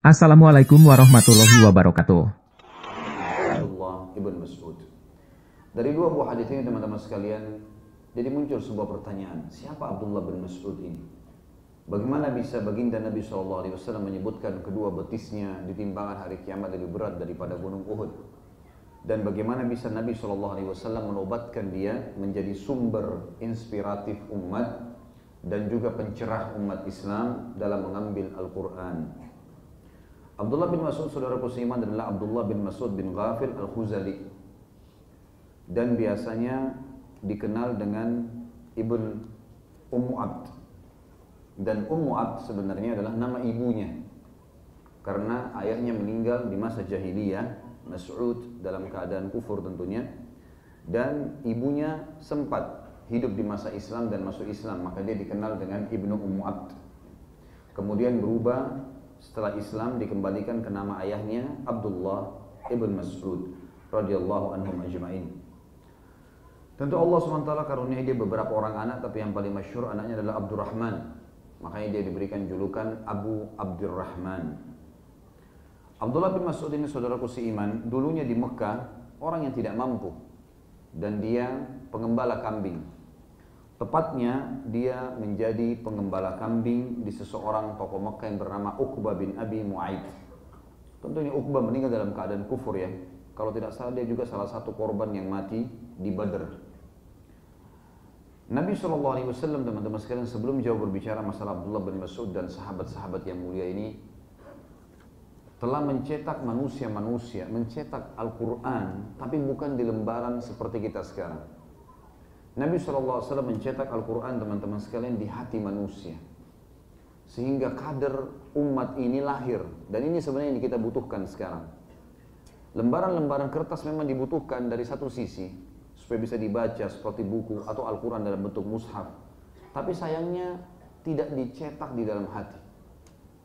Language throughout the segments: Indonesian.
Assalamualaikum warahmatullahi wabarakatuh. Abdullah ibn Mas'ud. Dari dua buah hadis ini teman-teman sekalian, jadi muncul sebuah pertanyaan, siapa Abdullah bin Mas'ud ini? Bagaimana bisa baginda Nabi SAW menyebutkan kedua betisnya di timbangan hari kiamat lebih berat daripada gunung Uhud? Dan bagaimana bisa Nabi SAW menobatkan dia menjadi sumber inspiratif umat dan juga pencerah umat Islam dalam mengambil Al-Quran? Abdullah bin Mas'ud, saudaraku seiman, adalah Abdullah bin Mas'ud bin Ghafil Al-Khuzali, dan biasanya dikenal dengan Ibn Ummu Abd. Dan Ummu Abd sebenarnya adalah nama ibunya, karena ayahnya meninggal di masa jahiliyah, Mas'ud, dalam keadaan kufur tentunya, dan ibunya sempat hidup di masa Islam dan masuk Islam, maka dia dikenal dengan Ibnu Ummu Abd. Kemudian berubah setelah Islam, dikembalikan ke nama ayahnya Abdullah ibn Mas'ud radhiyallahu anhum ajma'in. Tentu Allah SWT karunia dia beberapa orang anak, tapi yang paling masyhur anaknya adalah Abdurrahman. Makanya dia diberikan julukan Abu Abdurrahman. Abdullah bin Mas'ud ini, saudaraku seiman, dulunya di Mekah orang yang tidak mampu, dan dia pengembala kambing. Tepatnya dia menjadi pengembala kambing di seseorang tokoh Mekah yang bernama Uqbah bin Abi Mu'aid. Tentunya Uqbah meninggal dalam keadaan kufur ya. Kalau tidak salah dia juga salah satu korban yang mati di Badr. Nabi SAW, teman-teman sekalian, sebelum jauh berbicara masalah Abdullah bin Mas'ud dan sahabat-sahabat yang mulia ini, telah mencetak manusia-manusia, mencetak Al-Quran, tapi bukan di lembaran seperti kita sekarang. Nabi SAW mencetak Al-Quran, teman-teman sekalian, di hati manusia, sehingga kader umat ini lahir. Dan ini sebenarnya yang kita butuhkan sekarang. Lembaran-lembaran kertas memang dibutuhkan dari satu sisi, supaya bisa dibaca seperti buku atau Al-Quran dalam bentuk mushaf. Tapi sayangnya tidak dicetak di dalam hati.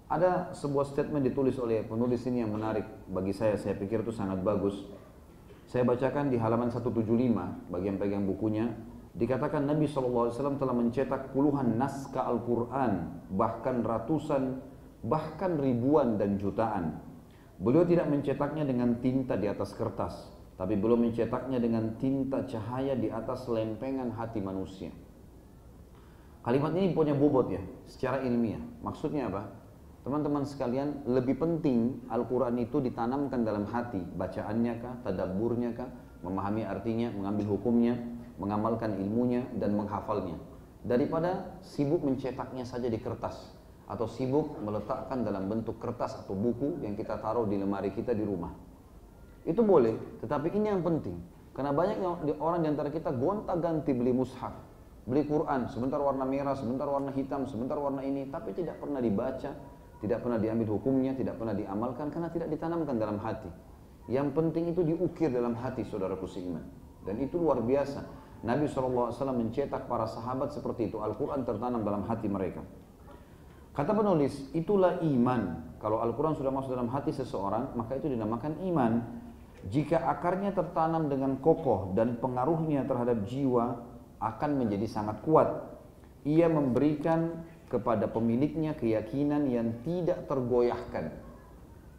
Ada sebuah statement ditulis oleh penulis ini yang menarik bagi saya pikir itu sangat bagus. Saya bacakan di halaman 175, bagi yang pegang bukunya. Dikatakan Nabi SAW telah mencetak puluhan naskah Al-Quran, bahkan ratusan, bahkan ribuan dan jutaan. Beliau tidak mencetaknya dengan tinta di atas kertas, tapi beliau mencetaknya dengan tinta cahaya di atas lempengan hati manusia. Kalimat ini punya bobot ya, secara ilmiah. Maksudnya apa? Teman-teman sekalian, lebih penting Al-Quran itu ditanamkan dalam hati, bacaannya kah, tadabburnya kah, memahami artinya, mengambil hukumnya, mengamalkan ilmunya, dan menghafalnya, daripada sibuk mencetaknya saja di kertas, atau sibuk meletakkan dalam bentuk kertas atau buku yang kita taruh di lemari kita di rumah. Itu boleh, tetapi ini yang penting, karena banyak orang di antara kita gonta-ganti beli mushaf, beli Quran, sebentar warna merah, sebentar warna hitam, sebentar warna ini, tapi tidak pernah dibaca, tidak pernah diambil hukumnya, tidak pernah diamalkan, karena tidak ditanamkan dalam hati. Yang penting itu diukir dalam hati, saudaraku seiman. Dan itu luar biasa. Nabi SAW mencetak para sahabat seperti itu. Al-Quran tertanam dalam hati mereka. Kata penulis, itulah iman. Kalau Al-Quran sudah masuk dalam hati seseorang, maka itu dinamakan iman. Jika akarnya tertanam dengan kokoh dan pengaruhnya terhadap jiwa akan menjadi sangat kuat. Ia memberikan kepada pemiliknya keyakinan yang tidak tergoyahkan.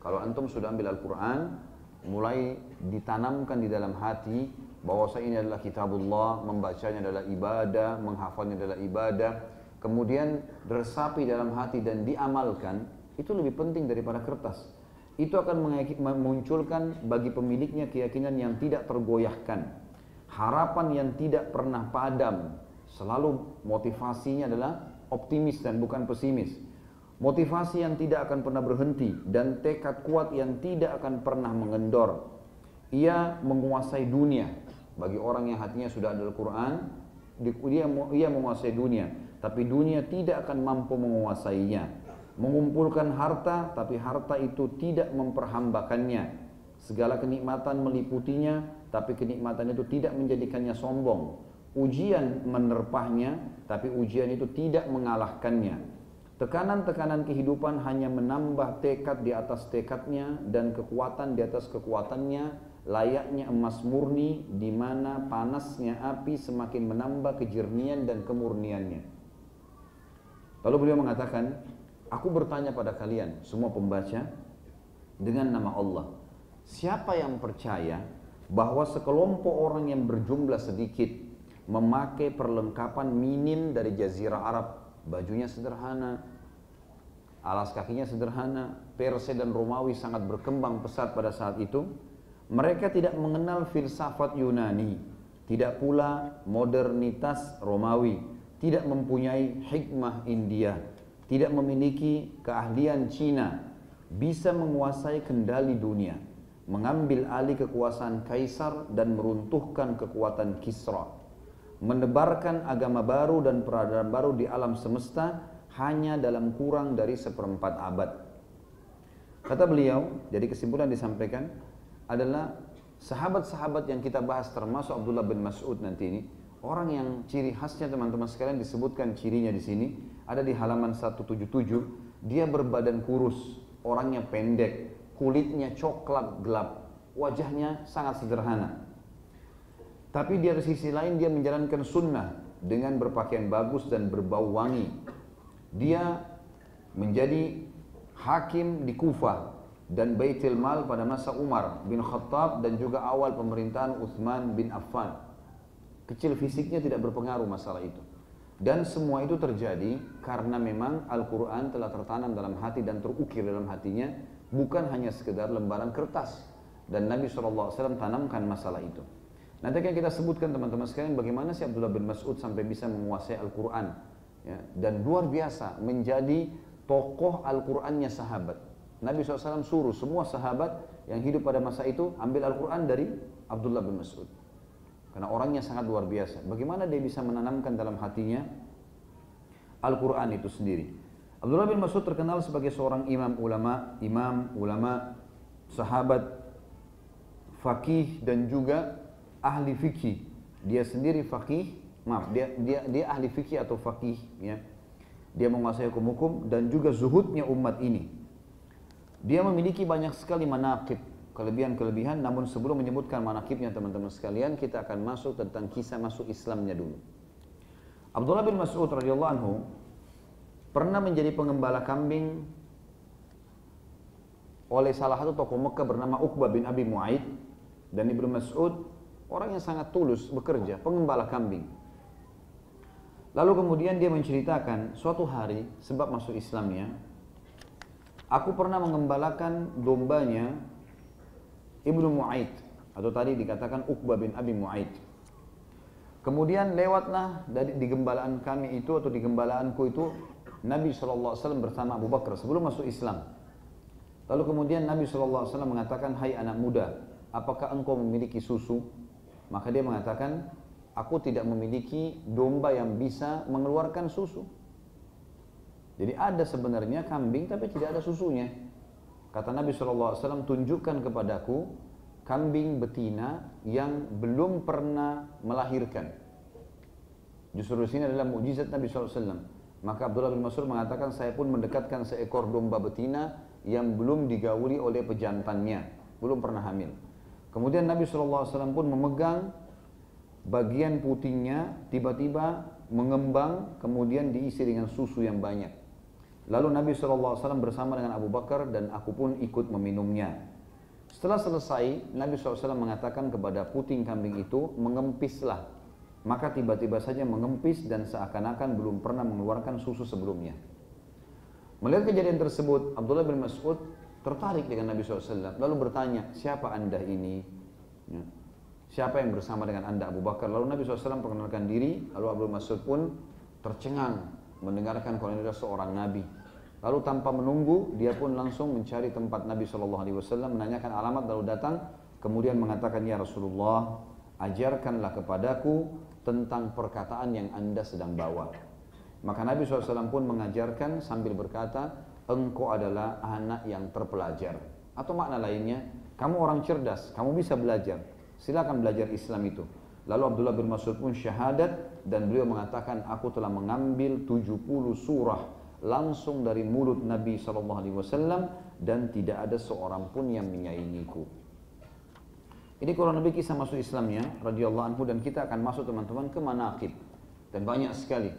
Kalau antum sudah ambil Al-Quran, mulai ditanamkan di dalam hati bahwa ini adalah kitabullah, membacanya adalah ibadah, menghafalnya adalah ibadah, kemudian resapi dalam hati dan diamalkan, itu lebih penting daripada kertas. Itu akan memunculkan bagi pemiliknya keyakinan yang tidak tergoyahkan, harapan yang tidak pernah padam, selalu motivasinya adalah optimis dan bukan pesimis. Motivasi yang tidak akan pernah berhenti dan tekad kuat yang tidak akan pernah mengendor. Ia menguasai dunia. Bagi orang yang hatinya sudah ada Al-Quran, ia menguasai dunia, tapi dunia tidak akan mampu menguasainya. Mengumpulkan harta, tapi harta itu tidak memperhambakannya. Segala kenikmatan meliputinya, tapi kenikmatan itu tidak menjadikannya sombong. Ujian menerpahnya, tapi ujian itu tidak mengalahkannya. Tekanan-tekanan kehidupan hanya menambah tekad di atas tekadnya dan kekuatan di atas kekuatannya, layaknya emas murni di mana panasnya api semakin menambah kejernian dan kemurniannya. Lalu beliau mengatakan, aku bertanya pada kalian semua pembaca, dengan nama Allah. Siapa yang percaya bahwa sekelompok orang yang berjumlah sedikit memakai perlengkapan minim dari Jazirah Arab, bajunya sederhana, alas kakinya sederhana, Persia dan Romawi sangat berkembang pesat pada saat itu. Mereka tidak mengenal filsafat Yunani, tidak pula modernitas Romawi, tidak mempunyai hikmah India, tidak memiliki keahlian Cina, bisa menguasai kendali dunia, mengambil alih kekuasaan kaisar dan meruntuhkan kekuatan Kisra, menebarkan agama baru dan peradaban baru di alam semesta hanya dalam kurang dari 1/4 abad. Kata beliau, jadi kesimpulan disampaikan adalah sahabat-sahabat yang kita bahas termasuk Abdullah bin Mas'ud nanti ini, orang yang ciri khasnya teman-teman sekalian disebutkan cirinya di sini, ada di halaman 177, dia berbadan kurus, orangnya pendek, kulitnya coklat gelap, wajahnya sangat sederhana. Tapi di sisi lain dia menjalankan sunnah dengan berpakaian bagus dan berbau wangi. Dia menjadi hakim di Kufah dan Baitul Mal pada masa Umar bin Khattab dan juga awal pemerintahan Utsman bin Affan. Kecil fisiknya tidak berpengaruh masalah itu. Dan semua itu terjadi karena memang Al-Quran telah tertanam dalam hati dan terukir dalam hatinya, bukan hanya sekedar lembaran kertas. Dan Nabi SAW tanamkan masalah itu. Nanti akan kita sebutkan teman-teman sekalian bagaimana si Abdullah bin Mas'ud sampai bisa menguasai Al-Quran. Ya, dan luar biasa menjadi tokoh Al-Qurannya sahabat. Nabi SAW suruh semua sahabat yang hidup pada masa itu ambil Al-Quran dari Abdullah bin Mas'ud. Karena orangnya sangat luar biasa. Bagaimana dia bisa menanamkan dalam hatinya Al-Quran itu sendiri. Abdullah bin Mas'ud terkenal sebagai seorang imam ulama, sahabat, faqih dan juga ahli fikih. Dia sendiri faqih, dia ahli fikih atau faqih, ya. Dia menguasai hukum-hukum dan juga zuhudnya umat ini. Dia memiliki banyak sekali manaqib, kelebihan-kelebihan, namun sebelum menyebutkan manaqibnya teman-teman sekalian, kita akan masuk tentang kisah masuk Islamnya dulu. Abdullah bin Mas'ud radhiyallahu anhu pernah menjadi pengembala kambing oleh salah satu tokoh Mekah bernama Uqbah bin Abi Mu'aid, dan Ibnu Mas'ud orang yang sangat tulus bekerja, pengembala kambing. Lalu kemudian dia menceritakan suatu hari sebab masuk Islamnya, aku pernah mengembalakan dombanya Ibnu Mu'aid, atau tadi dikatakan Uqbah bin Abi Mu'aid. Kemudian lewatlah di gembalaan kami itu atau di gembalaanku itu Nabi SAW bersama Abu Bakar sebelum masuk Islam. Lalu kemudian Nabi SAW mengatakan, hai anak muda, apakah engkau memiliki susu? Maka dia mengatakan, aku tidak memiliki domba yang bisa mengeluarkan susu. Jadi ada sebenarnya kambing tapi tidak ada susunya. Kata Nabi SAW, tunjukkan kepadaku kambing betina yang belum pernah melahirkan. Justru di sini adalah mukjizat Nabi SAW. Maka Abdullah bin Mas'ud mengatakan, saya pun mendekatkan seekor domba betina yang belum digauli oleh pejantannya, belum pernah hamil. Kemudian Nabi SAW pun memegang bagian putingnya, tiba-tiba mengembang, kemudian diisi dengan susu yang banyak. Lalu Nabi SAW bersama dengan Abu Bakar dan aku pun ikut meminumnya. Setelah selesai, Nabi SAW mengatakan kepada puting kambing itu, mengempislah. Maka tiba-tiba saja mengempis dan seakan-akan belum pernah mengeluarkan susu sebelumnya. Melihat kejadian tersebut, Abdullah bin Mas'ud tertarik dengan Nabi SAW. Lalu bertanya, siapa anda ini? Ya. Siapa yang bersama dengan anda, Abu Bakar? Lalu Nabi SAW perkenalkan diri. Lalu Abu Mas'ud pun tercengang mendengarkan kalau ini adalah seorang Nabi. Lalu tanpa menunggu, dia pun langsung mencari tempat Nabi SAW, menanyakan alamat, lalu datang, kemudian mengatakan, ya Rasulullah, ajarkanlah kepadaku tentang perkataan yang anda sedang bawa. Maka Nabi SAW pun mengajarkan sambil berkata, engkau adalah anak yang terpelajar. Atau makna lainnya, kamu orang cerdas, kamu bisa belajar, silakan belajar Islam itu. Lalu Abdullah bin Mas'ud pun syahadat dan beliau mengatakan, aku telah mengambil 70 surah langsung dari mulut Nabi SAW dan tidak ada seorang pun yang menyaingiku. Ini kurang lebih kisah masuk Islamnya radhiyallahu anhu, dan kita akan masuk teman-teman ke manaqib, dan banyak sekali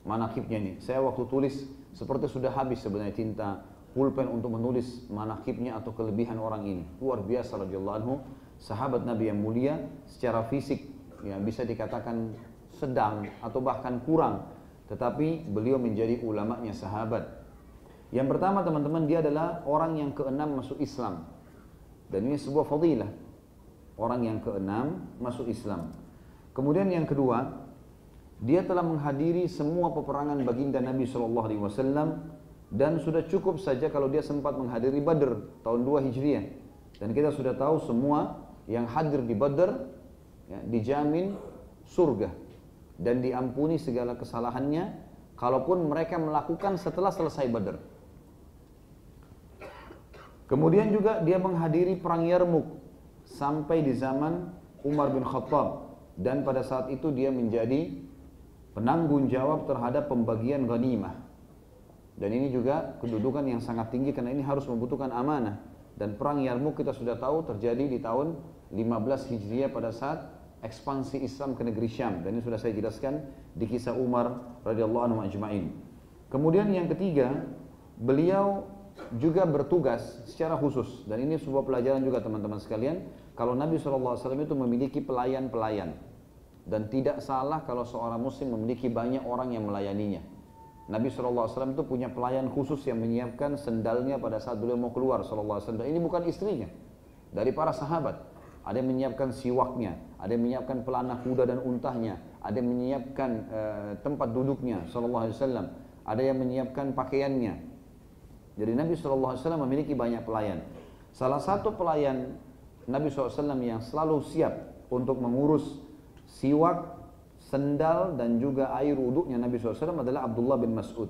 manaqibnya ini. Saya waktu tulis seperti sudah habis sebenarnya tinta pulpen untuk menulis manaqibnya atau kelebihan orang ini. Luar biasa radhiyallahu anhu, sahabat Nabi yang mulia, secara fisik ya bisa dikatakan sedang atau bahkan kurang, tetapi beliau menjadi ulamanya sahabat. Yang pertama teman-teman, dia adalah orang yang keenam masuk Islam. Dan ini sebuah fadilah. Orang yang keenam masuk Islam. Kemudian yang kedua, dia telah menghadiri semua peperangan baginda Nabi SAW, dan sudah cukup saja kalau dia sempat menghadiri Badr tahun 2 Hijriah. Dan kita sudah tahu semua yang hadir di Badr ya, dijamin surga dan diampuni segala kesalahannya kalaupun mereka melakukan setelah selesai Badr. Kemudian juga dia menghadiri perang Yarmuk sampai di zaman Umar bin Khattab, dan pada saat itu dia menjadi penanggung jawab terhadap pembagian ghanimah. Dan ini juga kedudukan yang sangat tinggi karena ini harus membutuhkan amanah. Dan perang Yarmuk kita sudah tahu terjadi di tahun 15 Hijriah pada saat ekspansi Islam ke negeri Syam, dan ini sudah saya jelaskan di kisah Umar radhiyallahu anhu ajma'in. Kemudian yang ketiga, beliau juga bertugas secara khusus, dan ini sebuah pelajaran juga teman-teman sekalian, kalau Nabi SAW itu memiliki pelayan-pelayan, dan tidak salah kalau seorang muslim memiliki banyak orang yang melayaninya. Nabi SAW itu punya pelayan khusus yang menyiapkan sendalnya pada saat beliau mau keluar SAW. Dan ini bukan istrinya, dari para sahabat. Ada yang menyiapkan siwaknya, ada yang menyiapkan pelana kuda dan untahnya, ada yang menyiapkan tempat duduknya SAW, ada yang menyiapkan pakaiannya. Jadi Nabi SAW memiliki banyak pelayan. Salah satu pelayan Nabi SAW yang selalu siap untuk mengurus siwak, sendal dan juga air wuduknya Nabi SAW adalah Abdullah bin Mas'ud.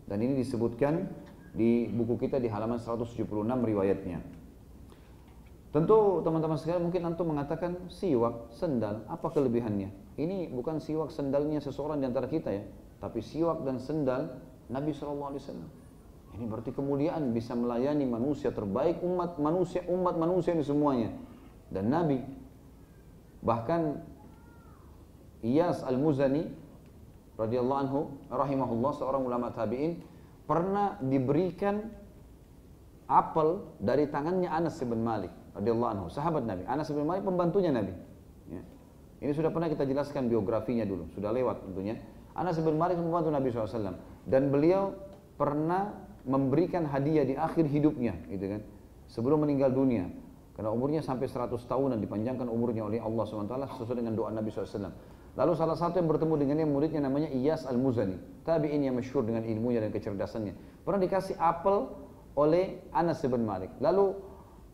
Dan ini disebutkan di buku kita di halaman 176 riwayatnya. Tentu teman-teman sekalian mungkin antum mengatakan siwak, sendal, apa kelebihannya? Ini bukan siwak sendalnya seseorang di antara kita ya, tapi siwak dan sendal Nabi SAW. Ini berarti kemuliaan, bisa melayani manusia terbaik, umat manusia ini semuanya. Dan Nabi, bahkan Iyas Al-Muzani radhiyallahu anhu rahimahullah, seorang ulama tabi'in, pernah diberikan apel dari tangannya Anas bin Malik radhiyallahu anhu, sahabat Nabi. Anas bin Malik pembantunya Nabi ya. Ini sudah pernah kita jelaskan biografinya dulu, sudah lewat tentunya. Anas bin Malik membantu Nabi SAW, dan beliau pernah memberikan hadiah di akhir hidupnya gitu kan, sebelum meninggal dunia, karena umurnya sampai 100 tahunan, dipanjangkan umurnya oleh Allah SWT sesuai dengan doa Nabi SAW. Lalu salah satu yang bertemu dengannya muridnya namanya Iyas Al-Muzani, tabi'in yang masyhur dengan ilmunya dan kecerdasannya, pernah dikasih apel oleh Anas bin Malik. Lalu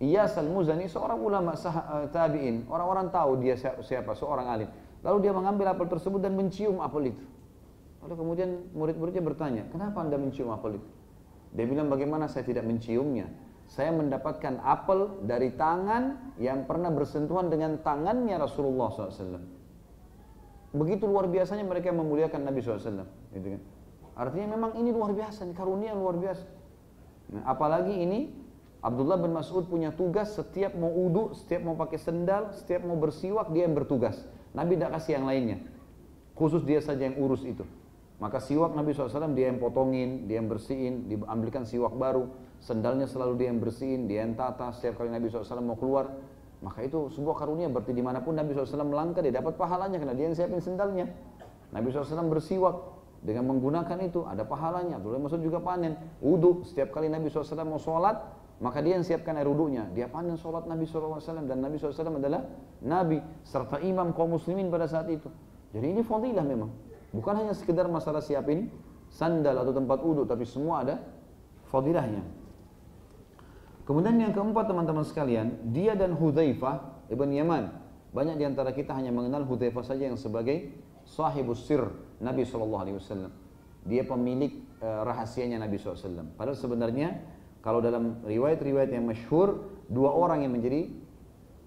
Iyas Al-Muzani seorang ulama tabi'in, orang-orang tahu dia siapa, seorang alim. Lalu dia mengambil apel tersebut dan mencium apel itu. Lalu kemudian murid-muridnya bertanya, kenapa anda mencium apel itu? Dia bilang, bagaimana saya tidak menciumnya? Saya mendapatkan apel dari tangan yang pernah bersentuhan dengan tangannya Rasulullah SAW. Begitu luar biasanya mereka memuliakan Nabi SAW. Gitu kan? Artinya memang ini luar biasa, karunia luar biasa. Nah, apalagi ini Abdullah bin Mas'ud punya tugas, setiap mau wudu, setiap mau pakai sendal, setiap mau bersiwak, dia yang bertugas. Nabi tidak kasih yang lainnya, khusus dia saja yang urus itu. Maka siwak Nabi SAW dia yang potongin, dia yang bersihin, diambilkan siwak baru. Sendalnya selalu dia yang bersihin, dia yang tata setiap kali Nabi SAW mau keluar. Maka itu sebuah karunia, berarti dimanapun Nabi SAW melangkah, dia dapat pahalanya karena dia yang siapin sendalnya. Nabi SAW bersiwak dengan menggunakan itu, ada pahalanya. Abdullah bin Mas'ud juga panen. Wudu, setiap kali Nabi SAW mau sholat, maka dia yang siapkan air wudunya. Dia panen sholat Nabi SAW, dan Nabi SAW adalah Nabi serta imam kaum muslimin pada saat itu. Jadi ini fadilah memang. Bukan hanya sekedar masalah siapin sandal atau tempat wudhu, tapi semua ada fadilahnya. Kemudian yang keempat teman-teman sekalian, dia dan Hudzaifah ibn Yaman. Banyak di antara kita hanya mengenal Hudzaifah saja yang sebagai sahibus sir Nabi SAW. Dia pemilik rahasianya Nabi SAW. Padahal sebenarnya kalau dalam riwayat-riwayat yang masyhur, dua orang yang menjadi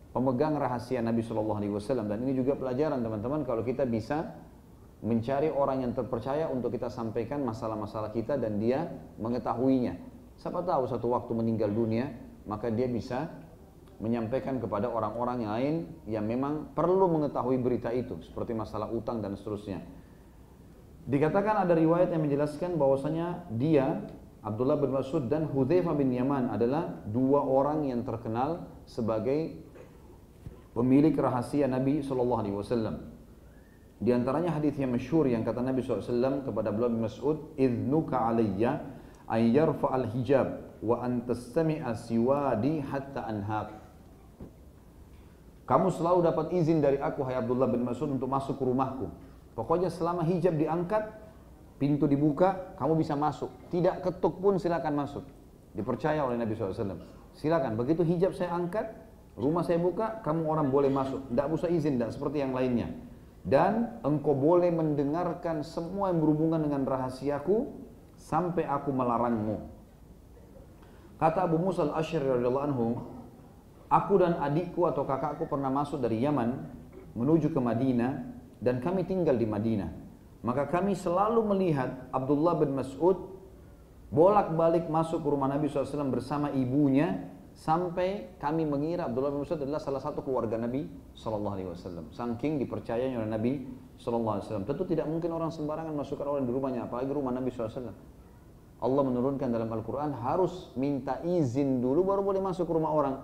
pemegang rahasia Nabi SAW. Dan ini juga pelajaran teman-teman, kalau kita bisa mencari orang yang terpercaya untuk kita sampaikan masalah-masalah kita dan dia mengetahuinya. Siapa tahu satu waktu meninggal dunia, maka dia bisa menyampaikan kepada orang-orang yang lain yang memang perlu mengetahui berita itu, seperti masalah utang dan seterusnya. Dikatakan ada riwayat yang menjelaskan bahwasanya dia Abdullah bin Mas'ud dan Hudzaifah bin Yaman adalah dua orang yang terkenal sebagai pemilik rahasia Nabi SAW. Di antaranya hadis yang masyhur yang kata Nabi SAW kepada Abdullah bin Mas'ud, "Idnuka alayya an yarfa'al hijab wa an tastami'a siwadi hatta anhaq." Kamu selalu dapat izin dari aku, hai Abdullah bin Mas'ud, untuk masuk ke rumahku. Pokoknya selama hijab diangkat, pintu dibuka, kamu bisa masuk. Tidak ketuk pun silakan masuk. Dipercaya oleh Nabi SAW. Silakan. Begitu hijab saya angkat, rumah saya buka, kamu orang boleh masuk. Tidak usah izin, tidak seperti yang lainnya. Dan engkau boleh mendengarkan semua yang berhubungan dengan rahasiaku sampai aku melarangmu. Kata Abu Musa al-Asy'ari radhiyallahu anhu, aku dan adikku atau kakakku pernah masuk dari Yaman menuju ke Madinah dan kami tinggal di Madinah. Maka kami selalu melihat Abdullah bin Mas'ud bolak-balik masuk ke rumah Nabi SAW bersama ibunya sampai kami mengira Abdullah bin Mas'ud adalah salah satu keluarga Nabi SAW. Saking dipercayanya oleh Nabi SAW. Tentu tidak mungkin orang sembarangan masukkan orang di rumahnya, apalagi rumah Nabi SAW. Allah menurunkan dalam Al-Quran harus minta izin dulu baru boleh masuk ke rumah orang.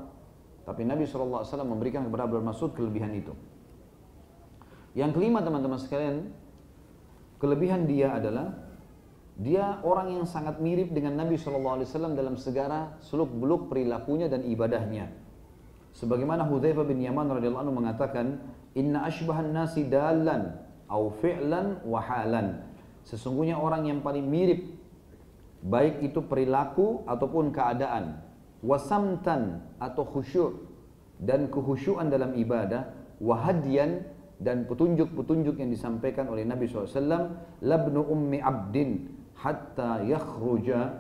Tapi Nabi SAW memberikan kepada Abdullah bin Mas'ud kelebihan itu. Yang kelima teman-teman sekalian, kelebihan dia adalah dia orang yang sangat mirip dengan Nabi SAW dalam segala seluk-beluk perilakunya dan ibadahnya. Sebagaimana Hudzaifah bin Yaman radhiyallahu anhu mengatakan, "Inna ashbahan nasi dalan au fi'lan wa halan." Sesungguhnya orang yang paling mirip baik itu perilaku ataupun keadaan, wasamtan atau khusyuk dan kehusyuan dalam ibadah, wahadian dan petunjuk-petunjuk yang disampaikan oleh Nabi SAW, labnu ummi abdin hatta yakhruj ya,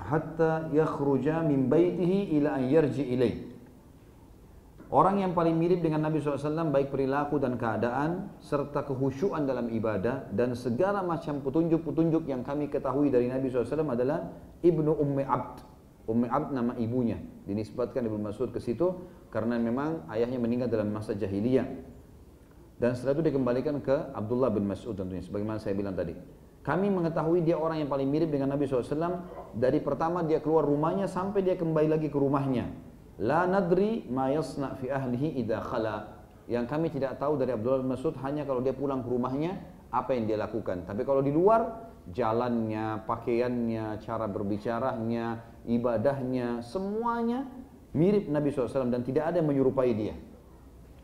hatta yakhruja min baitihi ila an yarji ilaih. Orang yang paling mirip dengan Nabi SAW baik perilaku dan keadaan serta kehusyuan dalam ibadah dan segala macam petunjuk-petunjuk yang kami ketahui dari Nabi SAW adalah ibnu ummi abd. Ummi Abd nama ibunya, dinisbatkan Ibnu Mas'ud ke situ karena memang ayahnya meninggal dalam masa jahiliyah. Dan setelah itu dikembalikan ke Abdullah bin Mas'ud tentunya, sebagaimana saya bilang tadi. Kami mengetahui dia orang yang paling mirip dengan Nabi SAW dari pertama dia keluar rumahnya sampai dia kembali lagi ke rumahnya. La nadri ma yasna fi ahlihi idha khala. Yang kami tidak tahu dari Abdullah bin Mas'ud hanya kalau dia pulang ke rumahnya apa yang dia lakukan. Tapi kalau di luar, jalannya, pakaiannya, cara berbicaranya, ibadahnya, semuanya mirip Nabi SAW dan tidak ada yang menyerupai dia.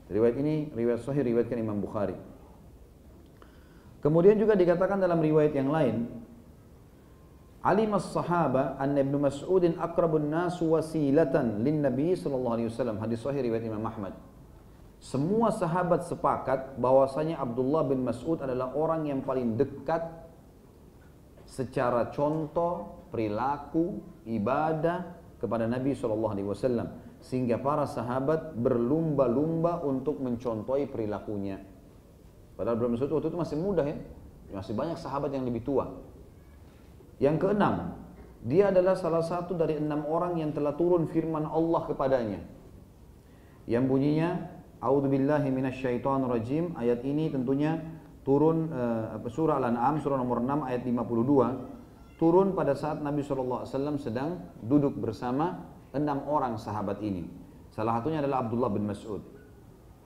Riwayat ini riwayat sahih riwayatkan Imam Bukhari. Kemudian juga dikatakan dalam riwayat yang lain, alimas sahaba anna Ibnu Mas'udin aqrabun nas wasilatan lin Nabi sallallahu alaihi wasallam. Hadis sahih riwayat Imam Ahmad. Semua sahabat sepakat bahwasanya Abdullah bin Mas'ud adalah orang yang paling dekat secara contoh, perilaku, ibadah kepada Nabi SAW, sehingga para sahabat berlumba-lumba untuk mencontohi perilakunya. Padahal Abdullah bin Mas'ud waktu itu masih muda ya, masih banyak sahabat yang lebih tua. Yang keenam, dia adalah salah satu dari 6 orang yang telah turun firman Allah kepadanya, yang bunyinya A'udzubillahi minasyaitonirrajim. Ayat ini tentunya turun surah Al-An'am surah nomor 6 ayat 52. Turun pada saat Nabi SAW sedang duduk bersama 6 orang sahabat ini. Salah satunya adalah Abdullah bin Mas'ud.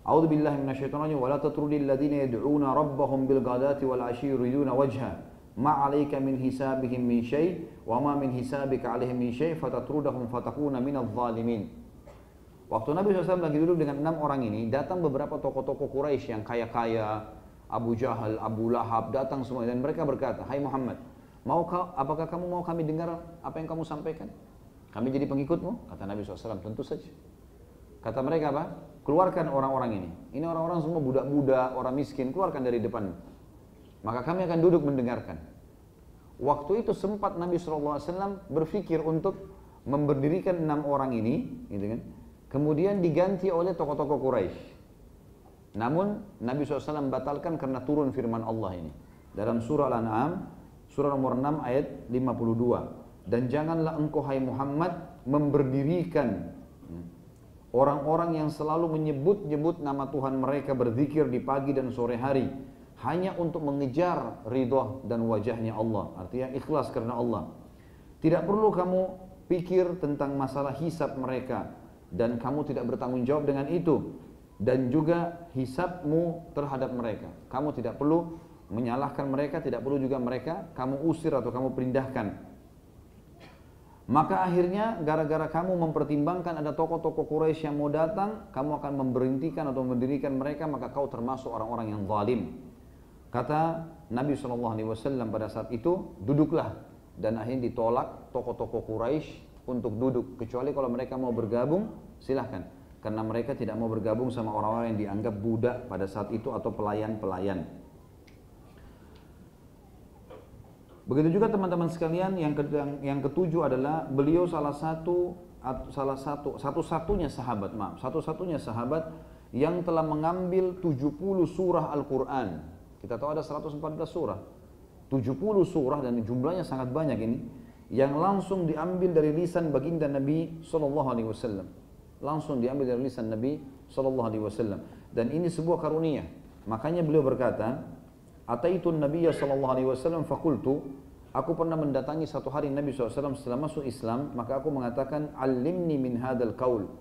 A'udzubillahi minasyaitonirrajim wa la tatrudil ladzina yad'una rabbahum bil ghadati wal 'ashyi yuriduna wajha ma 'alaika min hisabihim min syai' wa ma min hisabika 'alaihim min syai' fatatrudahum fatakuna minadh dhalimin. Waktu Nabi SAW lagi duduk dengan 6 orang ini, datang beberapa tokoh-tokoh Quraisy yang kaya-kaya, Abu Jahal, Abu Lahab, datang semua dan mereka berkata, "Hai Muhammad, apakah kamu mau kami dengar apa yang kamu sampaikan? Kami jadi pengikutmu?" Kata Nabi SAW, "Tentu saja." Kata mereka apa? "Keluarkan orang-orang ini. Ini orang-orang semua budak-budak, orang miskin, keluarkan dari depan. Maka kami akan duduk mendengarkan." Waktu itu sempat Nabi SAW berpikir untuk memberdirikan 6 orang ini, gitu kan? Kemudian diganti oleh tokoh-tokoh Quraisy. Namun Nabi SAW batalkan karena turun firman Allah ini. Dalam surah Al-An'am, surah nomor 6 ayat 52. Dan janganlah engkau hai Muhammad memberdirikan orang-orang yang selalu menyebut-nyebut nama Tuhan mereka berzikir di pagi dan sore hari. hanya untuk mengejar ridha dan wajahnya Allah, artinya ikhlas karena Allah. Tidak perlu kamu pikir tentang masalah hisab mereka, dan kamu tidak bertanggung jawab dengan itu, dan juga hisabmu terhadap mereka. Kamu tidak perlu menyalahkan mereka, tidak perlu juga mereka kamu usir atau kamu pindahkan. Maka akhirnya gara-gara kamu mempertimbangkan ada tokoh-tokoh Quraisy yang mau datang, kamu akan memberhentikan atau mendirikan mereka, maka kau termasuk orang-orang yang zalim. Kata Nabi SAW pada saat itu, duduklah. Dan akhirnya ditolak tokoh-tokoh Quraisy untuk duduk. Kecuali kalau mereka mau bergabung, silahkan. Karena mereka tidak mau bergabung sama orang-orang yang dianggap budak pada saat itu atau pelayan-pelayan. Begitu juga teman-teman sekalian, yang ketujuh adalah beliau satu-satunya sahabat yang telah mengambil 70 surah Al-Quran. Kita tahu ada 114 surah, 70 surah dan jumlahnya sangat banyak ini, yang langsung diambil dari lisan baginda Nabi SAW. Langsung diambil dari lisan Nabi SAW. Dan ini sebuah karunia. Makanya beliau berkata, Ataitun Nabiyya sallallahu alaihi wasallam fakultu, aku pernah mendatangi satu hari Nabi SAW setelah masuk Islam, maka aku mengatakan, Alimni min hadal qaul,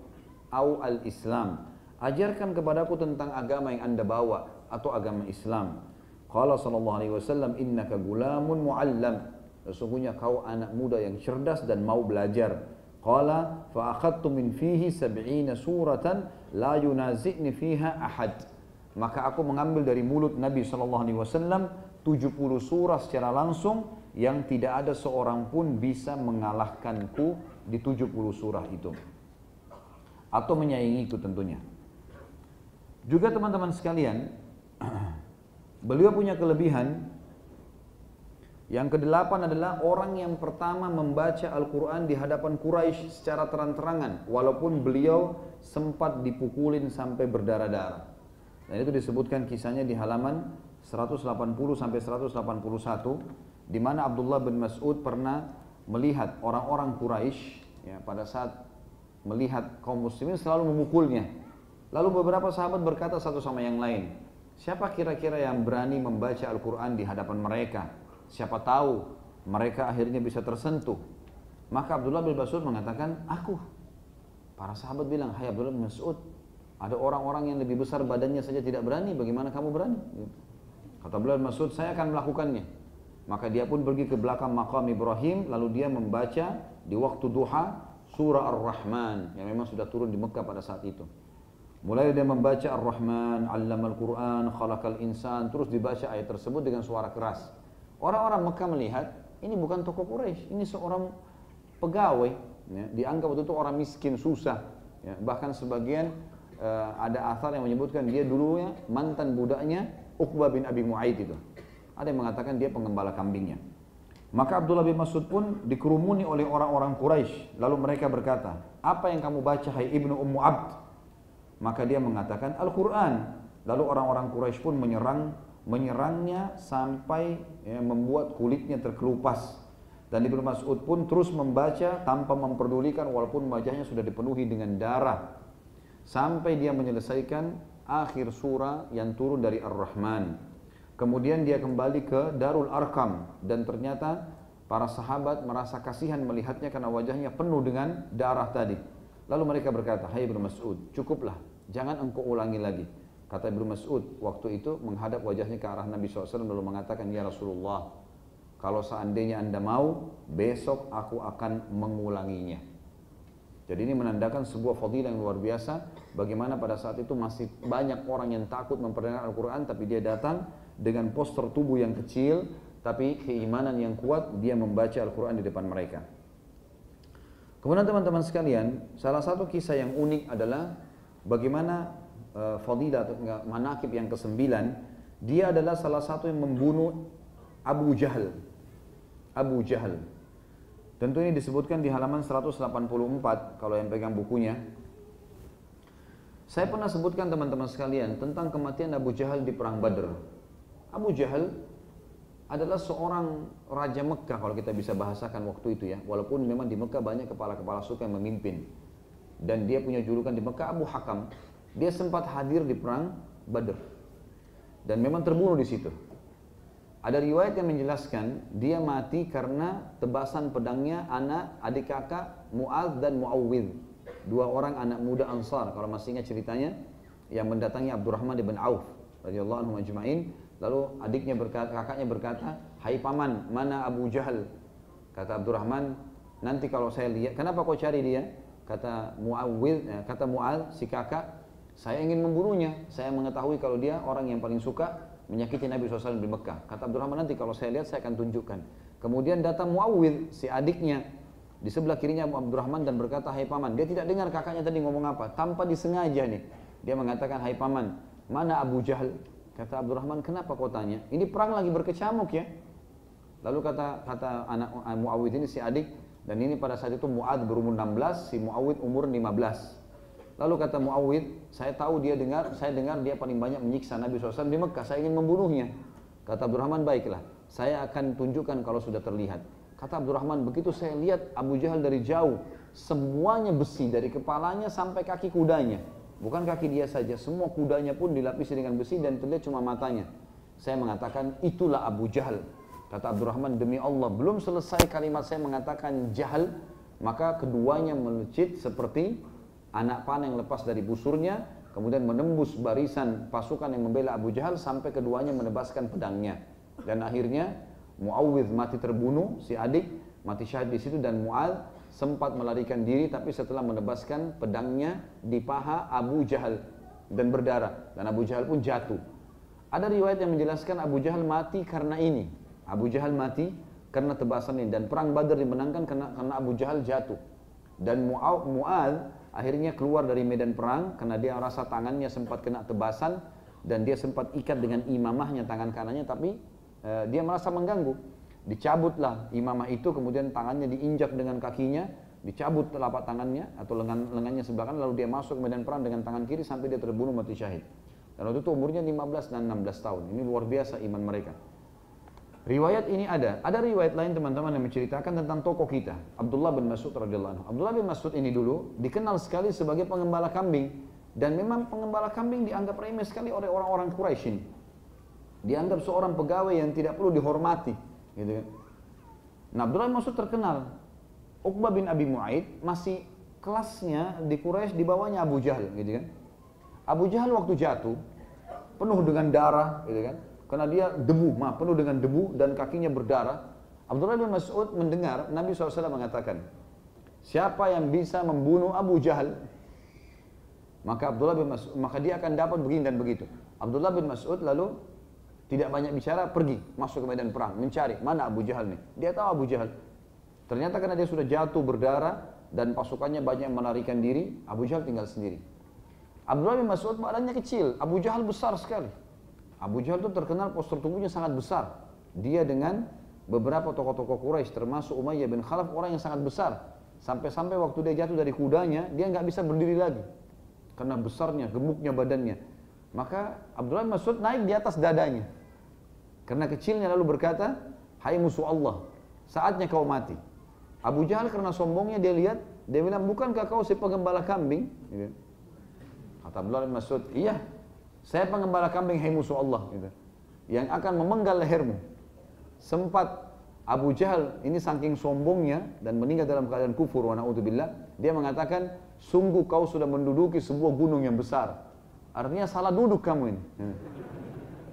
au al-Islam. Ajarkan kepadaku tentang agama yang anda bawa, atau agama Islam. Qala sallallahu alaihi wasallam, innaka gulamun muallam. Sesungguhnya kau anak muda yang cerdas dan mau belajar. Qala fa akhadtu min fihi 70 suratan la yunazi'ni fiha ahad. Maka aku mengambil dari mulut Nabi SAW 70 surah secara langsung yang tidak ada seorang pun bisa mengalahkanku di 70 surah itu. Atau menyaingiku tentunya. Juga teman-teman sekalian, beliau punya kelebihan. Yang kedelapan adalah orang yang pertama membaca Al-Quran di hadapan Quraisy secara terang-terangan. Walaupun beliau sempat dipukulin sampai berdarah-darah. Dan itu disebutkan kisahnya di halaman 180 sampai 181, di mana Abdullah bin Mas'ud pernah melihat orang-orang Quraisy, ya, pada saat melihat kaum muslimin selalu memukulnya. Lalu beberapa sahabat berkata satu sama yang lain, siapa kira-kira yang berani membaca Al-Quran di hadapan mereka? Siapa tahu mereka akhirnya bisa tersentuh. Maka Abdullah bin Mas'ud mengatakan, aku. Para sahabat bilang, hai Abdullah bin Mas'ud, ada orang-orang yang lebih besar badannya saja tidak berani, bagaimana kamu berani? Kata Abdullah bin Mas'ud, saya akan melakukannya. Maka dia pun pergi ke belakang maqam Ibrahim, lalu dia membaca di waktu duha surah Ar-Rahman yang memang sudah turun di Mekah pada saat itu. Mulai dia membaca Ar-Rahman, 'allamal Qur'an, khalaqal insan, terus dibaca ayat tersebut dengan suara keras. Orang-orang Mekah melihat, ini bukan tokoh Quraisy, ini seorang pegawai, ya, dianggap waktu itu orang miskin, susah. Ya, bahkan sebagian ada athar yang menyebutkan dia dulunya mantan budaknya Uqbah bin Abi Mu'aid itu. Ada yang mengatakan dia pengembala kambingnya. Maka Abdullah bin Mas'ud pun dikerumuni oleh orang-orang Quraisy. Lalu mereka berkata, apa yang kamu baca hai Ibnu Ummu Abd? Maka dia mengatakan Al-Quran. Lalu orang-orang Quraisy pun menyerangnya sampai ya, membuat kulitnya terkelupas. Dan Ibnu Mas'ud pun terus membaca tanpa memperdulikan walaupun wajahnya sudah dipenuhi dengan darah. Sampai dia menyelesaikan akhir surah yang turun dari Ar-Rahman. Kemudian dia kembali ke Darul Arqam. Dan ternyata para sahabat merasa kasihan melihatnya karena wajahnya penuh dengan darah tadi. Lalu mereka berkata, hai Ibnu Mas'ud, cukuplah, jangan engkau ulangi lagi. Kata Ibnu Mas'ud waktu itu menghadap wajahnya ke arah Nabi SAW lalu mengatakan, ya Rasulullah, kalau seandainya anda mau, besok aku akan mengulanginya. Jadi ini menandakan sebuah fadilah yang luar biasa. Bagaimana pada saat itu masih banyak orang yang takut memperdengarkan Al-Quran, tapi dia datang dengan postur tubuh yang kecil, tapi keimanan yang kuat, dia membaca Al-Quran di depan mereka. Kemudian teman-teman sekalian, salah satu kisah yang unik adalah bagaimana fadilah atau manaqib yang ke-9, dia adalah salah satu yang membunuh Abu Jahal. Abu Jahal. Tentu ini disebutkan di halaman 184 kalau yang pegang bukunya. Saya pernah sebutkan teman-teman sekalian tentang kematian Abu Jahal di perang Badr. Abu Jahal adalah seorang raja Mekah kalau kita bisa bahasakan waktu itu ya. Walaupun memang di Mekah banyak kepala-kepala suku yang memimpin. Dan dia punya julukan di Mekah Abu Hakam. Dia sempat hadir di perang Badr. dan memang terbunuh di situ. Ada riwayat yang menjelaskan dia mati karena tebasan pedangnya adik kakak Mu'adz dan Mu'awwidh, dua orang anak muda Ansar kalau masih ingat ceritanya, yang mendatangi Abdurrahman bin Auf radhiyallahu anhu ajma'in. Lalu kakaknya berkata, "Hai paman, mana Abu Jahal?" Kata Abdurrahman, "Nanti kalau saya lihat." "Kenapa kau cari dia?" Kata Mu'adz si kakak, "Saya ingin membunuhnya. Saya mengetahui kalau dia orang yang paling suka menyakiti Nabi SAW di Mekah." Kata Abdurrahman, "Nanti kalau saya lihat saya akan tunjukkan." Kemudian datang Mu'awwidh si adiknya di sebelah kirinya Abdurrahman dan berkata, "Hai paman." Dia tidak dengar kakaknya tadi ngomong apa, tanpa disengaja nih dia mengatakan, "Hai paman, mana Abu Jahal?" Kata Abdurrahman, "Kenapa kau tanya? Ini perang lagi berkecamuk ya." Lalu kata anak Mu'awwidh ini si adik, dan ini pada saat itu Mu'adz berumur 16, si Mu'awwidh umur 15. Lalu kata Mu'awwidh, saya dengar dia paling banyak menyiksa Nabi SAW di Mekah, saya ingin membunuhnya." Kata Abdurrahman, "Baiklah, saya akan tunjukkan kalau sudah terlihat." Kata Abdurrahman, begitu saya lihat Abu Jahal dari jauh, semuanya besi dari kepalanya sampai kaki kudanya. Bukan kaki dia saja, semua kudanya pun dilapisi dengan besi dan terlihat cuma matanya. Saya mengatakan, itulah Abu Jahal. Kata Abdurrahman, demi Allah, belum selesai kalimat saya mengatakan Jahal, maka keduanya melecit seperti anak panah yang lepas dari busurnya, kemudian menembus barisan pasukan yang membela Abu Jahal sampai keduanya menebaskan pedangnya. Dan akhirnya Mu'awwidh mati terbunuh, si adik mati syahid di situ, dan Mu'adz sempat melarikan diri tapi setelah menebaskan pedangnya di paha Abu Jahal dan berdarah, dan Abu Jahal pun jatuh. Ada riwayat yang menjelaskan Abu Jahal mati karena ini. Abu Jahal mati karena tebasan ini, dan perang Badar dimenangkan karena Abu Jahal jatuh. Dan Mu'adz akhirnya keluar dari medan perang karena dia rasa tangannya sempat kena tebasan dan dia sempat ikat dengan imamahnya tangan kanannya, tapi dia merasa mengganggu. Dicabutlah imamah itu, kemudian tangannya diinjak dengan kakinya, dicabut telapak tangannya atau lengannya sebelah kanan, lalu dia masuk ke medan perang dengan tangan kiri sampai dia terbunuh mati syahid. Dan waktu itu umurnya 15 dan 16 tahun. Ini luar biasa iman mereka. Riwayat ini ada riwayat lain teman-teman yang menceritakan tentang tokoh kita, Abdullah bin Mas'ud radhiyallahu anhu. Abdullah bin Mas'ud ini dulu dikenal sekali sebagai pengembala kambing, dan memang pengembala kambing dianggap remeh sekali oleh orang-orang Quraisy ini. Dianggap seorang pegawai yang tidak perlu dihormati, gitu kan. Nah, Abdullah bin Mas'ud terkenal. Uqbah bin Abi Mu'aid masih kelasnya di Quraisy di bawahnya Abu Jahal, gitu kan. Abu Jahal waktu jatuh penuh dengan darah, gitu kan. Karena dia penuh dengan debu dan kakinya berdarah. Abdullah bin Mas'ud mendengar Nabi SAW mengatakan, siapa yang bisa membunuh Abu Jahal, maka dia akan dapat begini dan begitu. Abdullah bin Mas'ud lalu tidak banyak bicara, pergi masuk ke medan perang, mencari mana Abu Jahal nih. Dia tahu Abu Jahal. Ternyata karena dia sudah jatuh berdarah dan pasukannya banyak yang melarikan diri, Abu Jahal tinggal sendiri. Abdullah bin Mas'ud badannya kecil, Abu Jahal besar sekali. Abu Jahal itu terkenal postur tubuhnya sangat besar. Dia dengan beberapa tokoh-tokoh Quraisy termasuk Umayyah bin Khalaf, orang yang sangat besar. Sampai-sampai waktu dia jatuh dari kudanya, dia nggak bisa berdiri lagi karena besarnya, gemuknya badannya. Maka Abdullah bin Mas'ud naik di atas dadanya. Karena kecilnya lalu berkata, hai musuh Allah, saatnya kau mati. Abu Jahal karena sombongnya dia lihat, dia bilang, bukankah kau si pengembala kambing? Kata Abdullah bin Mas'ud, iya, saya pengembala kambing, hai musuh Allah, yang akan memenggal lehermu. Sempat Abu Jahal ini saking sombongnya dan meninggal dalam keadaan kufur wa na'udzubillah, dia mengatakan, sungguh kau sudah menduduki sebuah gunung yang besar. Artinya salah duduk kamu ini.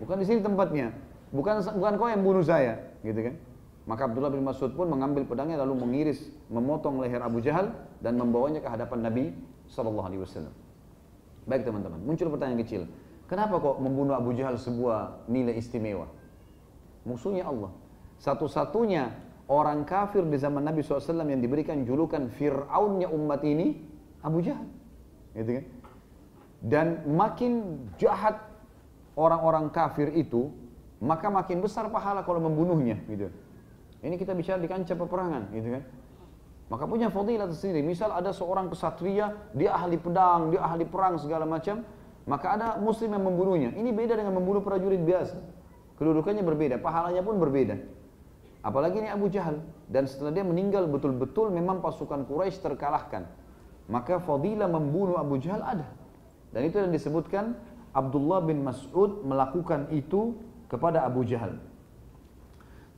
Bukan di sini tempatnya. Bukan kau yang bunuh saya, gitu kan? Maka Abdullah bin Mas'ud pun mengambil pedangnya lalu mengiris, memotong leher Abu Jahal dan membawanya ke hadapan Nabi SAW. Baik teman-teman, muncul pertanyaan kecil. Kenapa kok membunuh Abu Jahal sebuah nilai istimewa? Musuhnya Allah. Satu-satunya orang kafir di zaman Nabi SAW yang diberikan julukan Fir'aunnya umat ini, Abu Jahal, gitu kan? Dan makin jahat orang-orang kafir itu, maka makin besar pahala kalau membunuhnya, gitu. Ini kita bicara di kancah peperangan, gitu kan. Maka punya fadilah tersendiri. Misal ada seorang kesatria, dia ahli pedang, dia ahli perang segala macam, maka ada muslim yang membunuhnya. Ini beda dengan membunuh prajurit biasa. Kedudukannya berbeda, pahalanya pun berbeda. Apalagi ini Abu Jahal, dan setelah dia meninggal betul-betul memang pasukan Quraisy terkalahkan. Maka fadilah membunuh Abu Jahal ada. Dan itu yang disebutkan Abdullah bin Mas'ud melakukan itu kepada Abu Jahal.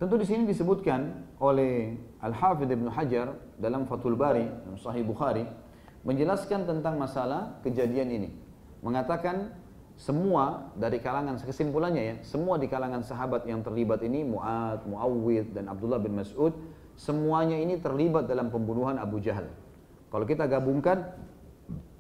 Tentu di sini disebutkan oleh Al-Hafidh Ibnu Hajar dalam Fathul Bari, Sahih Bukhari, menjelaskan tentang masalah kejadian ini. Mengatakan semua dari kalangan, kesimpulannya ya, semua di kalangan sahabat yang terlibat ini, Mu'ad, Muawwidh, dan Abdullah bin Mas'ud, semuanya ini terlibat dalam pembunuhan Abu Jahal. Kalau kita gabungkan,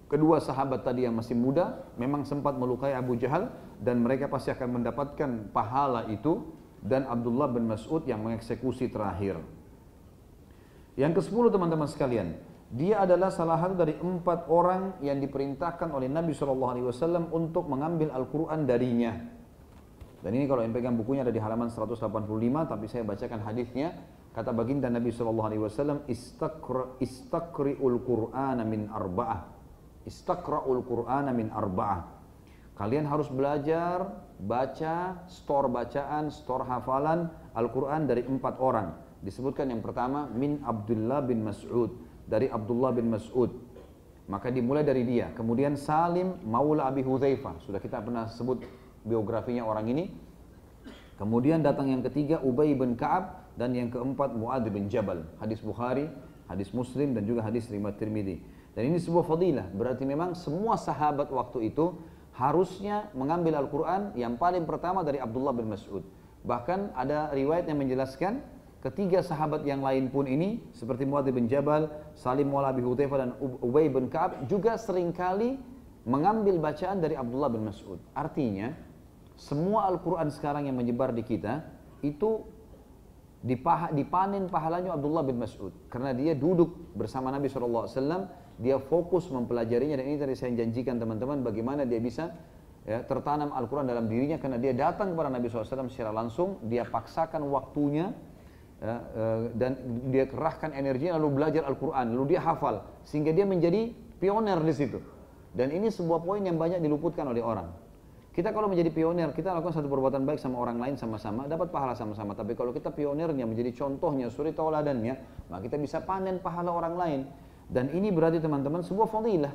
kedua sahabat tadi yang masih muda, memang sempat melukai Abu Jahal, dan mereka pasti akan mendapatkan pahala itu, dan Abdullah bin Mas'ud yang mengeksekusi terakhir. Yang ke-10 teman-teman sekalian, dia adalah salah satu dari 4 orang yang diperintahkan oleh Nabi SAW untuk mengambil Al-Quran darinya. Dan ini kalau yang pegang bukunya ada di halaman 185, tapi saya bacakan hadisnya. Kata baginda Nabi SAW, Istaqri'ul Qur'ana min arba'ah. Istaqra'ul Qur'ana min arba'ah. Kalian harus belajar, baca, store bacaan, store hafalan Al-Quran dari 4 orang. Disebutkan yang pertama, min Abdullah bin Mas'ud. Dari Abdullah bin Mas'ud. Maka dimulai dari dia. Kemudian Salim Maula Abi Hudzaifah. Sudah kita pernah sebut biografinya orang ini. Kemudian datang yang ketiga Ubay bin Ka'ab. Dan yang keempat Mu'adz bin Jabal. Hadis Bukhari, hadis Muslim, dan juga hadis riwayat Tirmidzi. Dan ini sebuah fadilah. Berarti memang semua sahabat waktu itu harusnya mengambil Al-Quran yang paling pertama dari Abdullah bin Mas'ud. Bahkan ada riwayat yang menjelaskan ketiga sahabat yang lain pun ini seperti Mu'adz bin Jabal, Salim Maula Abi Hudzaifah, dan Ubay bin Ka'ab juga seringkali mengambil bacaan dari Abdullah bin Mas'ud. Artinya semua Al-Quran sekarang yang menyebar di kita itu dipanen pahalanya Abdullah bin Mas'ud. Karena dia duduk bersama Nabi SAW, dia fokus mempelajarinya, dan ini tadi saya janjikan teman-teman bagaimana dia bisa ya, tertanam Al-Quran dalam dirinya, karena dia datang kepada Nabi SAW secara langsung, dia paksakan waktunya ya, dan dia kerahkan energinya lalu belajar Al-Quran, lalu dia hafal, sehingga dia menjadi pioner di situ. Dan ini sebuah poin yang banyak diluputkan oleh orang. Kita kalau menjadi pionir, kita lakukan satu perbuatan baik sama orang lain sama-sama, dapat pahala sama-sama. Tapi kalau kita pionirnya, menjadi contohnya, suri tauladannya, maka kita bisa panen pahala orang lain. Dan ini berarti teman-teman sebuah fadilah.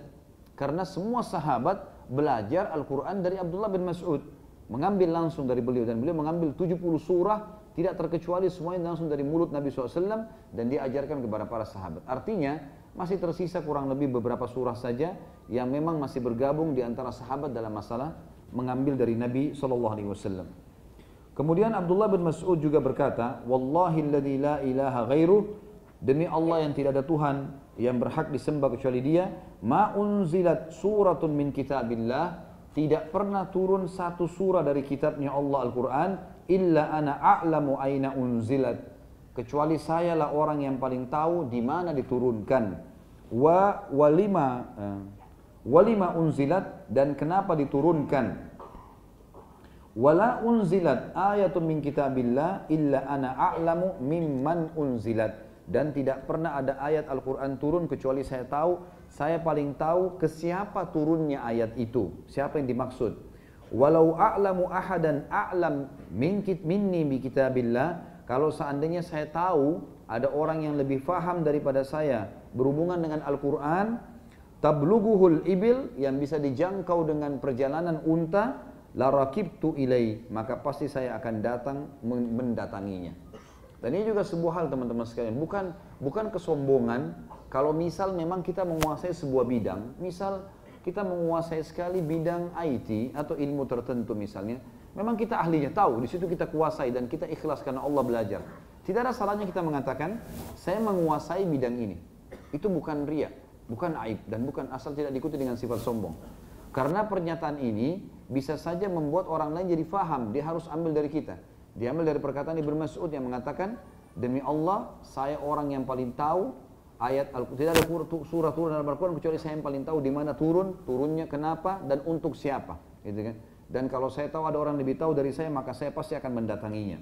Karena semua sahabat belajar Al-Quran dari Abdullah bin Mas'ud. Mengambil langsung dari beliau. Dan beliau mengambil 70 surah, tidak terkecuali semuanya langsung dari mulut Nabi SAW. Dan dia ajarkan kepada para sahabat. Artinya masih tersisa kurang lebih beberapa surah saja yang memang masih bergabung di antara sahabat dalam masalah mengambil dari Nabi SAW. Kemudian Abdullah bin Mas'ud juga berkata, Wallahi alladhi la ilaha ghairuh, demi Allah yang tidak ada Tuhan yang berhak disembah kecuali Dia, ma unzilat suratun min kitabillah, tidak pernah turun satu surah dari kitabnya Allah Al-Quran, illa ana a'lamu aina unzilat, kecuali saya lah orang yang paling tahu di mana diturunkan. Walima unzilat, dan kenapa diturunkan. Wala unzilat ayatun min kitabillah illa ana a'lamu mimman unzilat, dan tidak pernah ada ayat Al-Quran turun kecuali saya tahu, saya paling tahu ke siapa turunnya ayat itu, siapa yang dimaksud. Walau a'lamu ahadan a'lam minni bi kitabillah, kalau seandainya saya tahu ada orang yang lebih faham daripada saya berhubungan dengan Al-Quran, tablughuhul ibil, yang bisa dijangkau dengan perjalanan unta, la rakibtu ilai, maka pasti saya akan datang mendatanginya. Dan ini juga sebuah hal teman-teman sekalian, bukan kesombongan kalau misal memang kita menguasai sebuah bidang, misal kita menguasai sekali bidang IT atau ilmu tertentu misalnya, memang kita ahlinya, tahu, di situ kita kuasai dan kita ikhlas karena Allah belajar. Tidak ada salahnya kita mengatakan, saya menguasai bidang ini. Itu bukan riya, bukan aib, dan bukan asal tidak diikuti dengan sifat sombong. Karena pernyataan ini bisa saja membuat orang lain jadi faham, dia harus ambil dari kita. Diambil dari perkataan Ibnu Mas'ud yang mengatakan, demi Allah, saya orang yang paling tahu ayat Al-Quran. Tidak ada surah turun dalam Al-Quran kecuali saya yang paling tahu di mana turunnya, kenapa, dan untuk siapa. Gitu kan? Dan kalau saya tahu ada orang lebih tahu dari saya, maka saya pasti akan mendatanginya.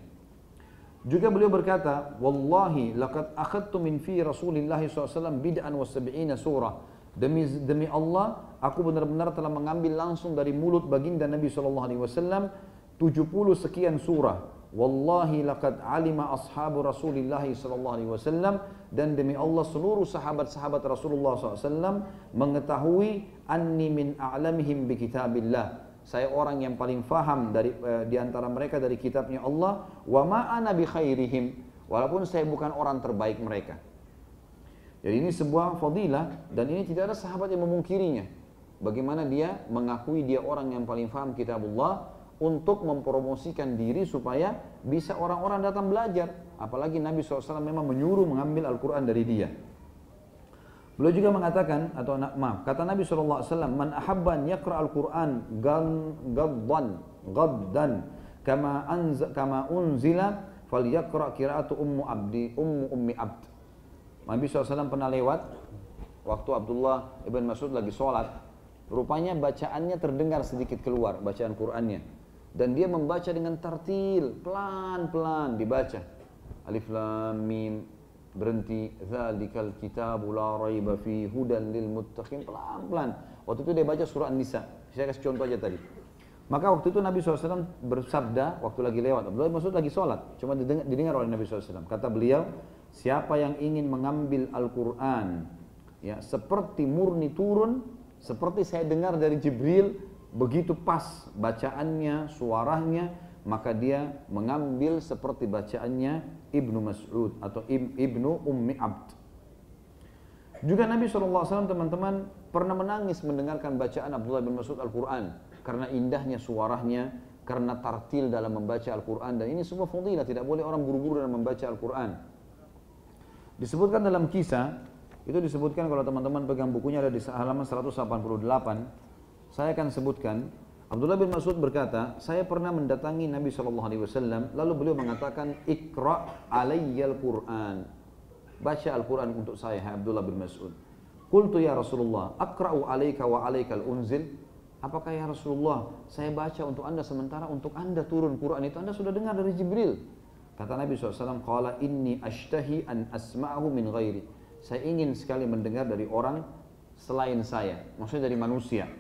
Juga beliau berkata, Wallahi laqad akhadtu min fi Rasulillah SAW bid'an wa sab'ina surah. Demi Allah, aku benar-benar telah mengambil langsung dari mulut baginda Nabi SAW 70 sekian surah. Wallahi laqad alima ashabu Rasulillah SAW, dan demi Allah seluruh sahabat-sahabat Rasulullah SAW mengetahui anni min a'lamihim bi kitabillah, saya orang yang paling faham di antara mereka dari kitabnya Allah, wa ma ana bi khairihim, walaupun saya bukan orang terbaik mereka. Jadi ini sebuah fadilah dan ini tidak ada sahabat yang memungkirinya. Bagaimana dia mengakui dia orang yang paling faham kitabullah untuk mempromosikan diri supaya bisa orang-orang datang belajar. Apalagi Nabi SAW memang menyuruh mengambil Al-Quran dari dia. Beliau juga mengatakan, kata Nabi SAW, man ahabban yaqra al-Quran gaddan kama unzila falyaqra qira'atu ummi abd. Nabi SAW pernah lewat waktu Abdullah ibn Mas'ud lagi sholat, rupanya bacaannya terdengar sedikit keluar, bacaan Qur'annya, dan dia membaca dengan tartil, pelan-pelan dibaca, alif lam mim, berhenti, zalikal kitabu la raiba fi hudan lil muttaqin, pelan-pelan. Waktu itu dia baca surah An-Nisa. Saya kasih contoh aja tadi. Maka waktu itu Nabi SAW bersabda waktu lagi lewat, Abdullah bin Mas'ud lagi sholat, cuma didengar oleh Nabi SAW. Kata beliau, siapa yang ingin mengambil Al-Quran ya seperti murni turun, seperti saya dengar dari Jibril, begitu pas bacaannya, suaranya, maka dia mengambil seperti bacaannya Ibnu Mas'ud atau Ibnu Ummi Abd. Juga Nabi SAW teman-teman pernah menangis mendengarkan bacaan Abdullah bin Mas'ud Al-Quran karena indahnya suaranya, karena tartil dalam membaca Al-Quran, dan ini semua fadilah, tidak boleh orang buru-buru dalam membaca Al-Quran. Disebutkan dalam kisah, itu disebutkan kalau teman-teman pegang bukunya ada di halaman 188, saya akan sebutkan. Abdullah bin Mas'ud berkata, saya pernah mendatangi Nabi SAW, lalu beliau mengatakan, Iqra' alayyal Qur'an. Baca Al-Quran untuk saya, hai Abdullah bin Mas'ud. Qultu ya Rasulullah, Aqra'u alaika wa alaikal unzil. Apakah ya Rasulullah, saya baca untuk anda sementara untuk anda turun Quran itu anda sudah dengar dari Jibril. Kata Nabi SAW, Qala inni ashtahi an asma'ahu min ghairi. Saya ingin sekali mendengar dari orang selain saya, maksudnya dari manusia.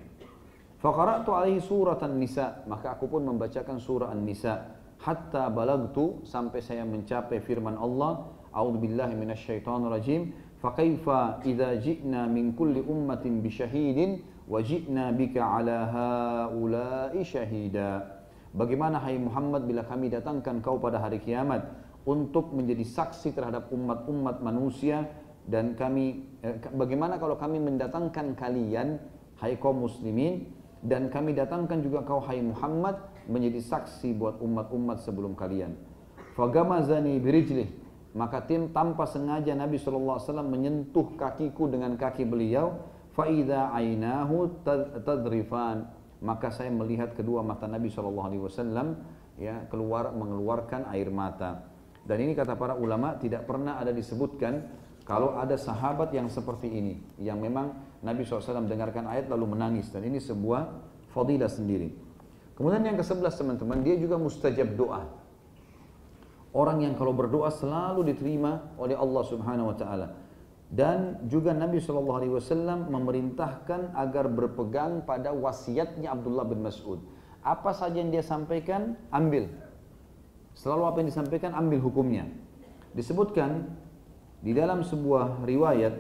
Faqara'tu alaihi surat An-Nisa, maka aku pun membacakan surah An-Nisa hatta balagtu, sampai saya mencapai firman Allah, a'udzubillahi minasyaitonir rajim, fa kaifa idza ji'na min kulli ummatin bi syahidin wa ji'na bika 'ala haula'i syahida. Bagaimana hai Muhammad bila kami datangkan kau pada hari kiamat untuk menjadi saksi terhadap umat-umat manusia, dan bagaimana kalau kami mendatangkan kalian hai kaum muslimin, dan kami datangkan juga kau hai Muhammad menjadi saksi buat umat-umat sebelum kalian. Fagamazani birijlih, maka tanpa sengaja Nabi SAW menyentuh kakiku dengan kaki beliau. Faida ainahu tadrifan, maka saya melihat kedua mata Nabi SAW ya mengeluarkan air mata. Dan ini kata para ulama tidak pernah ada disebutkan kalau ada sahabat yang seperti ini, yang memang Nabi SAW dengarkan ayat lalu menangis, dan ini sebuah fadilah sendiri. Kemudian yang ke-11 teman-teman, dia juga mustajab doa. Orang yang kalau berdoa selalu diterima oleh Allah Subhanahu Wa Taala. Dan juga Nabi SAW memerintahkan agar berpegang pada wasiatnya Abdullah bin Mas'ud. Apa saja yang dia sampaikan, ambil. Selalu apa yang disampaikan, ambil hukumnya. Disebutkan di dalam sebuah riwayat,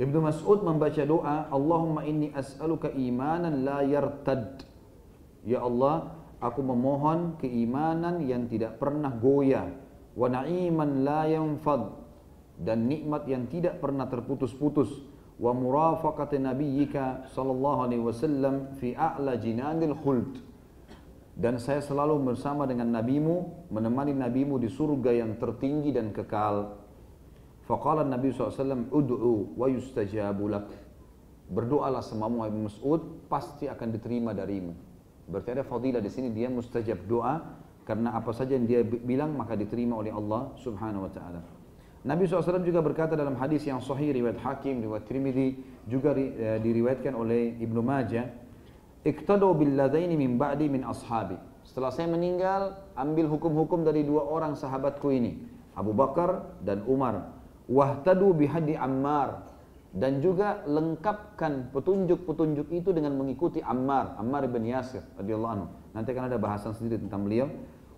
Ibnu Mas'ud membaca doa, Allahumma inni as'aluka imanan la yartad. Ya Allah, aku memohon keimanan yang tidak pernah goyah, wa na'iman la yanfad, dan nikmat yang tidak pernah terputus-putus, wa murafaqati nabiyyika sallallahu alaihi wasallam fi a'la jinanil khuld. Dan saya selalu bersama dengan nabimu, menemani nabimu di surga yang tertinggi dan kekal. Faqala Nabi SAW, ud'u wa yustajabu lak. Berdoalah semammu Ibnu Mas'ud, pasti akan diterima darimu. Berarti ada fadilah di sini, dia mustajab doa, karena apa saja yang dia bilang maka diterima oleh Allah Subhanahu Wa Taala. Nabi SAW juga berkata dalam hadis yang sahih riwayat Hakim, riwayat Tirmidzi, juga diriwayatkan oleh Ibnu Majah, iqtadu billadaini min ba'di min ashabi. Setelah saya meninggal, ambil hukum-hukum dari dua orang sahabatku ini, Abu Bakar dan Umar. Wahtadu bihadi Ammar, dan juga lengkapkan petunjuk-petunjuk itu dengan mengikuti Ammar bin Yasir radhiyallahu anhu. Nanti akan ada bahasan sendiri tentang beliau.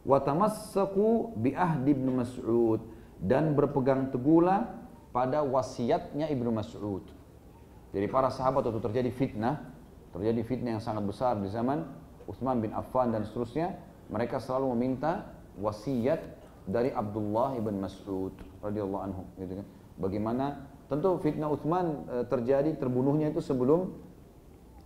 Wa tamassaku bi ahdi Ibnu Mas'ud, dan berpegang teguhlah pada wasiatnya Ibnu Mas'ud. Jadi para sahabat waktu terjadi fitnah, terjadi fitnah yang sangat besar di zaman Utsman bin Affan dan seterusnya. Mereka selalu meminta wasiat dari Abdullah ibn Mas'ud radhiyallahu anhu, gitu kan. Bagaimana tentu fitnah Utsman terjadi, terbunuhnya itu sebelum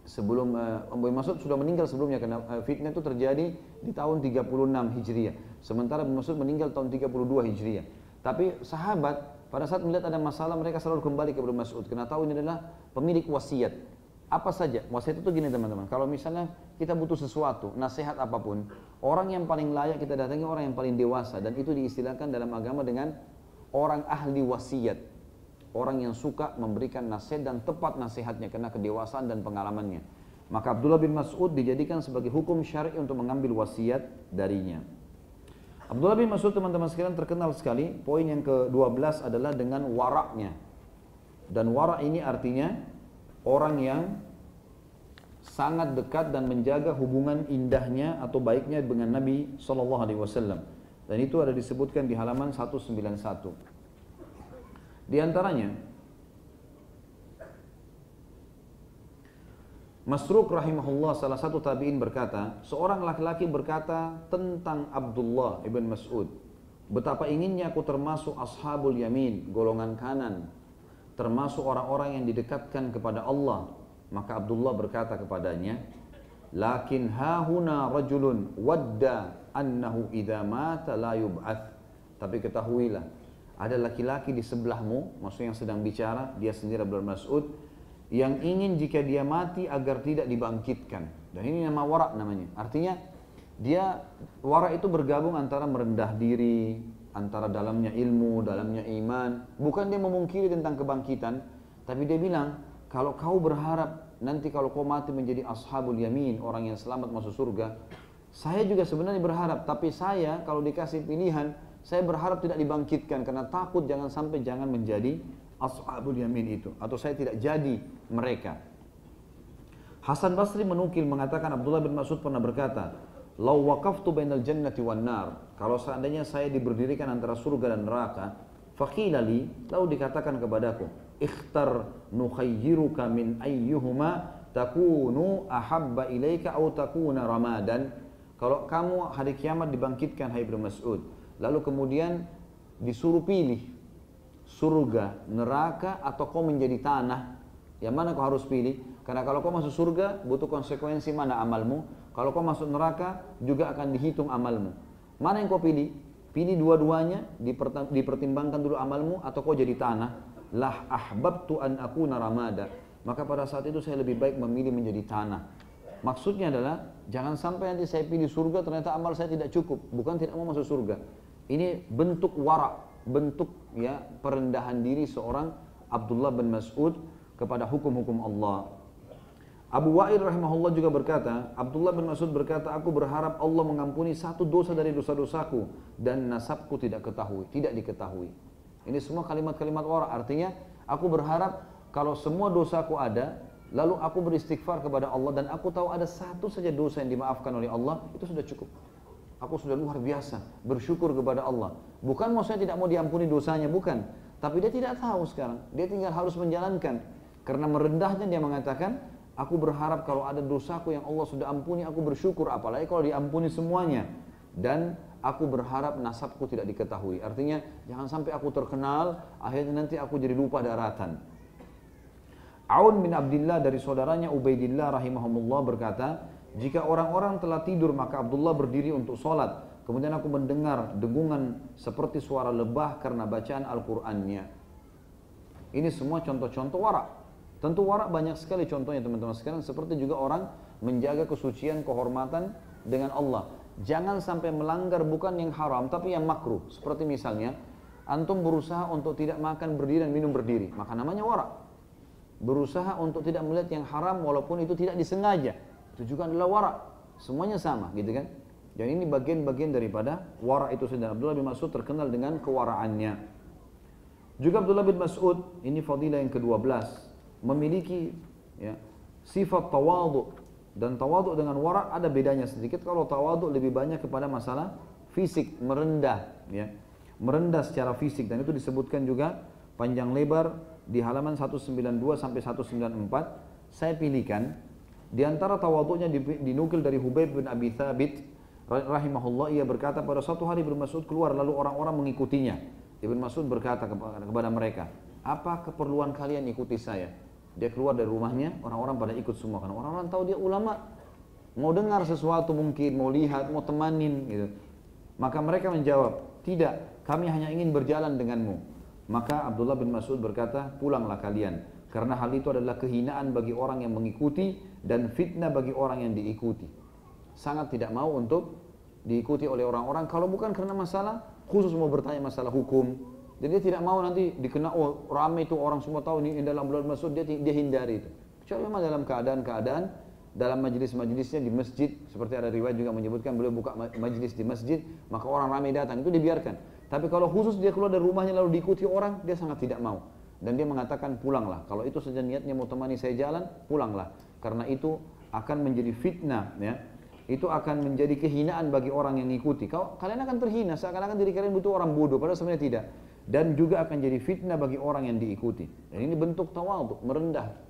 Ibn Mas'ud sudah meninggal sebelumnya, karena fitnah itu terjadi di tahun 36 Hijriah. Sementara Ibn Mas'ud meninggal tahun 32 Hijriah. Tapi sahabat pada saat melihat ada masalah mereka selalu kembali ke Ibn Mas'ud karena tahu ini adalah pemilik wasiat. Apa saja, wasiat itu gini teman-teman, kalau misalnya kita butuh sesuatu, nasihat apapun, orang yang paling layak kita datangi orang yang paling dewasa, dan itu diistilahkan dalam agama dengan orang ahli wasiat, orang yang suka memberikan nasihat dan tepat nasihatnya karena kedewasaan dan pengalamannya. Maka Abdullah bin Mas'ud dijadikan sebagai hukum syar'i untuk mengambil wasiat darinya. Abdullah bin Mas'ud teman-teman sekalian terkenal sekali, poin yang ke-12 adalah dengan waraknya. Dan warak ini artinya orang yang sangat dekat dan menjaga hubungan indahnya atau baiknya dengan Nabi SAW. Dan itu ada disebutkan di halaman 191. Di antaranya, Masruq rahimahullah, salah satu tabi'in berkata, seorang laki-laki berkata tentang Abdullah ibn Mas'ud, betapa inginnya aku termasuk ashabul yamin, golongan kanan, termasuk orang-orang yang didekatkan kepada Allah. Maka Abdullah berkata kepadanya, lakin hahuna rajulun wadda annahu idza mata la yub'ats. Tapi ketahuilah, ada laki-laki di sebelahmu, maksudnya yang sedang bicara, dia sendiri Abdullah Mas'ud, yang ingin jika dia mati agar tidak dibangkitkan. Dan ini nama warak namanya. Artinya dia warak itu bergabung antara merendah diri, antara dalamnya ilmu, dalamnya iman. Bukan dia memungkiri tentang kebangkitan, tapi dia bilang, kalau kau berharap nanti kalau kau mati menjadi ashabul yamin, orang yang selamat masuk surga, saya juga sebenarnya berharap, tapi saya kalau dikasih pilihan, saya berharap tidak dibangkitkan karena takut jangan sampai jangan menjadi ashabul yamin itu, atau saya tidak jadi mereka. Hasan Basri menukil mengatakan Abdullah bin Mas'ud pernah berkata, "Lau waqaftu bainal jannati wan nar." Kalau seandainya saya diberdirikan antara surga dan neraka, faqila li, lalu dikatakan kepadaku, "Ikhtar nukhayyiruka min ayyuhuma takunu ahabba ilaika aw takuna ramadan." Kalau kamu hari kiamat dibangkitkan hai Ibnu Mas'ud, lalu kemudian disuruh pilih surga, neraka, atau kau menjadi tanah, yang mana kau harus pilih? Karena kalau kau masuk surga butuh konsekuensi mana amalmu, kalau kau masuk neraka juga akan dihitung amalmu. Mana yang kau pilih? Pilih dua-duanya, dipertimbangkan dulu amalmu, atau kau jadi tanah. Lah ahbabtu an akuna ramada. Maka pada saat itu saya lebih baik memilih menjadi tanah. Maksudnya adalah jangan sampai nanti saya pilih surga ternyata amal saya tidak cukup, bukan tidak mau masuk surga. Ini bentuk warak, bentuk ya perendahan diri seorang Abdullah bin Mas'ud kepada hukum-hukum Allah. Abu Wa'il rahimahullah juga berkata, Abdullah bin Mas'ud berkata, aku berharap Allah mengampuni satu dosa dari dosa-dosaku dan nasabku tidak diketahui. Ini semua kalimat-kalimat warak, artinya aku berharap kalau semua dosaku ada, lalu aku beristighfar kepada Allah dan aku tahu ada satu saja dosa yang dimaafkan oleh Allah, itu sudah cukup. Aku sudah luar biasa bersyukur kepada Allah. Bukan maksudnya tidak mau diampuni dosanya, bukan. Tapi dia tidak tahu sekarang. Dia tinggal harus menjalankan. Karena merendahnya dia mengatakan, aku berharap kalau ada dosaku yang Allah sudah ampuni, aku bersyukur. Apalagi kalau diampuni semuanya. Dan aku berharap nasabku tidak diketahui. Artinya jangan sampai aku terkenal, akhirnya nanti aku jadi lupa daratan. Aun bin Abdillah dari saudaranya Ubaidillah rahimahumullah berkata, jika orang-orang telah tidur maka Abdullah berdiri untuk sholat. Kemudian aku mendengar dengungan seperti suara lebah karena bacaan Al-Qur'annya. Ini semua contoh-contoh warak. Tentu warak banyak sekali contohnya teman-teman sekalian. Seperti juga orang menjaga kesucian, kehormatan dengan Allah. Jangan sampai melanggar bukan yang haram tapi yang makruh. Seperti misalnya antum berusaha untuk tidak makan berdiri dan minum berdiri, maka namanya warak. Berusaha untuk tidak melihat yang haram walaupun itu tidak disengaja, itu juga adalah warak. Semuanya sama, gitu kan? Dan ini bagian-bagian daripada warak itu sendiri. Abdullah bin Mas'ud terkenal dengan kewaraannya. Juga Abdullah bin Mas'ud, ini fadilah yang ke-12, memiliki ya, sifat tawadhu. Dan tawadhu dengan warak ada bedanya sedikit. Kalau tawadhu lebih banyak kepada masalah fisik, merendah, ya, merendah secara fisik. Dan itu disebutkan juga panjang lebar di halaman 192 sampai 194. Saya pilihkan Di antara tawadhu'nya dinukil dari Hubayb bin Abi Thabit rahimahullah, ia berkata pada suatu hari Ibnu Mas'ud keluar lalu orang-orang mengikutinya. Ibnu Mas'ud berkata kepada mereka, apa keperluan kalian ikuti saya? Dia keluar dari rumahnya, orang-orang pada ikut semua karena orang-orang tahu dia ulama, mau dengar sesuatu mungkin, mau lihat, mau temanin gitu. Maka mereka menjawab, tidak, kami hanya ingin berjalan denganmu. Maka Abdullah bin Mas'ud berkata, pulanglah kalian, karena hal itu adalah kehinaan bagi orang yang mengikuti dan fitnah bagi orang yang diikuti. Sangat tidak mau untuk diikuti oleh orang-orang kalau bukan karena masalah khusus mau bertanya masalah hukum. Jadi dia tidak mau nanti dikenal, oh ramai itu orang semua tahu ini dalam Abdullah bin Mas'ud, dia hindari itu. Kecuali memang dalam keadaan dalam majelis-majelisnya di masjid, seperti ada riwayat juga menyebutkan beliau buka majelis di masjid, maka orang ramai datang, itu dibiarkan. Tapi kalau khusus dia keluar dari rumahnya lalu diikuti orang, dia sangat tidak mau. Dan dia mengatakan pulanglah, kalau itu saja niatnya mau temani saya jalan, pulanglah. Karena itu akan menjadi fitnah, ya. Itu akan menjadi kehinaan bagi orang yang mengikuti. Kalian akan terhina, seakan-akan diri kalian butuh orang bodoh, padahal sebenarnya tidak. Dan juga akan jadi fitnah bagi orang yang diikuti. Dan ini bentuk tawadhu, merendah.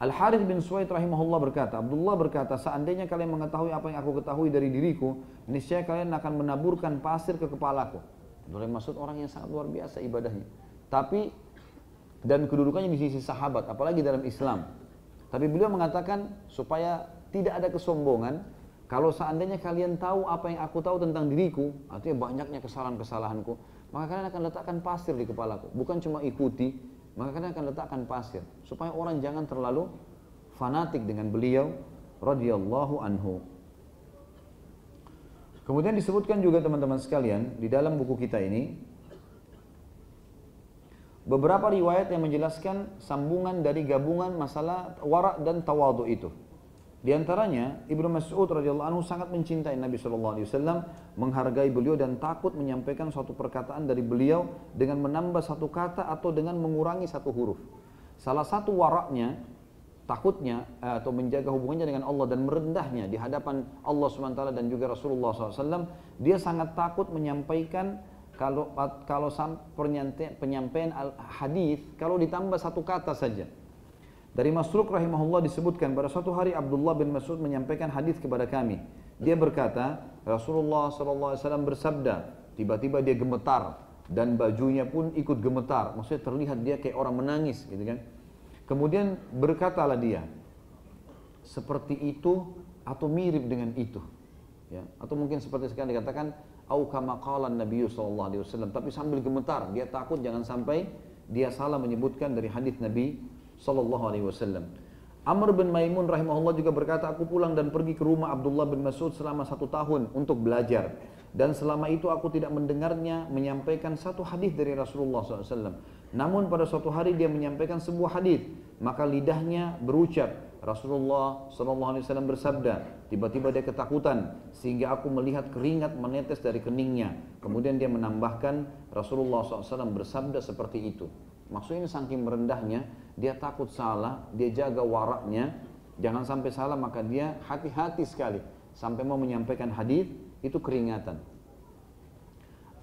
Al-Harith bin Suwaid rahimahullah berkata, Abdullah berkata, seandainya kalian mengetahui apa yang aku ketahui dari diriku, niscaya kalian akan menaburkan pasir ke kepalaku. Abdullah maksud orang yang sangat luar biasa ibadahnya. Tapi, dan kedudukannya di sisi sahabat, apalagi dalam Islam. Tapi beliau mengatakan, supaya tidak ada kesombongan, kalau seandainya kalian tahu apa yang aku tahu tentang diriku, artinya banyaknya kesalahan-kesalahanku, maka kalian akan letakkan pasir di kepalaku. Bukan cuma ikuti, maka kalian akan letakkan pasir. Supaya orang jangan terlalu fanatik dengan beliau radhiyallahu anhu. Kemudian disebutkan juga teman-teman sekalian, di dalam buku kita ini, beberapa riwayat yang menjelaskan sambungan dari gabungan masalah wara' dan tawadhu itu. Di antaranya Ibnu Mas'ud radhiyallahu anhu sangat mencintai Nabi sallallahu alaihi wasallam, menghargai beliau dan takut menyampaikan suatu perkataan dari beliau dengan menambah satu kata atau dengan mengurangi satu huruf. Salah satu waraknya, takutnya atau menjaga hubungannya dengan Allah dan merendahnya di hadapan Allah SWT dan juga Rasulullah SAW, dia sangat takut menyampaikan kalau penyampaian hadis kalau ditambah satu kata saja. Dari Masruq rahimahullah disebutkan pada suatu hari Abdullah bin Mas'ud menyampaikan hadis kepada kami. Dia berkata, Rasulullah SAW bersabda, tiba-tiba dia gemetar dan bajunya pun ikut gemetar. Maksudnya terlihat dia kayak orang menangis, gitu kan? Kemudian berkatalah dia, seperti itu atau mirip dengan itu, ya? Atau mungkin seperti sekarang dikatakan, au kama qala Nabi SAW, tapi sambil gemetar, dia takut jangan sampai dia salah menyebutkan dari hadis Nabi sallallahu alaihi wasallam. Amr bin Maimun rahimahullah juga berkata, aku pulang dan pergi ke rumah Abdullah bin Mas'ud selama 1 tahun untuk belajar, dan selama itu aku tidak mendengarnya menyampaikan satu hadis dari Rasulullah SAW. Namun pada suatu hari dia menyampaikan sebuah hadis, maka lidahnya berucap, Rasulullah SAW bersabda, tiba-tiba dia ketakutan sehingga aku melihat keringat menetes dari keningnya. Kemudian dia menambahkan, Rasulullah SAW bersabda seperti itu. Maksudnya saking merendahnya, dia takut salah, dia jaga waraknya, jangan sampai salah, maka dia hati-hati sekali sampai mau menyampaikan hadis itu keringatan.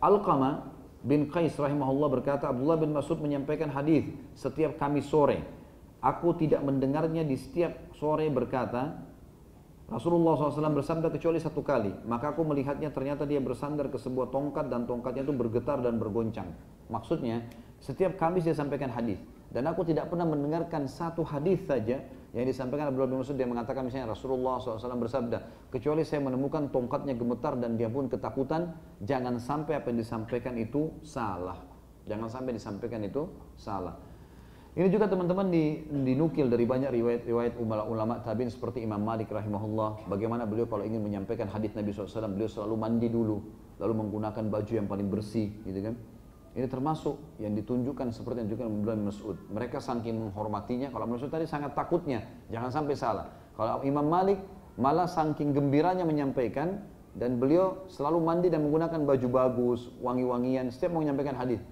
Alqamah bin Qais rahimahullah berkata, Abdullah bin Mas'ud menyampaikan hadis setiap Kamis sore. Aku tidak mendengarnya di setiap sore berkata, Rasulullah SAW bersabda kecuali 1 kali. Maka aku melihatnya ternyata dia bersandar ke sebuah tongkat dan tongkatnya itu bergetar dan bergoncang. Maksudnya, setiap Kamis dia sampaikan hadis. Dan aku tidak pernah mendengarkan satu hadis saja yang disampaikan Abdullah bin Mas'ud. Dia mengatakan misalnya Rasulullah SAW bersabda, kecuali saya menemukan tongkatnya gemetar dan dia pun ketakutan. Jangan sampai apa yang disampaikan itu salah. Jangan sampai disampaikan itu salah. Ini juga teman-teman dinukil dari banyak riwayat ulama tabi'in seperti Imam Malik rahimahullah. Bagaimana beliau kalau ingin menyampaikan hadis Nabi SAW, beliau selalu mandi dulu, lalu menggunakan baju yang paling bersih, gitu kan? Ini termasuk yang ditunjukkan seperti yang ditunjukkan Abdullah bin Mas'ud. Mereka saking menghormatinya, kalau Mas'ud tadi sangat takutnya, jangan sampai salah. Kalau Imam Malik malah saking gembiranya menyampaikan, dan beliau selalu mandi dan menggunakan baju bagus, wangi-wangian, setiap mau menyampaikan hadis.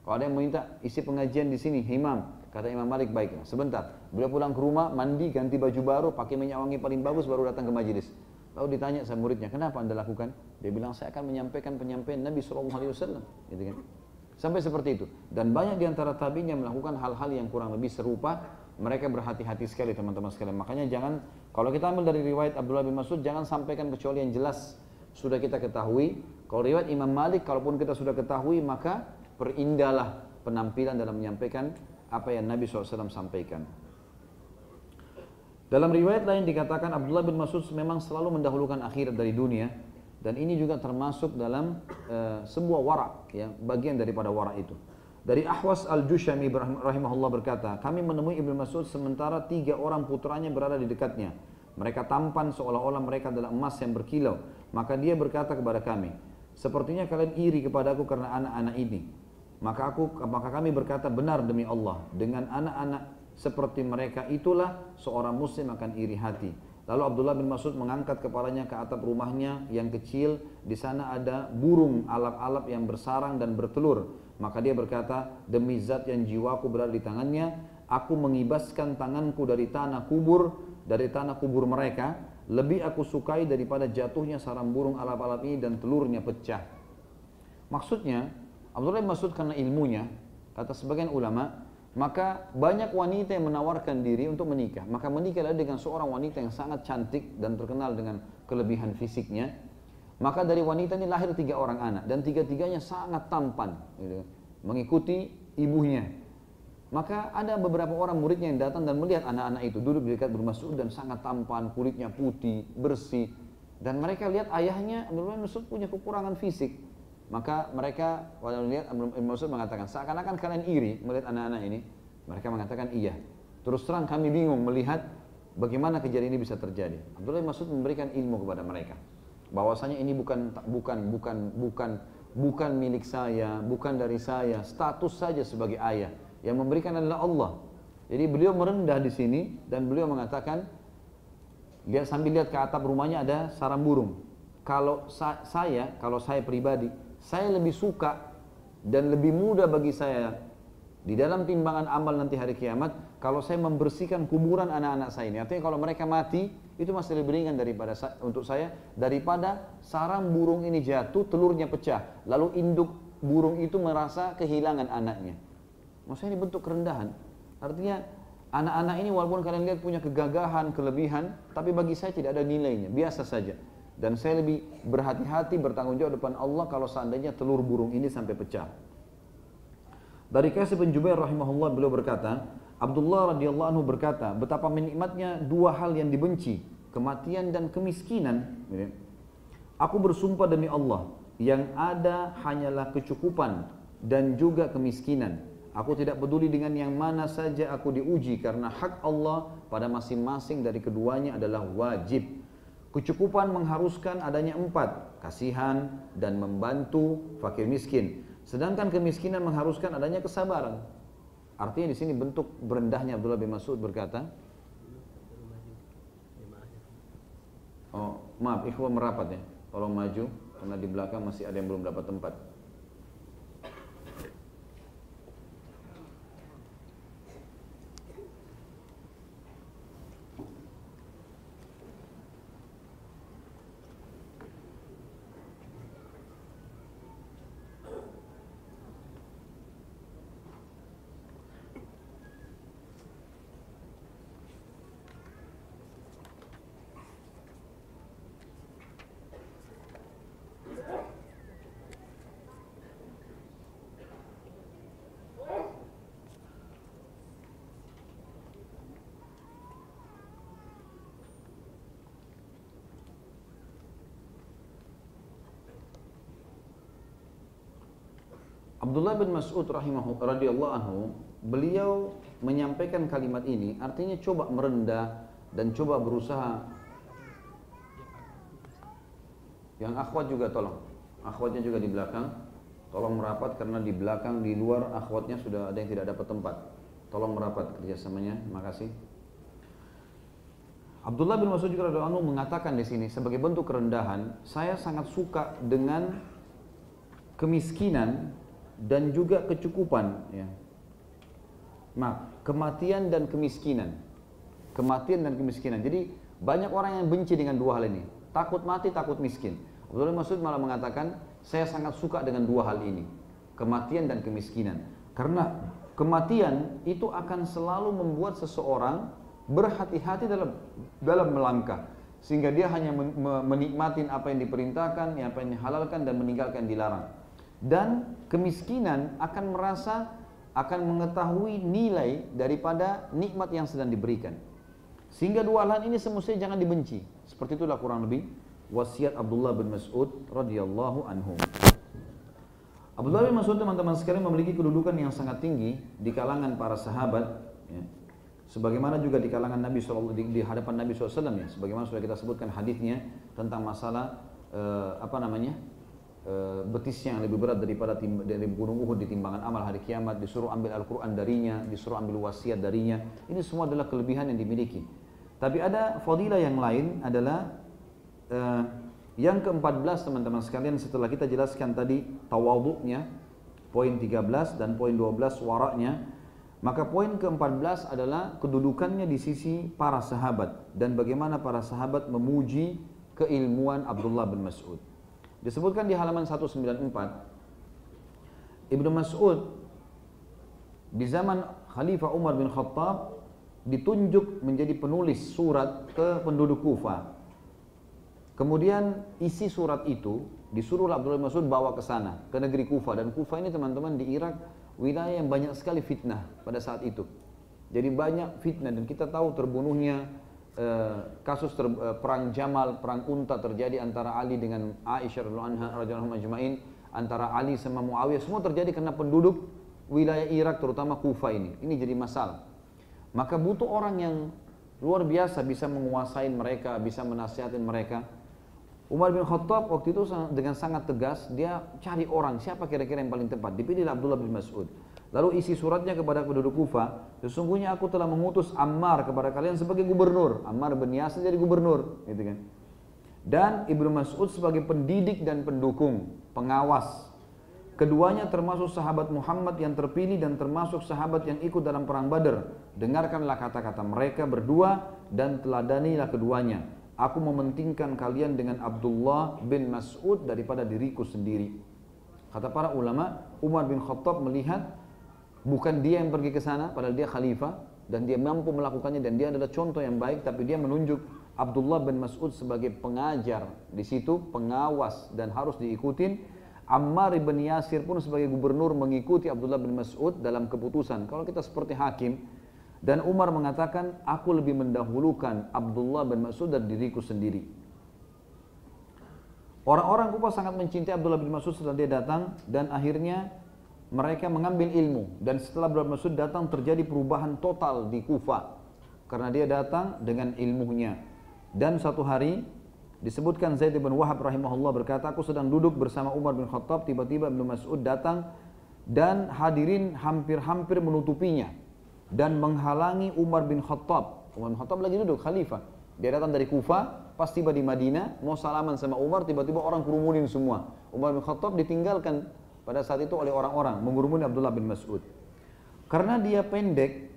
Kalau ada yang meminta isi pengajian di sini, Imam, kata Imam Malik, baiklah, sebentar. Beliau pulang ke rumah, mandi, ganti baju baru, pakai minyak wangi paling bagus, baru datang ke majelis. Lalu ditanya sama muridnya, kenapa anda lakukan? Dia bilang, saya akan menyampaikan penyampaian Nabi SAW. Gitu kan? Sampai seperti itu. Dan banyak di antara tabi'in yang melakukan hal-hal yang kurang lebih serupa. mereka berhati-hati sekali teman-teman sekalian. Makanya jangan, kalau kita ambil dari riwayat Abdullah bin Mas'ud, jangan sampaikan kecuali yang jelas sudah kita ketahui. Kalau riwayat Imam Malik, kalaupun kita sudah ketahui, maka perindahlah penampilan dalam menyampaikan apa yang Nabi SAW sampaikan. Dalam riwayat lain dikatakan Abdullah bin Mas'ud memang selalu mendahulukan akhirat dari dunia, dan ini juga termasuk dalam sebuah wara', ya, bagian daripada wara' itu. Dari Ahwas al-Jushami rahimahullah berkata, kami menemui Ibnu Mas'ud sementara 3 orang putranya berada di dekatnya. Mereka tampan seolah-olah mereka adalah emas yang berkilau. Maka dia berkata kepada kami, sepertinya kalian iri kepadaku karena anak-anak ini. Maka kami berkata, benar demi Allah, dengan anak-anak seperti mereka itulah seorang muslim akan iri hati. Lalu Abdullah bin Mas'ud mengangkat kepalanya ke atap rumahnya yang kecil. Di sana ada burung alap-alap yang bersarang dan bertelur. Maka dia berkata, demi zat yang jiwaku berada di tangannya, aku mengibaskan tanganku dari tanah kubur mereka, lebih aku sukai daripada jatuhnya sarang burung alap-alap ini dan telurnya pecah. Maksudnya, Abdullah bin Mas'ud karena ilmunya, kata sebagian ulama, maka banyak wanita yang menawarkan diri untuk menikah. Maka menikahlah dengan seorang wanita yang sangat cantik dan terkenal dengan kelebihan fisiknya. Maka dari wanita ini lahir 3 orang anak, dan 3-3-nya sangat tampan, gitu, mengikuti ibunya. Maka ada beberapa orang muridnya yang datang dan melihat anak-anak itu duduk di dekat Ibnu Mas'ud dan sangat tampan, kulitnya putih, bersih. Dan mereka lihat ayahnya Ibnu Mas'ud punya kekurangan fisik. Maka mereka pada melihat Ibnu Mas'ud mengatakan, seakan-akan kalian iri melihat anak-anak ini. Mereka mengatakan iya. Terus terang kami bingung melihat bagaimana kejadian ini bisa terjadi. Abdullah bin Mas'ud memberikan ilmu kepada mereka, bahwasanya ini bukan milik saya, bukan dari saya, status saja sebagai ayah. Yang memberikan adalah Allah. Jadi beliau merendah di sini dan beliau mengatakan, sambil lihat ke atap rumahnya ada sarang burung. Kalau saya pribadi, saya lebih suka dan lebih mudah bagi saya di dalam timbangan amal nanti hari kiamat kalau saya membersihkan kuburan anak-anak saya ini. Artinya kalau mereka mati, itu masih lebih ringan untuk saya daripada sarang burung ini jatuh, telurnya pecah, lalu induk burung itu merasa kehilangan anaknya. Maksudnya ini bentuk kerendahan. Artinya anak-anak ini walaupun kalian lihat punya kegagahan, kelebihan, tapi bagi saya tidak ada nilainya, biasa saja. Dan saya lebih berhati-hati bertanggung jawab depan Allah kalau seandainya telur burung ini sampai pecah. Dari Qais bin Jubair rahimahullah, beliau berkata, Abdullah radhiyallahu anhu berkata, betapa menikmatnya 2 hal yang dibenci, kematian dan kemiskinan. Aku bersumpah demi Allah, yang ada hanyalah kecukupan dan juga kemiskinan. Aku tidak peduli dengan yang mana saja aku diuji, karena hak Allah pada masing-masing dari keduanya adalah wajib. Kecukupan mengharuskan adanya 4, kasihan dan membantu fakir miskin. Sedangkan kemiskinan mengharuskan adanya kesabaran. Artinya di sini bentuk berendahnya Abdullah bin Mas'ud berkata, oh maaf, ikhwan merapat ya, tolong maju karena di belakang masih ada yang belum dapat tempat. Abdullah bin Mas'ud radhiyallahu anhu, beliau menyampaikan kalimat ini, artinya coba merendah dan coba berusaha. Yang akhwat juga tolong, akhwatnya juga di belakang, tolong merapat karena di belakang, di luar akhwatnya sudah ada yang tidak dapat tempat. Tolong merapat kerjasamanya, makasih. Abdullah bin Mas'ud juga radhiyallahu anhu mengatakan di sini sebagai bentuk kerendahan, saya sangat suka dengan kemiskinan dan juga kecukupan, ya. Kematian dan kemiskinan. Kematian dan kemiskinan. Jadi banyak orang yang benci dengan 2 hal ini. Takut mati, takut miskin. Abdullah bin Mas'ud malah mengatakan, saya sangat suka dengan 2 hal ini. Kematian dan kemiskinan. Karena kematian itu akan selalu membuat seseorang berhati-hati dalam melangkah, sehingga dia hanya menikmati apa yang diperintahkan, apa yang dihalalkan, dan meninggalkan dilarang. Dan kemiskinan akan mengetahui nilai daripada nikmat yang sedang diberikan. Sehingga dua hal ini semestinya jangan dibenci. Seperti itulah kurang lebih wasiat Abdullah bin Mas'ud radhiyallahu anhu. Abdullah bin Mas'ud, teman-teman sekalian, memiliki kedudukan yang sangat tinggi di kalangan para sahabat, ya. Sebagaimana juga di kalangan Nabi SAW, di hadapan Nabi SAW, ya. Sebagaimana sudah kita sebutkan hadisnya tentang masalah betisnya yang lebih berat dari gunung Uhud di timbangan amal hari kiamat, disuruh ambil Al-Quran darinya, disuruh ambil wasiat darinya. Ini semua adalah kelebihan yang dimiliki. Tapi ada fadilah yang lain adalah yang ke-14, teman-teman sekalian, setelah kita jelaskan tadi tawadhu'nya, poin 13 dan poin 12 waraknya, maka poin ke-14 adalah kedudukannya di sisi para sahabat dan bagaimana para sahabat memuji keilmuan Abdullah bin Mas'ud. Disebutkan di halaman 194, Ibnu Mas'ud di zaman Khalifah Umar bin Khattab ditunjuk menjadi penulis surat ke penduduk Kufah. Kemudian isi surat itu disuruh Abdullah bin Mas'ud bawa ke sana, ke negeri Kufah. Dan Kufah ini, teman-teman, di Irak, wilayah yang banyak sekali fitnah pada saat itu. Jadi banyak fitnah, dan kita tahu terbunuhnya kasus perang Jamal, perang Unta terjadi antara Ali dengan Aisyah radhiyallahu anha ajma'in, antara Ali sama Muawiyah, semua terjadi karena penduduk wilayah Irak terutama Kufah ini. Ini jadi masalah. Maka butuh orang yang luar biasa bisa menguasai mereka, bisa menasihatin mereka. Umar bin Khattab waktu itu dengan sangat tegas, dia cari orang, siapa kira-kira yang paling tepat. Dipilihlah Abdullah bin Mas'ud. Lalu isi suratnya kepada penduduk Kufah, sesungguhnya aku telah mengutus Ammar kepada kalian sebagai gubernur. Ammar bin Yasir jadi gubernur, gitu kan. Dan Ibnu Mas'ud sebagai pendidik dan pendukung, pengawas. Keduanya termasuk sahabat Muhammad yang terpilih dan termasuk sahabat yang ikut dalam perang Badar. Dengarkanlah kata-kata mereka berdua dan teladanilah keduanya. Aku mementingkan kalian dengan Abdullah bin Mas'ud daripada diriku sendiri. Kata para ulama, Umar bin Khattab melihat bukan dia yang pergi ke sana, padahal dia khalifah dan dia mampu melakukannya dan dia adalah contoh yang baik, tapi dia menunjuk Abdullah bin Mas'ud sebagai pengajar di situ, pengawas dan harus diikutin. Ammar bin Yasir pun sebagai gubernur mengikuti Abdullah bin Mas'ud dalam keputusan. Kalau kita seperti hakim, dan Umar mengatakan, aku lebih mendahulukan Abdullah bin Mas'ud dari diriku sendiri. Orang-orang Kufah sangat mencintai Abdullah bin Mas'ud setelah dia datang, dan akhirnya mereka mengambil ilmu. Dan setelah Abdullah bin Mas'ud datang, terjadi perubahan total di Kufah, karena dia datang dengan ilmunya. Dan satu hari, disebutkan Zaid bin Wahab rahimahullah berkata, aku sedang duduk bersama Umar bin Khattab, tiba-tiba Ibnu Mas'ud datang, dan hadirin hampir-hampir menutupinya dan menghalangi Umar bin Khattab. Umar bin Khattab lagi duduk, khalifah. Dia datang dari Kufah, pas tiba di Madinah, mau salaman sama Umar, tiba-tiba orang kerumunin semua. Umar bin Khattab ditinggalkan pada saat itu oleh orang-orang, mengurumuni Abdullah bin Mas'ud. Karena dia pendek,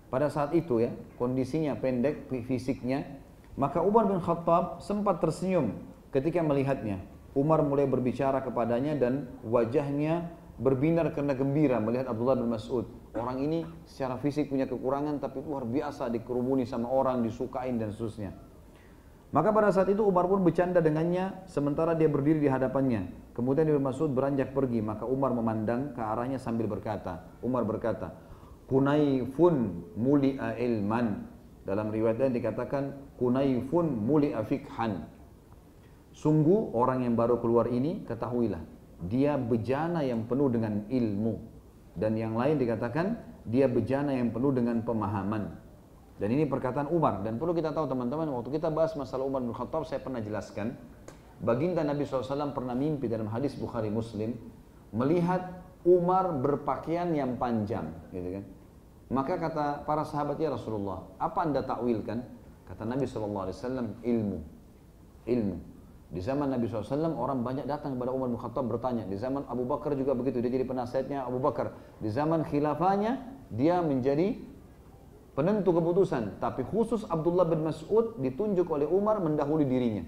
pada saat itu ya, kondisinya pendek, fisiknya, maka Umar bin Khattab sempat tersenyum ketika melihatnya. Umar mulai berbicara kepadanya dan wajahnya berbinar karena gembira melihat Abdullah bin Mas'ud. Orang ini secara fisik punya kekurangan tapi luar biasa dikerumuni sama orang, disukain dan seterusnya. Maka pada saat itu Umar pun bercanda dengannya sementara dia berdiri di hadapannya. Kemudian Ibnu Mas'ud beranjak pergi, maka Umar memandang ke arahnya sambil berkata, Umar berkata, "Kunaifun muli'a ilman." Dalam riwayat lain dikatakan kunaifun muli'a fikhan. Sungguh orang yang baru keluar ini, ketahuilah, dia bejana yang penuh dengan ilmu. Dan yang lain dikatakan dia bejana yang penuh dengan pemahaman. Dan ini perkataan Umar. Dan perlu kita tahu teman-teman, waktu kita bahas masalah Umar bin Khattab, saya pernah jelaskan, baginda Nabi SAW pernah mimpi dalam hadis Bukhari Muslim, melihat Umar berpakaian yang panjang, gitu kan. Maka kata para sahabat, ya Rasulullah, apa anda takwilkan? Kata Nabi SAW, ilmu. Di zaman Nabi SAW orang banyak datang kepada Umar bin Khattab bertanya. Di zaman Abu Bakar juga begitu, dia jadi penasihatnya Abu Bakar. Di zaman khilafahnya dia menjadi penentu keputusan. Tapi khusus Abdullah bin Mas'ud ditunjuk oleh Umar mendahului dirinya.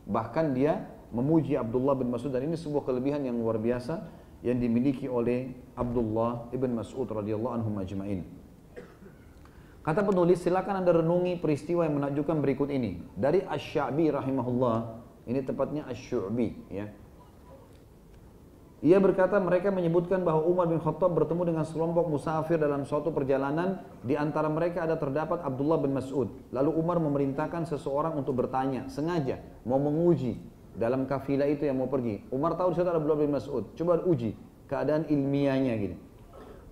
Bahkan dia memuji Abdullah bin Mas'ud, dan ini sebuah kelebihan yang luar biasa yang dimiliki oleh Abdullah ibn Mas'ud radhiyallahu anhum ajma'in. Kata penulis, silakan Anda renungi peristiwa yang menakjubkan berikut ini. Dari Asy-Sya'bi rahimahullah, ini tepatnya Asy-Syu'bi ya. Ia berkata, mereka menyebutkan bahwa Umar bin Khattab bertemu dengan sekelompok musafir dalam suatu perjalanan. Di antara mereka ada terdapat Abdullah bin Mas'ud. Lalu Umar memerintahkan seseorang untuk bertanya, sengaja mau menguji dalam kafilah itu yang mau pergi. Umar tahu di situ ada Abdullah bin Mas'ud. Coba uji keadaan ilmiahnya gini.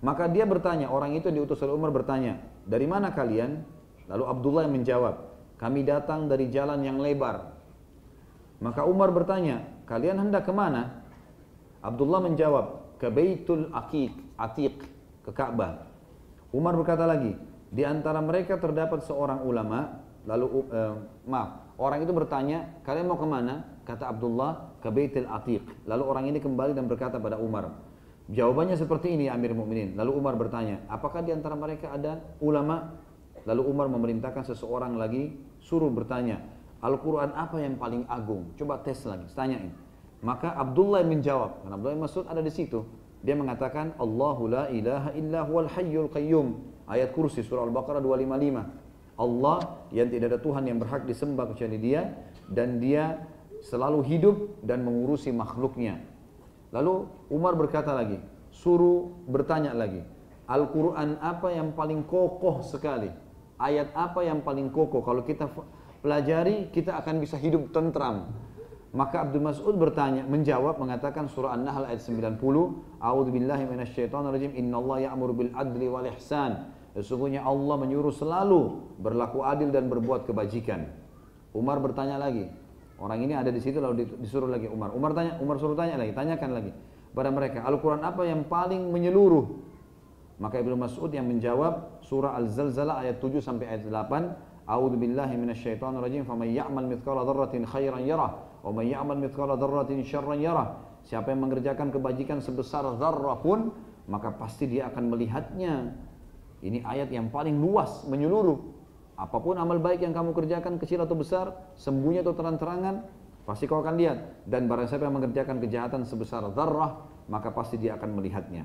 Maka dia bertanya, orang itu yang diutus oleh Umar bertanya, dari mana kalian? Lalu Abdullah yang menjawab, kami datang dari jalan yang lebar. Maka Umar bertanya, kalian hendak kemana? Abdullah menjawab, ke Baitul Atiq, ke Ka'bah. Umar berkata lagi, di antara mereka terdapat seorang ulama. Lalu orang itu bertanya, kalian mau kemana? Kata Abdullah, ke Baitul Atiq. Lalu orang ini kembali dan berkata pada Umar, jawabannya seperti ini ya Amir Mukminin. Lalu Umar bertanya, apakah di antara mereka ada ulama? Lalu Umar memerintahkan seseorang lagi, suruh bertanya, Al-Quran apa yang paling agung? Coba tes lagi, tanyain. Maka Abdullah yang menjawab, karena Abdullah bin Mas'ud ada di situ. Dia mengatakan, Allahu la ilaha illa huwal hayyul qayyum. Ayat kursi surah Al-Baqarah 255. Allah yang tidak ada Tuhan yang berhak disembah kecuali Dia, dan Dia selalu hidup dan mengurusi makhluknya. Lalu Umar berkata lagi, suruh bertanya lagi, Al-Quran apa yang paling kokoh sekali? Ayat apa yang paling kokoh? Kalau kita pelajari, kita akan bisa hidup tentram. Maka Abdul Mas'ud menjawab mengatakan surah An-Nahl ayat 90, A'udzubillahi minasyaitonirrajim, innallaha ya'muru bil adli wal ihsan. Sesungguhnya Allah menyuruh selalu berlaku adil dan berbuat kebajikan. Umar bertanya lagi. Orang ini ada di situ lalu disuruh lagi Umar. Umar suruh tanya lagi, tanyakan lagi pada mereka, Al-Quran apa yang paling menyeluruh? Maka Ibnu Mas'ud yang menjawab surah Al-Zalzalah ayat 7 sampai ayat 8, A'udzubillahi minasyaitonirrajim, faman ya'mal mithqala dzarratin khairan yarah. Wa may ya'mal mithqala dzarratin syarran yarah. Siapa yang mengerjakan kebajikan sebesar zarrah pun, maka pasti dia akan melihatnya. Ini ayat yang paling luas, menyeluruh. Apapun amal baik yang kamu kerjakan, kecil atau besar, sembunyi atau terang-terangan, pasti kau akan lihat. Dan barang siapa yang mengerjakan kejahatan sebesar zarrah, maka pasti dia akan melihatnya.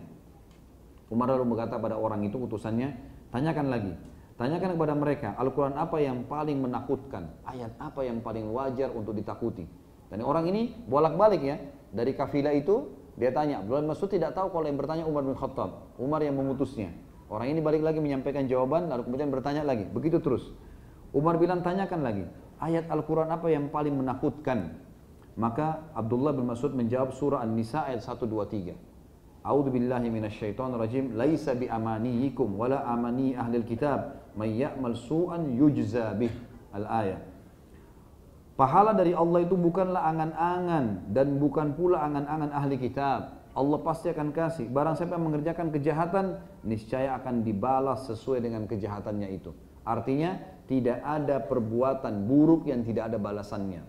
Umar lalu berkata pada orang itu, utusannya, tanyakan lagi. Tanyakan kepada mereka, Al-Quran apa yang paling menakutkan? Ayat apa yang paling wajar untuk ditakuti? Dan orang ini bolak-balik ya, dari kafilah itu dia tanya. Abdullah bin Mas'ud tidak tahu kalau yang bertanya Umar bin Khattab, Umar yang memutusnya. Orang ini balik lagi menyampaikan jawaban, lalu kemudian bertanya lagi, begitu terus. Umar bilang, tanyakan lagi, ayat Al-Quran apa yang paling menakutkan? Maka Abdullah bin Mas'ud menjawab surah An-Nisa ayat 123. A'udzubillahi minasyaitonirrajim, laisa bi amaniyikum wala amani ahlil kitab, may ya'mal su'an yujza bih. Al-ayat. Pahala dari Allah itu bukanlah angan-angan dan bukan pula angan-angan ahli kitab. Allah pasti akan kasih. Barang siapa yang mengerjakan kejahatan, niscaya akan dibalas sesuai dengan kejahatannya itu. Artinya tidak ada perbuatan buruk yang tidak ada balasannya.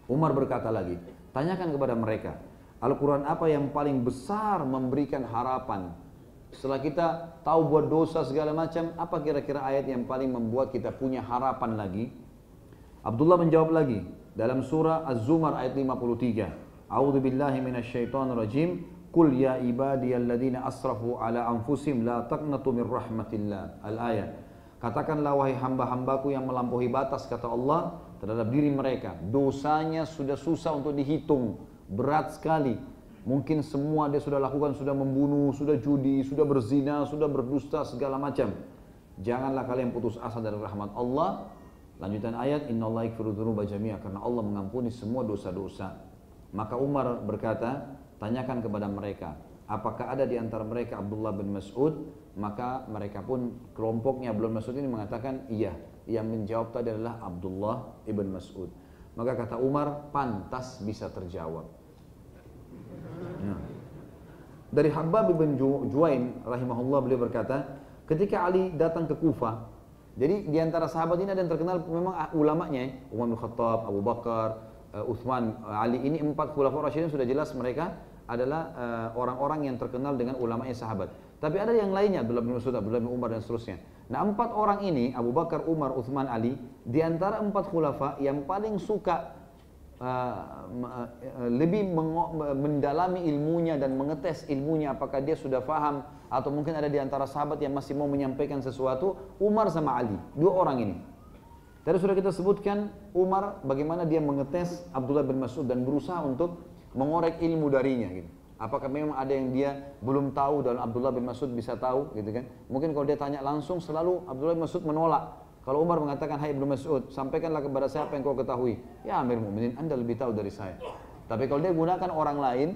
Umar berkata lagi, tanyakan kepada mereka, Al-Quran apa yang paling besar memberikan harapan? Setelah kita tahu buat dosa segala macam, apa kira-kira ayat yang paling membuat kita punya harapan lagi? Abdullah menjawab lagi dalam surah Az-Zumar ayat 53. A'udzubillahi minasyaitonirrajim. Qul ya ibadiyalladzina asrafu ala anfusihim la taqnatu min rahmatillah. Al-ayat. Katakanlah wahai hamba-hambaku yang melampaui batas, kata Allah, terhadap diri mereka. Dosanya sudah susah untuk dihitung, berat sekali. Mungkin semua dia sudah lakukan, sudah membunuh, sudah judi, sudah berzina, sudah berdusta, segala macam. Janganlah kalian putus asa dari rahmat Allah. Lanjutan ayat, innallaha yaghfiru dzunuba jami'a, karena Allah mengampuni semua dosa-dosa. Maka Umar berkata, tanyakan kepada mereka, apakah ada di antara mereka Abdullah bin Mas'ud? Maka mereka pun, kelompoknya Abdullah bin Mas'ud ini mengatakan iya. Yang menjawab tadi adalah Abdullah ibn Mas'ud. Maka kata Umar, pantas bisa terjawab. Nah. Dari Habab bin Juwain rahimahullah, beliau berkata, ketika Ali datang ke Kufah, jadi di antara sahabat ini ada yang terkenal memang ulamanya, Umar bin Khattab, Abu Bakar, Uthman, Ali, ini 4 khulafaur rasyidin sudah jelas mereka adalah orang-orang yang terkenal dengan ulamanya sahabat. Tapi ada yang lainnya, Abdullah bin Mas'ud, Abdullah bin Umar dan seterusnya. Nah 4 orang ini, Abu Bakar, Umar, Uthman, Ali, di antara 4 khulafa yang paling suka mendalami ilmunya dan mengetes ilmunya apakah dia sudah faham, atau mungkin ada di antara sahabat yang masih mau menyampaikan sesuatu. Umar sama Ali, dua orang ini. Tadi sudah kita sebutkan Umar bagaimana dia mengetes Abdullah bin Mas'ud dan berusaha untuk mengorek ilmu darinya gitu. Apakah memang ada yang dia belum tahu dan Abdullah bin Mas'ud bisa tahu gitu kan. Mungkin kalau dia tanya langsung selalu Abdullah bin Mas'ud menolak. Kalau Umar mengatakan, hai Ibnu Mas'ud, sampaikanlah kepada saya apa yang kau ketahui. Ya Amir Mu'minin, Anda lebih tahu dari saya. Tapi kalau dia gunakan orang lain,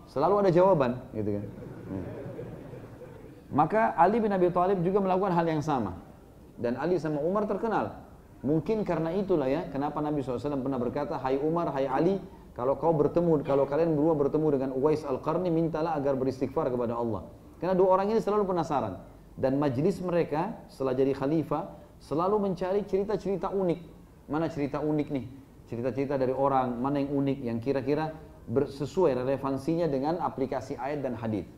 selalu ada jawaban gitu kan. Maka Ali bin Abi Thalib juga melakukan hal yang sama. Dan Ali sama Umar terkenal. Mungkin karena itulah ya, kenapa Nabi SAW pernah berkata, hai Umar, hai Ali, kalau kalian berdua bertemu dengan Uwais Al-Qarni, mintalah agar beristighfar kepada Allah. Karena dua orang ini selalu penasaran. Dan majlis mereka setelah jadi khalifah, selalu mencari cerita-cerita unik. Mana cerita unik nih? Cerita-cerita dari orang, mana yang unik, yang kira-kira sesuai relevansinya dengan aplikasi ayat dan hadis.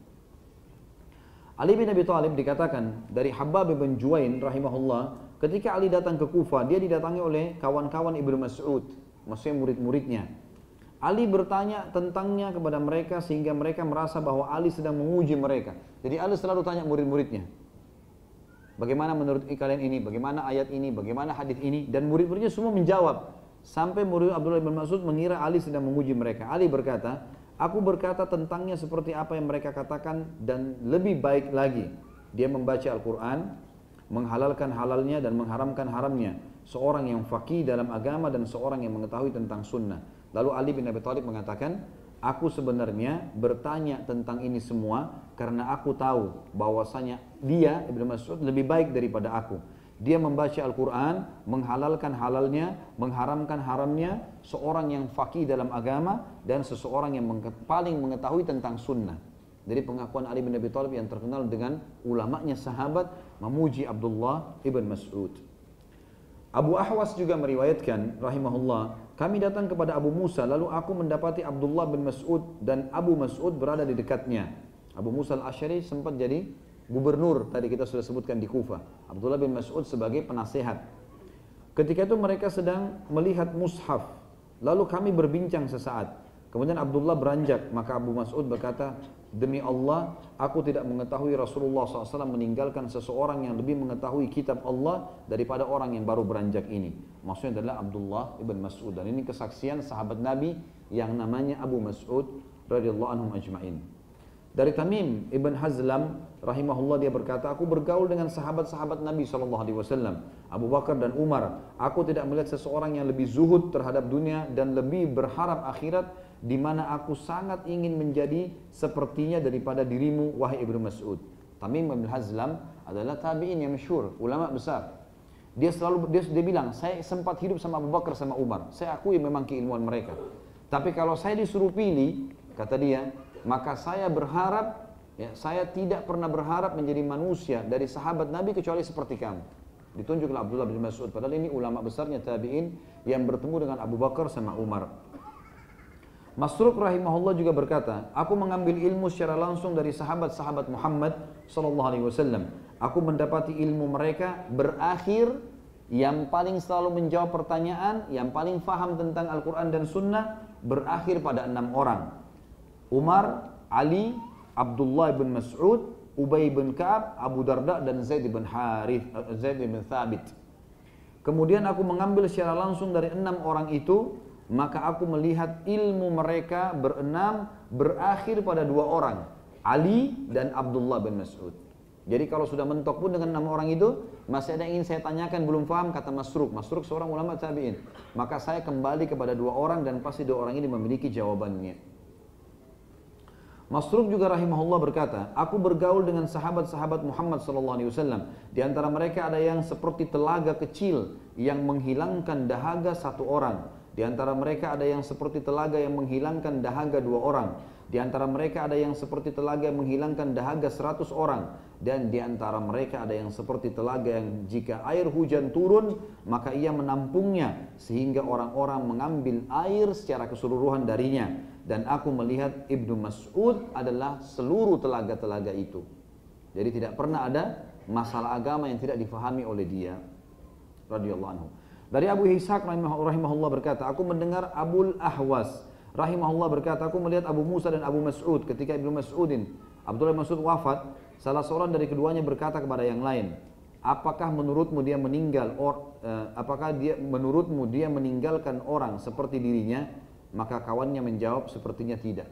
Ali bin Abi Thalib dikatakan dari Habbab bin Juwain rahimahullah, ketika Ali datang ke Kufah, dia didatangi oleh kawan-kawan Ibnu Mas'ud, maksudnya murid-muridnya. Ali bertanya tentangnya kepada mereka sehingga mereka merasa bahwa Ali sedang menguji mereka. Jadi Ali selalu tanya murid-muridnya, bagaimana menurut kalian ini, bagaimana ayat ini, bagaimana hadis ini, dan murid-muridnya semua menjawab. Sampai murid Abdullah bin Mas'ud mengira Ali sedang menguji mereka. Ali berkata, aku berkata tentangnya seperti apa yang mereka katakan dan lebih baik lagi. Dia membaca Al-Quran, menghalalkan halalnya dan mengharamkan haramnya. Seorang yang faqih dalam agama dan seorang yang mengetahui tentang sunnah. Lalu Ali bin Abi Thalib mengatakan, aku sebenarnya bertanya tentang ini semua karena aku tahu bahwasanya dia, Ibnu Mas'ud, lebih baik daripada aku. Dia membaca Al-Quran, menghalalkan halalnya, mengharamkan haramnya, seorang yang faqih dalam agama dan seseorang yang paling mengetahui tentang sunnah. Jadi pengakuan Ali bin Abi Thalib yang terkenal dengan ulamanya sahabat memuji Abdullah ibn Mas'ud. Abu Ahwas juga meriwayatkan rahimahullah, kami datang kepada Abu Musa lalu aku mendapati Abdullah bin Mas'ud dan Abu Mas'ud berada di dekatnya. Abu Musa al-Asy'ari sempat jadi gubernur, tadi kita sudah sebutkan di Kufah. Abdullah bin Mas'ud sebagai penasehat. Ketika itu mereka sedang melihat mushaf. Lalu kami berbincang sesaat. Kemudian Abdullah beranjak, maka Abu Mas'ud berkata, demi Allah, aku tidak mengetahui Rasulullah SAW meninggalkan seseorang yang lebih mengetahui kitab Allah daripada orang yang baru beranjak ini. Maksudnya adalah Abdullah ibn Mas'ud. Dan ini kesaksian sahabat Nabi yang namanya Abu Mas'ud radhiyallahu anhum ajma'in. Dari Tamim ibn Hazlam rahimahullah dia berkata, aku bergaul dengan sahabat-sahabat Nabi SAW, Abu Bakar dan Umar. Aku tidak melihat seseorang yang lebih zuhud terhadap dunia dan lebih berharap akhirat, di mana aku sangat ingin menjadi sepertinya daripada dirimu, wahai Ibnu Mas'ud. Tamim ibn Hazlam adalah tabi'in yang masyhur, ulama besar. Dia bilang, saya sempat hidup sama Abu Bakar sama Umar. Saya akui memang keilmuan mereka. Tapi kalau saya disuruh pilih, kata dia, maka saya berharap, ya, saya tidak pernah berharap menjadi manusia dari sahabat Nabi kecuali seperti kamu. Ditunjuklah Abdullah bin Mas'ud. Padahal ini ulama besarnya tabi'in yang bertemu dengan Abu Bakar sama Umar. Masruq rahimahullah juga berkata, aku mengambil ilmu secara langsung dari sahabat-sahabat Muhammad SAW. Aku mendapati ilmu mereka berakhir yang paling selalu menjawab pertanyaan, yang paling faham tentang Al-Quran dan Sunnah, berakhir pada 6 orang. Umar, Ali, Abdullah bin Mas'ud, Ubay bin Ka'ab, Abu Darda dan Zaid bin Thabit. Kemudian aku mengambil secara langsung dari 6 orang itu, maka aku melihat ilmu mereka berenam berakhir pada 2 orang, Ali dan Abdullah bin Mas'ud. Jadi kalau sudah mentok pun dengan 6 orang itu, masih ada yang ingin saya tanyakan belum paham, kata Masruq. Masruq seorang ulama tabi'in. Maka saya kembali kepada 2 orang dan pasti 2 orang ini memiliki jawabannya. Masruq juga rahimahullah berkata, aku bergaul dengan sahabat-sahabat Muhammad SAW. Di antara mereka ada yang seperti telaga kecil yang menghilangkan dahaga 1 orang. Di antara mereka ada yang seperti telaga yang menghilangkan dahaga 2 orang. Di antara mereka ada yang seperti telaga yang menghilangkan dahaga 100 orang. Dan di antara mereka ada yang seperti telaga yang jika air hujan turun, maka ia menampungnya sehingga orang-orang mengambil air secara keseluruhan darinya. Dan aku melihat Ibnu Mas'ud adalah seluruh telaga-telaga itu. Jadi tidak pernah ada masalah agama yang tidak difahami oleh dia radhiyallahu anhu. Dari Abu Ishaq rahimahullah berkata, aku mendengar Abul Ahwas rahimahullah berkata, aku melihat Abu Musa dan Abu Mas'ud ketika Ibnu Mas'udin, Abdullah bin Mas'ud wafat, salah seorang dari keduanya berkata kepada yang lain, apakah menurutmu dia meninggalkan orang seperti dirinya? Maka kawannya menjawab, sepertinya tidak.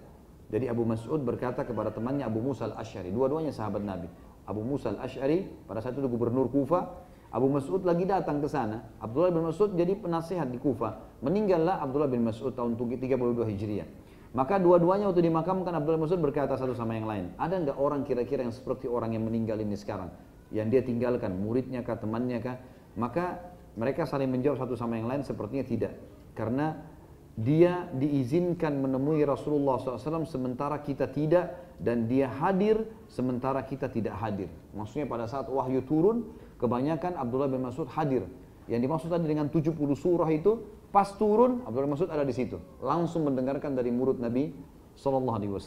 Jadi Abu Mas'ud berkata kepada temannya Abu Musa al-Asy'ari, dua-duanya sahabat Nabi. Abu Musa al-Asy'ari pada saat itu gubernur Kufah, Abu Mas'ud lagi datang ke sana. Abdullah bin Mas'ud jadi penasihat di Kufah. Meninggallah Abdullah bin Mas'ud tahun 32 Hijriah. Maka dua-duanya waktu dimakamkan, Abdullah bin Mas'ud berkata satu sama yang lain, ada enggak orang kira-kira yang seperti orang yang meninggal ini sekarang? Yang dia tinggalkan, muridnya kah, temannya kah? Maka mereka saling menjawab satu sama yang lain, sepertinya tidak. Karena dia diizinkan menemui Rasulullah SAW sementara kita tidak, dan dia hadir sementara kita tidak hadir. Maksudnya pada saat wahyu turun, kebanyakan Abdullah bin Mas'ud hadir. Yang dimaksud tadi dengan 70 surah itu, pas turun Abdullah bin Mas'ud ada di situ, langsung mendengarkan dari murid Nabi SAW.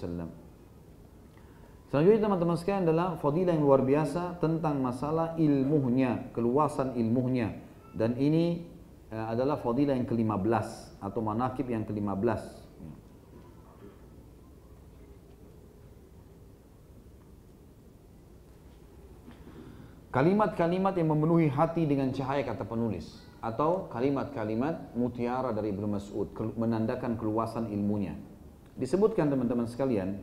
Selanjutnya teman-teman sekalian adalah fadilah yang luar biasa tentang masalah ilmunya, keluasan ilmunya. Dan ini adalah fadilah yang ke-15 atau manaqib yang ke-15. Kalimat-kalimat yang memenuhi hati dengan cahaya, kata penulis, atau kalimat-kalimat mutiara dari Ibnu Mas'ud, menandakan keluasan ilmunya. Disebutkan teman-teman sekalian,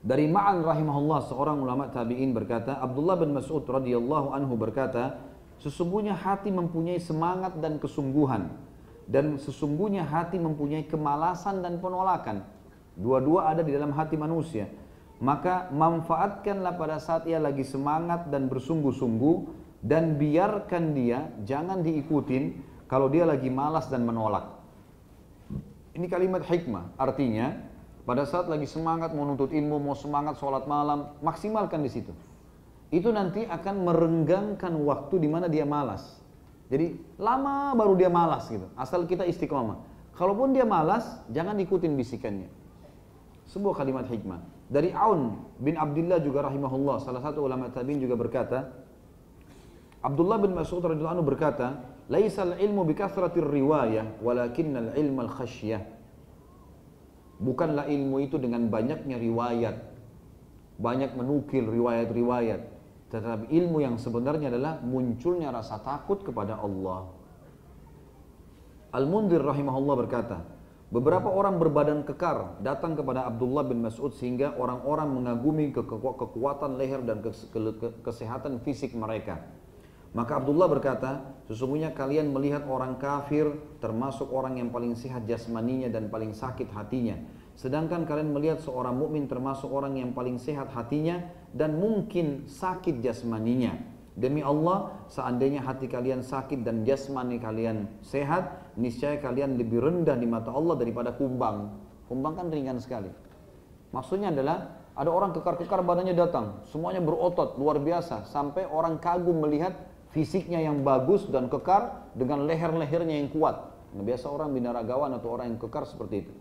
dari Ma'an rahimahullah, seorang ulama tabi'in berkata, Abdullah bin Mas'ud radhiyallahu anhu berkata, sesungguhnya hati mempunyai semangat dan kesungguhan, dan sesungguhnya hati mempunyai kemalasan dan penolakan. Dua-dua ada di dalam hati manusia. Maka manfaatkanlah pada saat ia lagi semangat dan bersungguh-sungguh, dan biarkan dia, jangan diikutin kalau dia lagi malas dan menolak. Ini kalimat hikmah, artinya pada saat lagi semangat menuntut ilmu, mau semangat sholat malam, maksimalkan di situ. Itu nanti akan merenggangkan waktu di mana dia malas. Jadi lama baru dia malas gitu, asal kita istiqomah. Kalaupun dia malas, jangan ikutin bisikannya. Sebuah kalimat hikmah. Dari Aun bin Abdullah juga rahimahullah, salah satu ulama tabi'in juga berkata, Abdullah bin Mas'ud radhiyallahu anhu berkata, "Laisal ilmu bikathratir riwayah, walakinnal ilmal khasyah." Bukanlah ilmu itu dengan banyaknya riwayat, banyak menukil riwayat-riwayat, tetapi ilmu yang sebenarnya adalah munculnya rasa takut kepada Allah. Al-Mundhir rahimahullah berkata, beberapa orang berbadan kekar datang kepada Abdullah bin Mas'ud sehingga orang-orang mengagumi kekuatan leher dan kesehatan fisik mereka. Maka Abdullah berkata, sesungguhnya kalian melihat orang kafir termasuk orang yang paling sehat jasmaninya dan paling sakit hatinya. Sedangkan kalian melihat seorang mukmin termasuk orang yang paling sehat hatinya dan mungkin sakit jasmaninya. Demi Allah, seandainya hati kalian sakit dan jasmani kalian sehat, niscaya kalian lebih rendah di mata Allah daripada kumbang. Kumbang kan ringan sekali. Maksudnya adalah ada orang kekar-kekar badannya datang, semuanya berotot luar biasa, sampai orang kagum melihat fisiknya yang bagus dan kekar dengan leher-lehernya yang kuat. Nah, biasa orang binaragawan atau orang yang kekar seperti itu.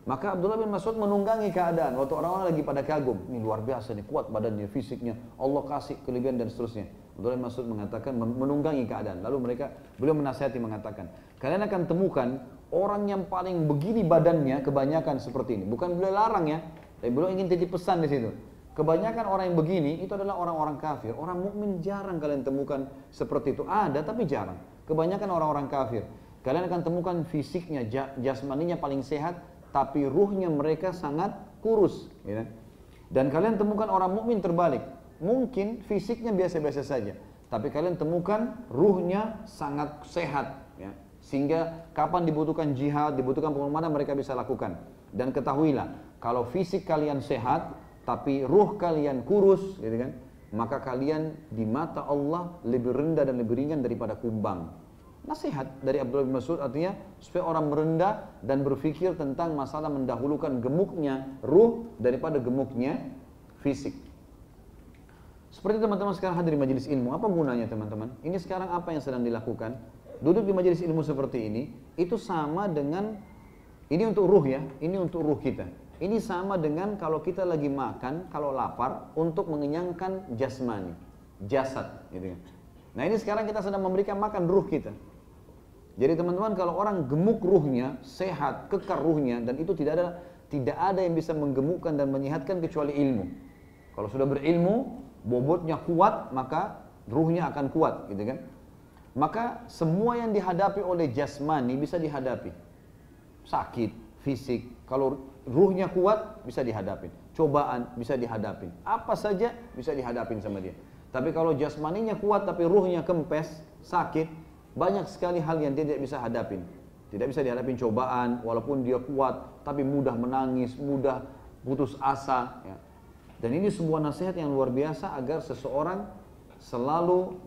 Maka Abdullah bin Mas'ud menunggangi keadaan waktu orang-orang lagi pada kagum, ini luar biasa nih, kuat badannya, fisiknya, Allah kasih kelebihan dan seterusnya. Abdullah bin Mas'ud mengatakan, menunggangi keadaan. Lalu beliau menasihati mengatakan, kalian akan temukan orang yang paling begini badannya kebanyakan seperti ini. Bukan beliau larang ya, tapi beliau ingin titip pesan di situ. Kebanyakan orang yang begini itu adalah orang-orang kafir. Orang mukmin jarang kalian temukan seperti itu. Ada tapi jarang. Kebanyakan orang-orang kafir. Kalian akan temukan fisiknya, jasmaninya paling sehat, tapi ruhnya mereka sangat kurus. Ya. Dan kalian temukan orang mukmin terbalik. Mungkin fisiknya biasa-biasa saja, tapi kalian temukan ruhnya sangat sehat. Ya. Sehingga kapan dibutuhkan jihad, dibutuhkan pengorbanan mereka bisa lakukan. Dan ketahuilah, kalau fisik kalian sehat, tapi ruh kalian kurus, gitu kan, maka kalian di mata Allah lebih rendah dan lebih ringan daripada kumbang. Nasihat dari Abdullah bin Mas'ud artinya supaya orang merendah dan berpikir tentang masalah mendahulukan gemuknya ruh daripada gemuknya fisik. Seperti teman-teman sekarang hadir di majelis ilmu, apa gunanya teman-teman? Ini sekarang apa yang sedang dilakukan? Duduk di majelis ilmu seperti ini, itu sama dengan, ini untuk ruh ya, ini untuk ruh kita. Ini sama dengan kalau kita lagi makan, kalau lapar, untuk mengenyangkan jasmani, jasad, gitu kan. Nah ini sekarang kita sedang memberikan makan ruh kita. Jadi teman-teman, kalau orang gemuk ruhnya, sehat, kekar ruhnya, dan itu tidak ada yang bisa menggemukkan dan menyehatkan kecuali ilmu. Kalau sudah berilmu, bobotnya kuat, maka ruhnya akan kuat, gitu kan? Maka semua yang dihadapi oleh jasmani bisa dihadapi. Sakit, fisik, kalau ruhnya kuat bisa dihadapi. Cobaan bisa dihadapi. Apa saja bisa dihadapi sama dia. Tapi kalau jasmaninya kuat tapi ruhnya kempes, sakit, banyak sekali hal yang dia tidak bisa hadapin. Tidak bisa dihadapin cobaan, walaupun dia kuat, tapi mudah menangis, mudah putus asa. Ya. Dan ini sebuah nasihat yang luar biasa agar seseorang selalu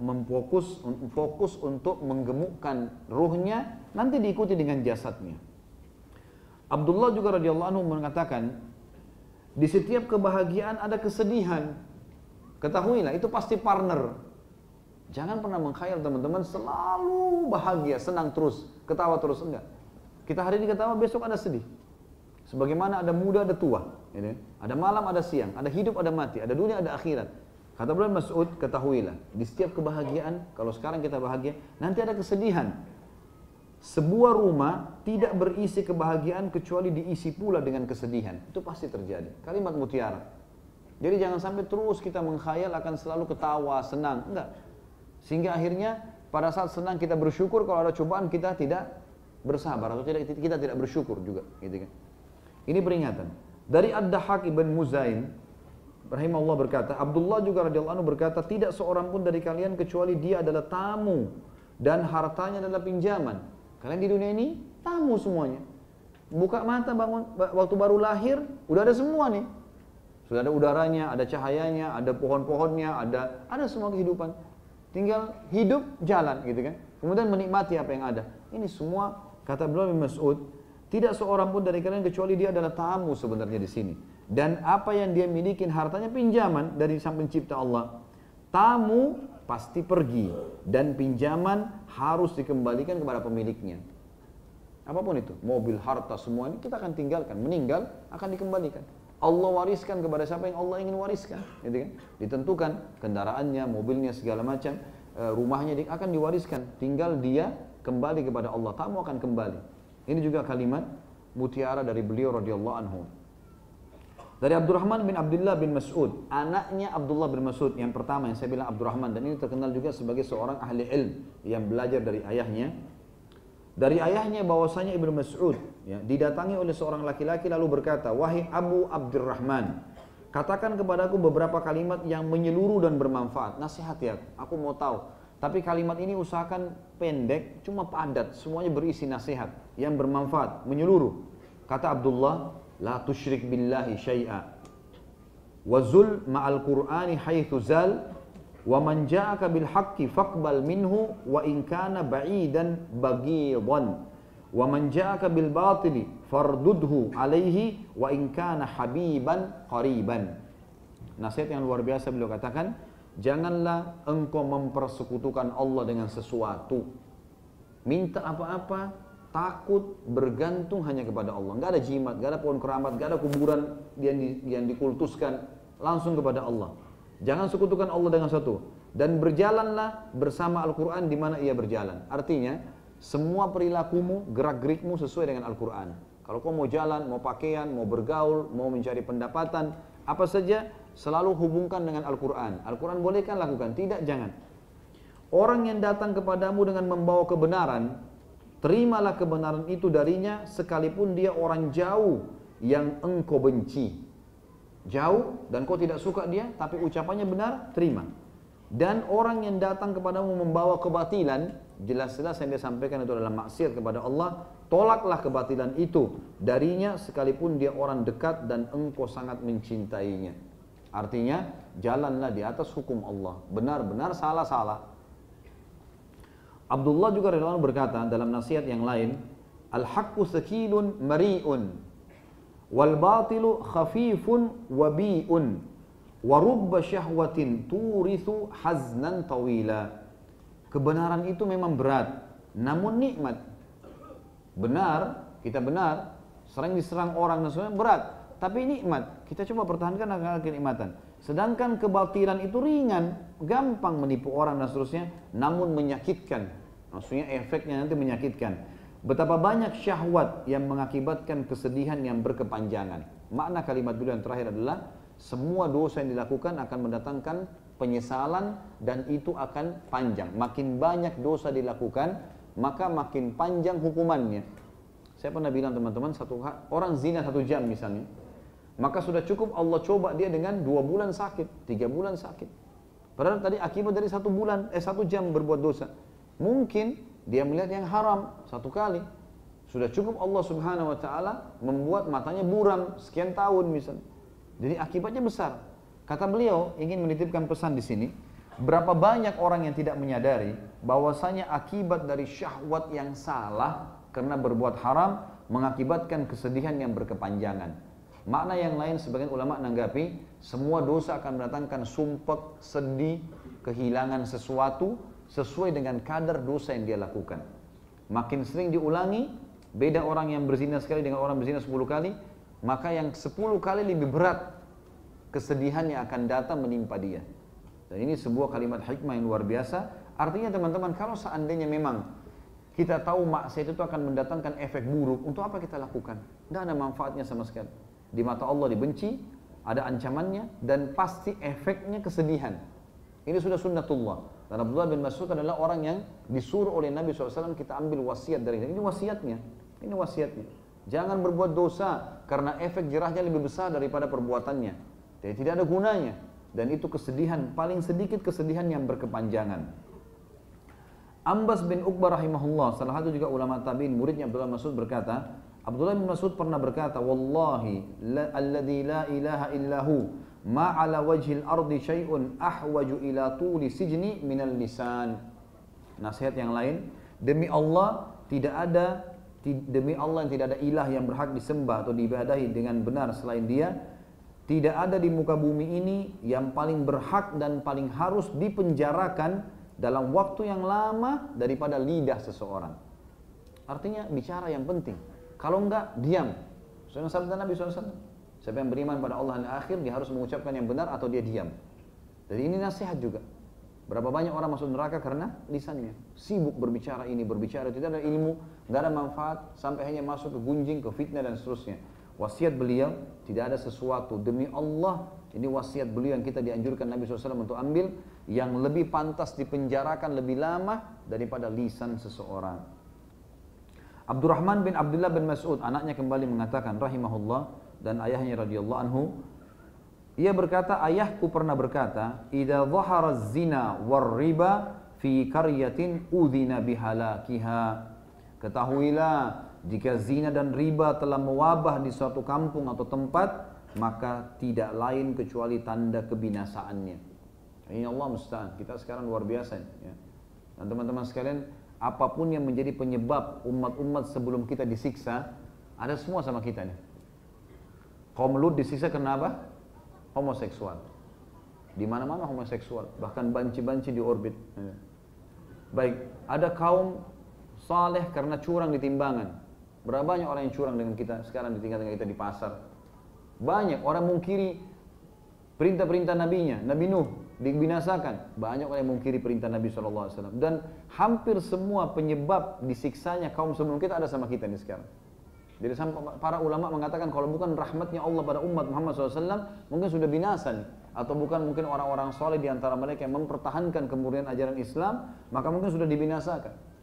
fokus untuk menggemukkan ruhnya, nanti diikuti dengan jasadnya. Abdullah juga radhiyallahu anhu mengatakan, di setiap kebahagiaan ada kesedihan. Ketahuilah, itu pasti partner. Jangan pernah mengkhayal teman-teman selalu bahagia, senang terus, ketawa terus, enggak. Kita hari ini ketawa, besok ada sedih. Sebagaimana ada muda, ada tua. Ada malam, ada siang, ada hidup, ada mati, ada dunia, ada akhirat. Kata Ibnu Mas'ud, ketahuilah, di setiap kebahagiaan, kalau sekarang kita bahagia, nanti ada kesedihan. Sebuah rumah tidak berisi kebahagiaan kecuali diisi pula dengan kesedihan. Itu pasti terjadi. Kalimat mutiara. Jadi jangan sampai terus kita mengkhayal akan selalu ketawa, senang. Enggak. Sehingga akhirnya pada saat senang kita bersyukur, kalau ada cobaan kita tidak bersabar atau kita tidak bersyukur juga, gitu kan. Ini peringatan. Dari Ad-Dahhak ibn Muzaim rahimahullah berkata, Abdullah juga radhiyallahu anhu berkata, tidak seorang pun dari kalian kecuali dia adalah tamu dan hartanya adalah pinjaman. Kalian di dunia ini tamu semuanya. Buka mata bangun waktu baru lahir, udah ada semua nih. Sudah ada udaranya, ada cahayanya, ada pohon-pohonnya, ada semua kehidupan. Tinggal hidup, jalan gitu kan. Kemudian menikmati apa yang ada. Ini semua kata Abdullah bin Mas'ud, tidak seorang pun dari kalian kecuali dia adalah tamu sebenarnya di sini. Dan apa yang dia miliki hartanya pinjaman dari Sang Pencipta Allah. Tamu pasti pergi dan pinjaman harus dikembalikan kepada pemiliknya. Apapun itu, mobil, harta, semua ini kita akan tinggalkan, meninggal akan dikembalikan. Allah wariskan kepada siapa yang Allah ingin wariskan, gitu kan? Ditentukan kendaraannya, mobilnya, segala macam, rumahnya akan diwariskan. Tinggal dia kembali kepada Allah, tamu akan kembali. Ini juga kalimat mutiara dari beliau radhiyallahu anhu. Dari Abdurrahman bin Abdullah bin Mas'ud, anaknya Abdullah bin Mas'ud yang pertama yang saya bilang Abdurrahman, dan ini terkenal juga sebagai seorang ahli ilm yang belajar dari ayahnya. Dari ayahnya bahwasanya Ibnu Mas'ud ya, didatangi oleh seorang laki-laki lalu berkata, wahai Abu Abdurrahman, katakan kepadaku beberapa kalimat yang menyeluruh dan bermanfaat. Nasihat ya, aku mau tahu. Tapi kalimat ini usahakan pendek, cuma padat, semuanya berisi nasihat yang bermanfaat, menyeluruh. Kata Abdullah, la tusyrik billahi syai'a wa zul ma'al qur'ani haitsu zal wa man ja'aka bil haqqi faqbal minhu wa in kana ba'idan baghidan wa man ja'aka bil batili fardudhu alaihi wa in kana habiban qariban. Nasihat yang luar biasa beliau katakan, janganlah engkau mempersekutukan Allah dengan sesuatu. Minta apa-apa, takut, bergantung hanya kepada Allah. Enggak ada jimat, enggak ada pohon keramat, enggak ada kuburan yang dikultuskan, langsung kepada Allah. Jangan sekutukan Allah dengan satu. Dan berjalanlah bersama Al-Quran di mana ia berjalan. Artinya, semua perilakumu, gerak-gerikmu sesuai dengan Al-Quran. Kalau kau mau jalan, mau pakaian, mau bergaul, mau mencari pendapatan, apa saja, selalu hubungkan dengan Al-Quran. Al-Quran bolehkan lakukan, tidak jangan. Orang yang datang kepadamu dengan membawa kebenaran, terimalah kebenaran itu darinya sekalipun dia orang jauh yang engkau benci. Jauh dan kau tidak suka dia, tapi ucapannya benar, terima. Dan orang yang datang kepadamu membawa kebatilan, jelas-jelas yang dia sampaikan itu adalah maksiat kepada Allah, tolaklah kebatilan itu darinya sekalipun dia orang dekat dan engkau sangat mencintainya. Artinya, jalanlah di atas hukum Allah. Benar-benar salah-salah. Abdullah juga radhiyallahu anhu berkata dalam nasihat yang lain, al-haqqu sakilun mari'un wal batilu khafifun wabi'un wa rubba syahwatin turithu haznan tawila. Kebenaran itu memang berat, namun nikmat. Benar, kita benar, sering diserang orang dan sebagainya berat, tapi nikmat. Kita coba pertahankan agar kenikmatan. Sedangkan kebatilan itu ringan, gampang menipu orang dan seterusnya, namun menyakitkan. Maksudnya efeknya nanti menyakitkan. Betapa banyak syahwat yang mengakibatkan kesedihan yang berkepanjangan. Makna kalimat dulu yang terakhir adalah semua dosa yang dilakukan akan mendatangkan penyesalan dan itu akan panjang. Makin banyak dosa dilakukan, maka makin panjang hukumannya. Saya pernah bilang teman-teman, orang zina 1 jam misalnya, maka sudah cukup Allah coba dia dengan 2 bulan sakit, 3 bulan sakit. Padahal tadi akibat dari 1 jam berbuat dosa. Mungkin dia melihat yang haram 1 kali. Sudah cukup Allah subhanahu wa ta'ala membuat matanya buram sekian tahun misalnya. Jadi akibatnya besar. Kata beliau ingin menitipkan pesan di sini. Berapa banyak orang yang tidak menyadari bahwasanya akibat dari syahwat yang salah karena berbuat haram mengakibatkan kesedihan yang berkepanjangan. Makna yang lain sebagian ulama menanggapi semua dosa akan mendatangkan sumpek, sedih, kehilangan sesuatu sesuai dengan kadar dosa yang dia lakukan. Makin sering diulangi, beda orang yang berzina sekali dengan orang berzina 10 kali, maka yang 10 kali lebih berat kesedihan yang akan datang menimpa dia. Dan ini sebuah kalimat hikmah yang luar biasa. Artinya teman-teman, kalau seandainya memang kita tahu maksiat itu akan mendatangkan efek buruk, untuk apa kita lakukan? Tidak ada manfaatnya sama sekali. Di mata Allah dibenci, ada ancamannya, dan pasti efeknya kesedihan. Ini sudah sunnatullah. Dan Abdullah bin Mas'ud adalah orang yang disuruh oleh Nabi SAW kita ambil wasiat dari dia. Ini wasiatnya. Ini wasiatnya. Jangan berbuat dosa karena efek jerahnya lebih besar daripada perbuatannya. Jadi tidak ada gunanya. Dan itu kesedihan, paling sedikit kesedihan yang berkepanjangan. Ambas bin Uqbah rahimahullah, salah satu juga ulama tabi'in, muridnya Abdullah bin Mas'ud berkata, Abdullah bin Mas'ud pernah berkata, Wallahi, alladhi la ilaha illahu, ma ala wajhil ardi syai'un ahwaju ila tuli sijni minal lisan. Nasihat yang lain, demi Allah yang tidak ada ilah yang berhak disembah atau diibadahi dengan benar selain dia, tidak ada di muka bumi ini yang paling berhak dan paling harus dipenjarakan dalam waktu yang lama daripada lidah seseorang. Artinya bicara yang penting. Kalau enggak, diam. Soalnya sabda Nabi SAW, siapa yang beriman pada Allah dan akhir, dia harus mengucapkan yang benar atau dia diam. Jadi ini nasihat juga. Berapa banyak orang masuk neraka karena lisannya. Sibuk berbicara ini, berbicara, tidak ada ilmu, tidak ada manfaat, sampai hanya masuk ke gunjing, ke fitnah dan seterusnya. Wasiat beliau, tidak ada sesuatu. Demi Allah, ini wasiat beliau yang kita dianjurkan Nabi SAW untuk ambil, yang lebih pantas dipenjarakan lebih lama daripada lisan seseorang. Abdurrahman bin Abdullah bin Mas'ud, anaknya kembali mengatakan rahimahullah, dan ayahnya radhiyallahu anhu, ia berkata, ayahku pernah berkata, idza dhahara az-zina war riba fi qaryatin udhina bihalakiha. Ketahuilah, jika zina dan riba telah mewabah di suatu kampung atau tempat, maka tidak lain kecuali tanda kebinasaannya. Ini Allah musta'an. Kita sekarang luar biasa ya. Dan teman-teman sekalian, apapun yang menjadi penyebab umat-umat sebelum kita disiksa, ada semua sama kita nih. Kaum Lut disiksa karena apa? Homoseksual. Di mana-mana homoseksual, bahkan banci-banci di orbit. Baik, ada kaum saleh karena curang di timbangan. Berapa banyak orang yang curang dengan kita sekarang di tingkat kita di pasar? Banyak orang mungkiri perintah-perintah nabinya, Nabi Nuh dibinasakan. Banyak orang yang mungkiri perintah Nabi SAW. Dan hampir semua penyebab disiksanya kaum sebelum kita ada sama kita nih sekarang. Jadi para ulama mengatakan kalau bukan rahmatnya Allah pada umat Muhammad SAW, mungkin sudah binasa nih. Atau bukan mungkin orang-orang soleh di antara mereka yang mempertahankan kemurnian ajaran Islam, maka mungkin sudah dibinasakan.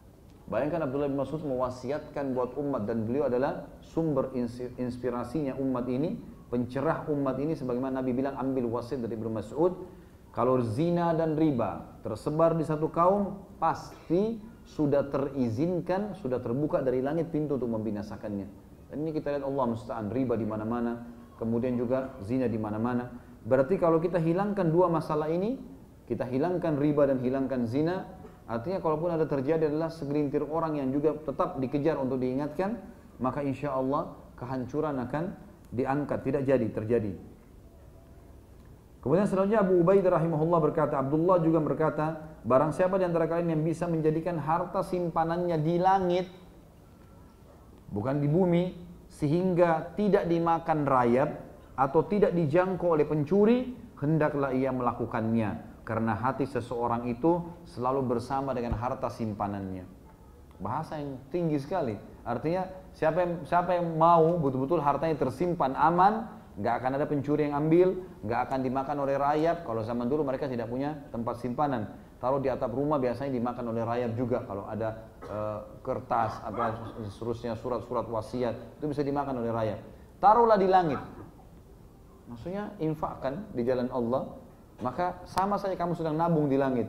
Bayangkan Abdullah bin Mas'ud mewasiatkan buat umat, dan beliau adalah sumber inspirasinya umat ini, pencerah umat ini, sebagaimana Nabi bilang, ambil wasiat dari Ibnu Mas'ud, kalau zina dan riba tersebar di satu kaum, pasti sudah terizinkan, sudah terbuka dari langit pintu untuk membinasakannya. Dan ini kita lihat Allah musta'an, riba di mana-mana, kemudian juga zina di mana-mana. Berarti kalau kita hilangkan dua masalah ini, kita hilangkan riba dan hilangkan zina, artinya kalaupun ada terjadi adalah segelintir orang yang juga tetap dikejar untuk diingatkan, maka insya Allah kehancuran akan diangkat, tidak jadi terjadi. Kemudian selanjutnya Abu Ubaidah rahimahullah berkata, Abdullah juga berkata, barang siapa di antara kalian yang bisa menjadikan harta simpanannya di langit, bukan di bumi, sehingga tidak dimakan rayap atau tidak dijangkau oleh pencuri, hendaklah ia melakukannya, karena hati seseorang itu selalu bersama dengan harta simpanannya. Bahasa yang tinggi sekali. Artinya siapa yang mau betul-betul hartanya tersimpan aman, nggak akan ada pencuri yang ambil, nggak akan dimakan oleh rayap. Kalau zaman dulu mereka tidak punya tempat simpanan, taruh di atap rumah, biasanya dimakan oleh rayap juga. Kalau ada kertas apa seterusnya, surat-surat wasiat, itu bisa dimakan oleh rayap. Taruhlah di langit, maksudnya infakkan di jalan Allah, maka sama saja kamu sedang nabung di langit.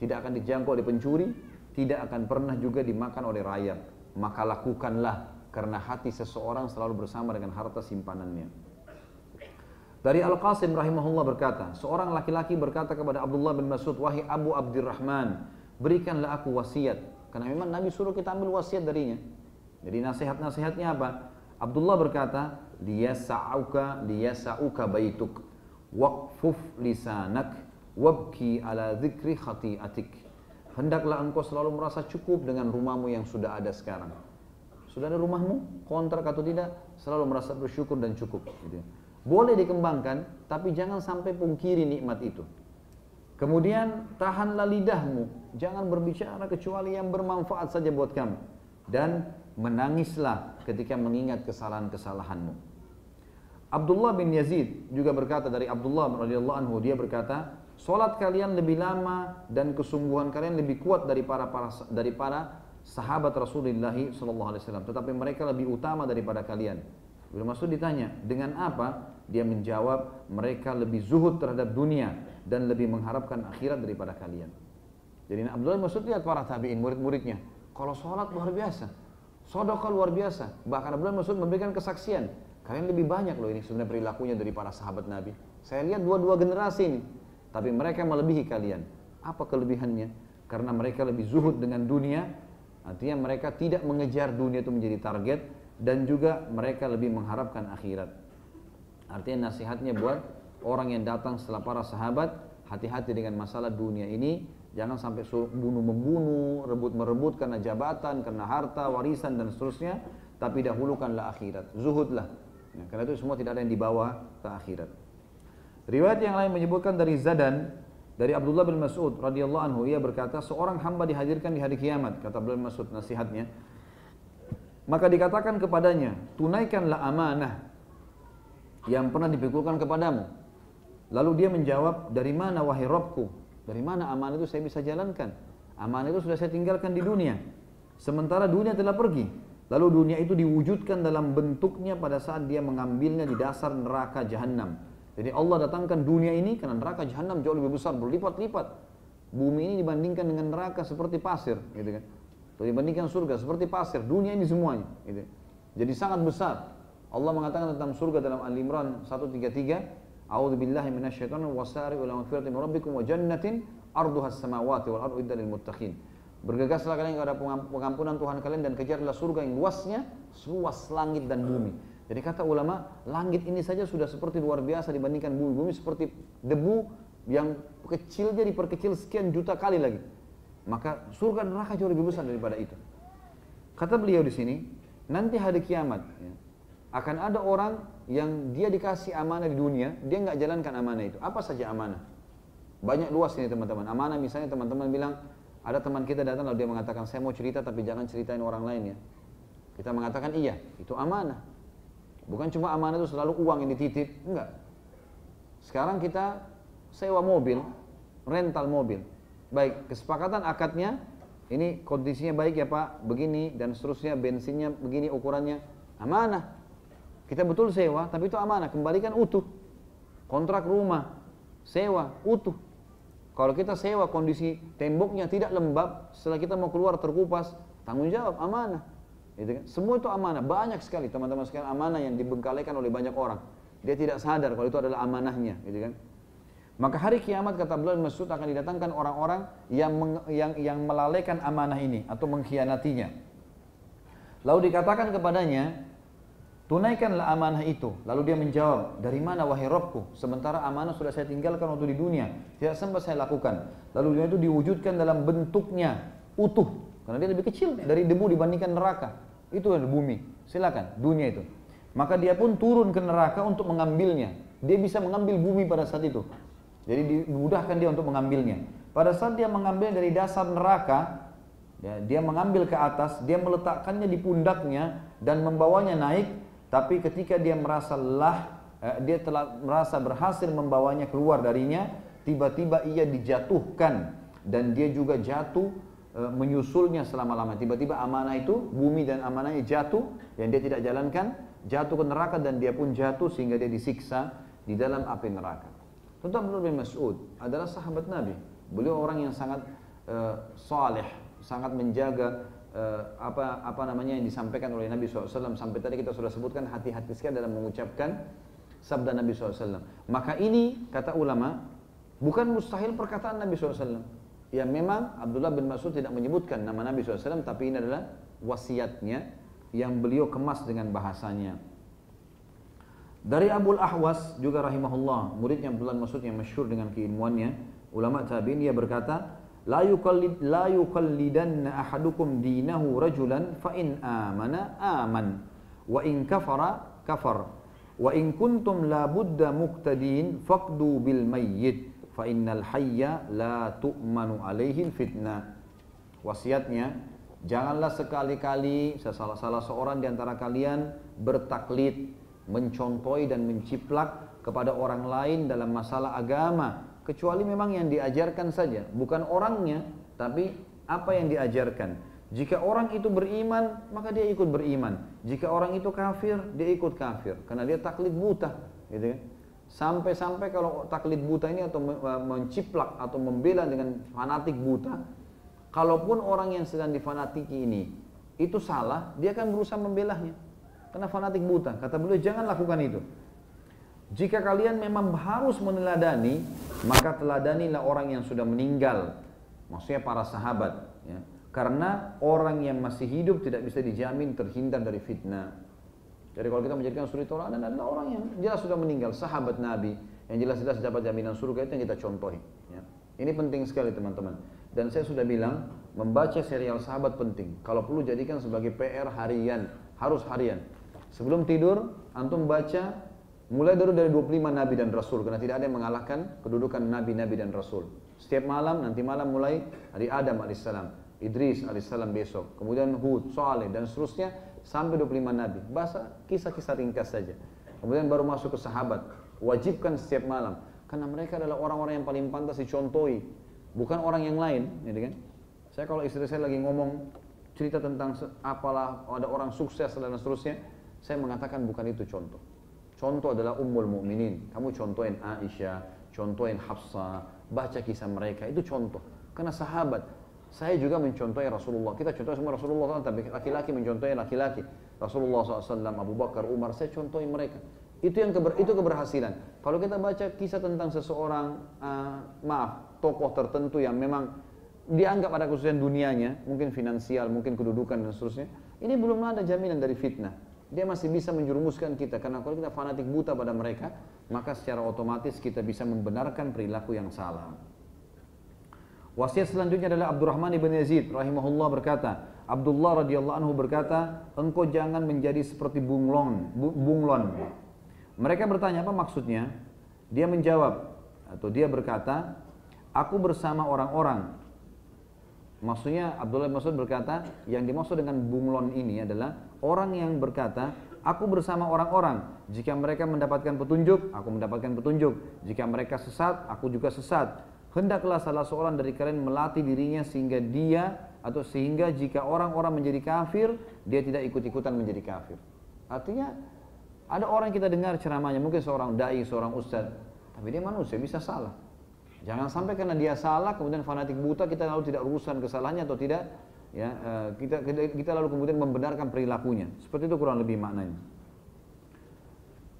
Tidak akan dijangkau oleh pencuri, tidak akan pernah juga dimakan oleh rayap. Maka lakukanlah, karena hati seseorang selalu bersama dengan harta simpanannya. Dari Al-Qasim rahimahullah berkata, seorang laki-laki berkata kepada Abdullah bin Mas'ud, wahai Abu Abdurrahman, berikanlah aku wasiat. Karena memang Nabi suruh kita ambil wasiat darinya. Jadi nasihat-nasihatnya apa? Abdullah berkata, liyasa'uka baituk, waqfuf lisanak, wabki ala dzikri khati'atik. Hendaklah engkau selalu merasa cukup dengan rumahmu yang sudah ada sekarang. Sudah ada rumahmu, kontrak atau tidak, selalu merasa bersyukur dan cukup. Gitu. Boleh dikembangkan, tapi jangan sampai pungkiri nikmat itu. Kemudian tahanlah lidahmu, jangan berbicara kecuali yang bermanfaat saja buat kamu. Dan menangislah ketika mengingat kesalahan-kesalahanmu. Abdullah bin Yazid juga berkata dari Abdullah radhiyallahu anhu, dia berkata, salat kalian lebih lama dan kesungguhan kalian lebih kuat dari para sahabat Rasulullah SAW, tetapi mereka lebih utama daripada kalian. Ibnu Mas'ud ditanya, dengan apa? Dia menjawab, mereka lebih zuhud terhadap dunia dan lebih mengharapkan akhirat daripada kalian. Jadi Abdullah bin Mas'ud lihat para tabi'in, murid-muridnya, kalau sholat luar biasa, sedekah luar biasa. Bahkan Abdullah bin Mas'ud memberikan kesaksian, kalian lebih banyak loh ini sebenarnya perilakunya dari para sahabat Nabi. Saya lihat dua-dua generasi ini, tapi mereka melebihi kalian. Apa kelebihannya? Karena mereka lebih zuhud dengan dunia, artinya mereka tidak mengejar dunia itu menjadi target, dan juga mereka lebih mengharapkan akhirat. Artinya nasihatnya buat orang yang datang setelah para sahabat, hati-hati dengan masalah dunia ini, jangan sampai bunuh-membunuh, rebut-merebut karena jabatan, karena harta, warisan dan seterusnya, tapi dahulukanlah akhirat, zuhudlah. Ya, karena itu semua tidak ada yang dibawa ke akhirat. Riwayat yang lain menyebutkan dari Zadan, dari Abdullah bin Mas'ud radhiyallahu anhu, ia berkata, seorang hamba dihadirkan di hari kiamat, kata Abdullah bin Mas'ud nasihatnya, maka dikatakan kepadanya, tunaikanlah amanah yang pernah dipikulkan kepadamu. Lalu dia menjawab, dari mana wahai Rabbku? Dari mana amanah itu saya bisa jalankan? Amanah itu sudah saya tinggalkan di dunia, sementara dunia telah pergi. Lalu dunia itu diwujudkan dalam bentuknya pada saat dia mengambilnya di dasar neraka jahanam. Jadi Allah datangkan dunia ini karena neraka jahanam jauh lebih besar, berlipat-lipat. Bumi ini dibandingkan dengan neraka seperti pasir, gitu kan? Atau dibandingkan surga seperti pasir, dunia ini semuanya, gitu. Jadi sangat besar. Allah mengatakan tentang surga dalam Al-Imran 133, A'udzubillahi minasyaitonir wasari'u ila magfiratin min rabbikum wa jannatin arduhas samawati wal ardu iddat lil muttaqin. Bergegaslah kalian kepada pengampunan Tuhan kalian dan kejarlah surga yang luasnya seluas langit dan bumi. Jadi kata ulama, langit ini saja sudah seperti luar biasa dibandingkan bumi. Bumi seperti debu yang kecilnya diperkecil sekian juta kali lagi. Maka surga dan neraka jauh lebih besar daripada itu. Kata beliau di sini, nanti hari kiamat ya, akan ada orang yang dia dikasih amanah di dunia, dia nggak jalankan amanah itu. Apa saja amanah? Banyak luas ini teman-teman. Amanah misalnya teman-teman bilang, ada teman kita datang lalu dia mengatakan, saya mau cerita tapi jangan ceritain orang lain ya. Kita mengatakan iya, itu amanah. Bukan cuma amanah itu selalu uang yang dititip, enggak. Sekarang kita sewa mobil, rental mobil. Baik, kesepakatan akadnya, ini kondisinya baik ya Pak, begini dan seterusnya, bensinnya begini ukurannya, amanah. Kita betul sewa, tapi itu amanah, kembalikan utuh. Kontrak rumah, sewa, utuh. Kalau kita sewa kondisi temboknya tidak lembab, setelah kita mau keluar terkupas, tanggung jawab, amanah. Gitu kan? Semua itu amanah, banyak sekali teman-teman sekalian amanah yang dibengkalikan oleh banyak orang. Dia tidak sadar kalau itu adalah amanahnya, gitu kan? Maka hari kiamat kata Abdullah bin Mas'ud akan didatangkan orang-orang yang melalaikan amanah ini atau mengkhianatinya. Lalu dikatakan kepadanya, tunaikanlah amanah itu. Lalu dia menjawab, dari mana wahai Rabbku? Sementara amanah sudah saya tinggalkan waktu di dunia, tidak sempat saya lakukan. Lalu dunia itu diwujudkan dalam bentuknya utuh, karena dia lebih kecil dari debu dibandingkan neraka. Itu adalah bumi. Silakan, dunia itu. Maka dia pun turun ke neraka untuk mengambilnya. dia bisa mengambil bumi pada saat itu. Jadi dimudahkan dia untuk mengambilnya. Pada saat dia mengambil dari dasar neraka, ya, dia mengambil ke atas, dia meletakkannya di pundaknya dan membawanya naik. Tapi ketika dia merasa dia telah merasa berhasil membawanya keluar darinya, tiba-tiba ia dijatuhkan dan dia juga jatuh menyusulnya selama-lamanya. Tiba-tiba amanah itu, bumi dan amanahnya jatuh, yang dia tidak jalankan, jatuh ke neraka dan dia pun jatuh sehingga dia disiksa di dalam api neraka. Tentu Abdullah bin Mas'ud adalah sahabat Nabi. Beliau orang yang sangat saleh, sangat menjaga apa namanya yang disampaikan oleh Nabi SAW. Sampai tadi kita sudah sebutkan hati-hati sekali dalam mengucapkan sabda Nabi SAW. Maka ini kata ulama bukan mustahil perkataan Nabi SAW. Ya memang Abdullah bin Mas'ud tidak menyebutkan nama Nabi SAW, tapi ini adalah wasiatnya yang beliau kemas dengan bahasanya. Dari Abul Ahwas juga rahimahullah, muridnya Abdullah bin Mas'ud yang masyhur dengan keilmuannya, ulama tabi'in, dia berkata, la yuqallidanna ahadukum dinahu rajulan fa in amana aman wa in kafara kafar wa in kuntum la budda muqtadin faqdu bil mayyit fa innal hayya la tu'manu alaihi fitnah. Wasiatnya, janganlah sekali-kali salah seorang di antara kalian bertaklid, mencontohi dan menciplak kepada orang lain dalam masalah agama, kecuali memang yang diajarkan saja, bukan orangnya, tapi apa yang diajarkan. Jika orang itu beriman, maka dia ikut beriman. Jika orang itu kafir, dia ikut kafir, karena dia taklid buta, gitu kan? Sampai-sampai kalau taklid buta ini atau menciplak atau membela dengan fanatik buta, kalaupun orang yang sedang difanatiki ini itu salah, dia akan berusaha membelahnya. Karena fanatik buta, kata beliau, jangan lakukan itu. Jika kalian memang harus meneladani, maka teladanilah orang yang sudah meninggal, maksudnya para sahabat, ya. Karena orang yang masih hidup tidak bisa dijamin terhindar dari fitnah. Jadi kalau kita menjadikan suri tauladan adalah orang yang jelas sudah meninggal, sahabat Nabi, yang jelas-jelas dapat jaminan surga, itu yang kita contohi, ya. Ini penting sekali teman-teman. Dan saya sudah bilang, membaca serial sahabat penting. Kalau perlu jadikan sebagai PR harian, harus harian. Sebelum tidur, antum baca mulai dari 25 Nabi dan Rasul, karena tidak ada yang mengalahkan kedudukan Nabi-Nabi dan Rasul. Setiap malam, nanti malam mulai dari Adam alaihissalam, Idris alaihissalam besok, kemudian Hud, Saleh dan seterusnya sampai 25 Nabi. Baca kisah-kisah ringkas saja. Kemudian baru masuk ke sahabat. Wajibkan setiap malam, karena mereka adalah orang-orang yang paling pantas dicontohi, bukan orang yang lain, gitu kan? Saya kalau istri saya lagi ngomong cerita tentang apalah ada orang sukses dan seterusnya, saya mengatakan bukan itu contoh. Contoh adalah Ummul Mukminin. Kamu contohin Aisyah, contohin Hafsah, baca kisah mereka, itu contoh. Karena sahabat, saya juga mencontohi Rasulullah. Kita contoh semua Rasulullah SAW, tapi laki-laki mencontohi laki-laki. Rasulullah SAW, Abu Bakar, Umar, saya contohi mereka. Itu keberhasilan. Kalau kita baca kisah tentang seseorang, tokoh tertentu yang memang dianggap ada kesusahan dunianya, mungkin finansial, mungkin kedudukan dan seterusnya, ini belum ada jaminan dari fitnah. Dia masih bisa menjerumuskan kita, karena kalau kita fanatik buta pada mereka, maka secara otomatis kita bisa membenarkan perilaku yang salah. Wasiat selanjutnya adalah Abdurrahman ibn Yazid rahimahullah berkata, Abdullah radhiyallahu anhu berkata, engkau jangan menjadi seperti bunglon. Mereka bertanya, apa maksudnya? Dia menjawab, atau dia berkata, aku bersama orang-orang. Maksudnya Abdullah bin Mas'ud berkata, yang dimaksud dengan bunglon ini adalah orang yang berkata, aku bersama orang-orang. Jika mereka mendapatkan petunjuk, aku mendapatkan petunjuk. Jika mereka sesat, aku juga sesat. Hendaklah salah seorang dari kalian melatih dirinya sehingga jika orang-orang menjadi kafir, dia tidak ikut-ikutan menjadi kafir. Artinya, ada orang kita dengar ceramahnya, mungkin seorang dai, seorang ustadz, tapi dia manusia, bisa salah. Jangan sampai karena dia salah, kemudian fanatik buta, kita lalu tidak urusan kesalahannya atau tidak, ya, kita lalu kemudian membenarkan perilakunya. Seperti itu kurang lebih maknanya.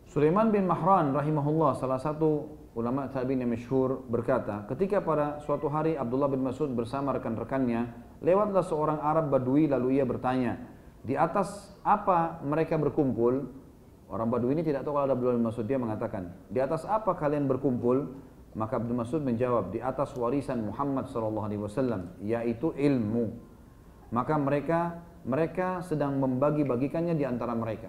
Sulaiman bin Mahran rahimahullah, salah satu ulama tabi'in yang masyhur, berkata, ketika pada suatu hari Abdullah bin Mas'ud bersama rekan-rekannya, lewatlah seorang Arab Badui, lalu ia bertanya, di atas apa mereka berkumpul? Orang Badui ini tidak tahu kalau ada Abdullah bin Mas'ud, dia mengatakan, di atas apa kalian berkumpul? Maka Abdul Mas'ud menjawab, di atas warisan Muhammad SAW, yaitu ilmu. Maka mereka sedang membagi-bagikannya di antara mereka.